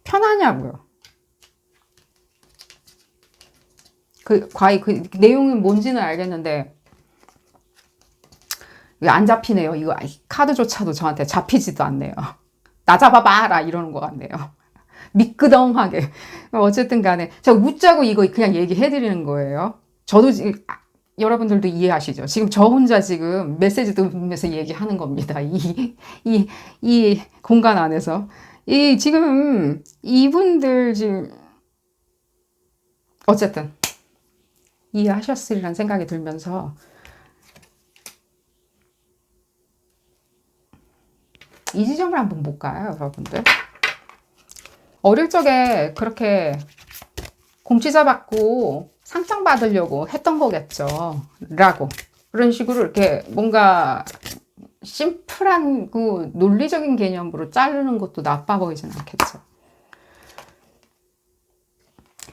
편하냐고요. 과연 그 내용은 뭔지는 알겠는데 왜 안 잡히네요. 이거 카드조차도 저한테 잡히지도 않네요. 나 잡아봐라 이러는 것 같네요. 미끄덩하게. 어쨌든 간에 제가 웃자고 이거 그냥 얘기해드리는 거예요. 저도 지금 여러분들도 이해하시죠? 지금 저 혼자 지금 메시지 들으면서 얘기하는 겁니다. 이 공간 안에서. 지금 이분들 지금 어쨌든 이해하셨으리란 생각이 들면서 이 지점을 한번 볼까요, 여러분들? 어릴 적에 그렇게 공치자 받고 상장 받으려고 했던 거겠죠. 라고. 그런 식으로 이렇게 뭔가 심플한 그 논리적인 개념으로 자르는 것도 나빠 보이진 않겠죠.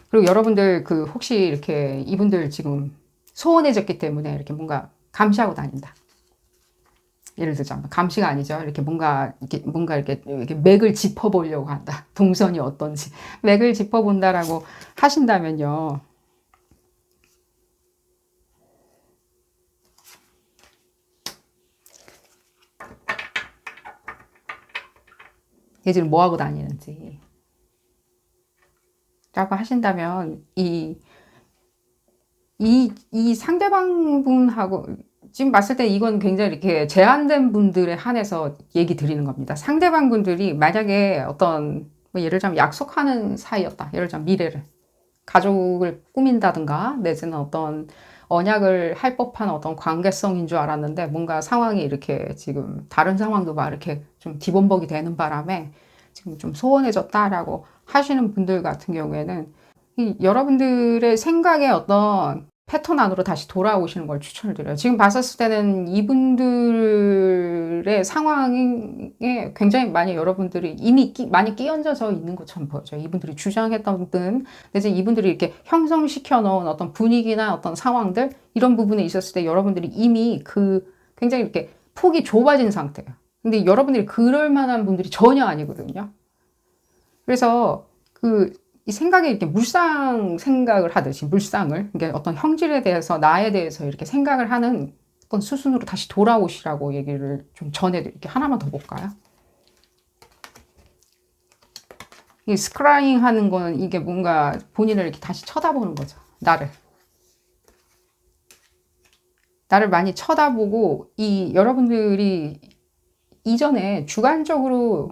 그리고 여러분들 혹시 이렇게 이분들 지금 소원해졌기 때문에 이렇게 뭔가 감시하고 다닌다. 예를 들자면 감시가 아니죠. 이렇게 뭔가 이렇게 맥을 짚어보려고 한다. 동선이 어떤지 맥을 짚어본다라고 하신다면요. 얘들은 뭐 하고 다니는지 라고 하신다면 이 상대방 분하고 지금 봤을 때 이건 굉장히 이렇게 제한된 분들에 한해서 얘기 드리는 겁니다. 상대방 분들이 만약에 어떤 뭐 예를 들자면 약속하는 사이였다. 예를 들자면 미래를 가족을 꾸민다든가 내지는 어떤 언약을 할 법한 어떤 관계성인 줄 알았는데 뭔가 상황이 이렇게 지금 다른 상황도 막 이렇게 좀 뒤범벅이 되는 바람에 지금 좀 소원해졌다라고 하시는 분들 같은 경우에는 이 여러분들의 생각의 어떤 패턴 안으로 다시 돌아오시는 걸 추천을 드려요. 지금 봤었을 때는 이분들의 상황에 굉장히 많이 여러분들이 이미 많이 끼얹어져 있는 것처럼 보여져요. 이분들이 주장했던 분, 내지 이분들이 이렇게 형성시켜 놓은 어떤 분위기나 어떤 상황들, 이런 부분에 있었을 때 여러분들이 이미 굉장히 이렇게 폭이 좁아진 상태예요. 근데 여러분들이 그럴 만한 분들이 전혀 아니거든요. 그래서 이 생각에 이렇게 물상 생각을 하듯이 물상을, 이게 어떤 형질에 대해서 나에 대해서 이렇게 생각을 하는 어떤 수순으로 다시 돌아오시라고 얘기를 좀 전해드릴게요. 하나만 더 볼까요? 이 스크라잉 하는 거는 이게 뭔가 본인을 이렇게 다시 쳐다보는 거죠. 나를 많이 쳐다보고 여러분들이 이전에 주관적으로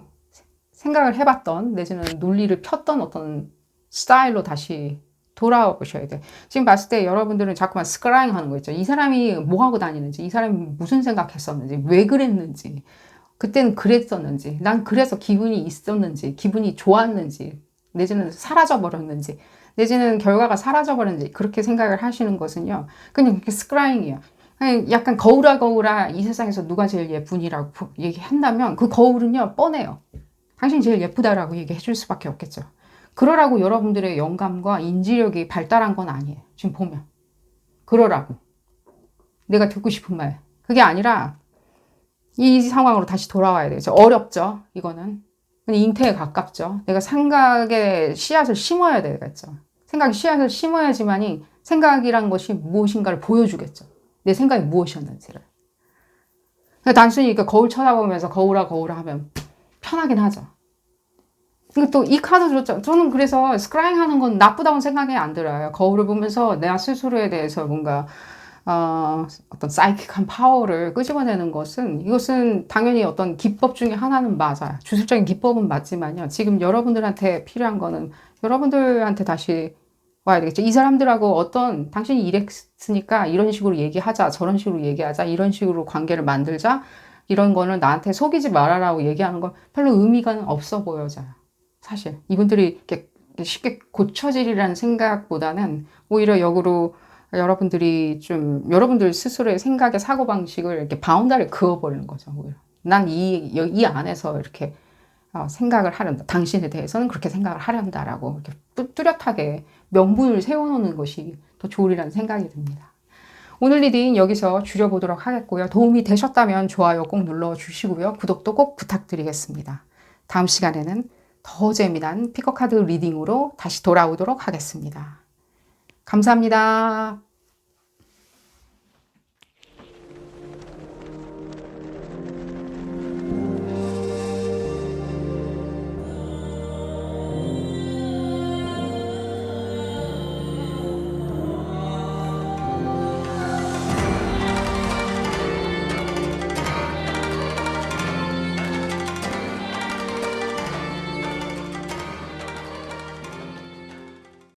생각을 해봤던 내지는 논리를 폈던 어떤 스타일로 다시 돌아와 보셔야 돼요. 지금 봤을 때 여러분들은 자꾸만 스크라잉 하는 거 있죠. 이 사람이 뭐 하고 다니는지, 이 사람이 무슨 생각했었는지, 왜 그랬는지, 그때는 그랬었는지, 난 그래서 기분이 있었는지, 기분이 좋았는지, 내지는 사라져버렸는지, 내지는 결과가 사라져버렸는지, 그렇게 생각을 하시는 것은요, 그냥 스크라잉이에요. 약간 거울아 이 세상에서 누가 제일 예쁜이라고 얘기한다면 그 거울은요 뻔해요. 당신이 제일 예쁘다라고 얘기해 줄 수밖에 없겠죠. 그러라고 여러분들의 영감과 인지력이 발달한 건 아니에요. 지금 보면. 그러라고. 내가 듣고 싶은 말. 그게 아니라 이 상황으로 다시 돌아와야 되죠. 어렵죠. 이거는. 잉태에 가깝죠. 내가 생각에 씨앗을 심어야 되겠죠. 생각에 씨앗을 심어야지만이 생각이란 것이 무엇인가를 보여주겠죠. 내 생각이 무엇이었는지를. 단순히 이렇게 거울 쳐다보면서 거울아 하면 편하긴 하죠. 또 이 카드 들었죠. 저는 그래서 스크라잉 하는 건 나쁘다고 생각이 안 들어요. 거울을 보면서 내 스스로에 대해서 뭔가 어떤 사이킥한 파워를 끄집어내는 이것은 당연히 어떤 기법 중에 하나는 맞아요. 주술적인 기법은 맞지만요. 지금 여러분들한테 필요한 거는 여러분들한테 다시 와야 되겠죠. 이 사람들하고 당신이 이랬으니까 이런 식으로 얘기하자, 저런 식으로 얘기하자, 이런 식으로 관계를 만들자, 이런 거는 나한테 속이지 말아라고 얘기하는 건 별로 의미가 없어 보여져요. 사실 이분들이 이렇게 쉽게 고쳐지리라는 생각보다는 오히려 역으로 여러분들 스스로의 생각의 사고방식을 이렇게 바운다리를 그어버리는 거죠. 오히려. 난 이 안에서 이렇게 생각을 하련다. 당신에 대해서는 그렇게 생각을 하련다라고 이렇게 뚜렷하게 명분을 세워놓는 것이 더 좋으리라는 생각이 듭니다. 오늘 리딩 여기서 줄여보도록 하겠고요. 도움이 되셨다면 좋아요 꼭 눌러주시고요. 구독도 꼭 부탁드리겠습니다. 다음 시간에는 더 재미난 피커카드 리딩으로 다시 돌아오도록 하겠습니다. 감사합니다.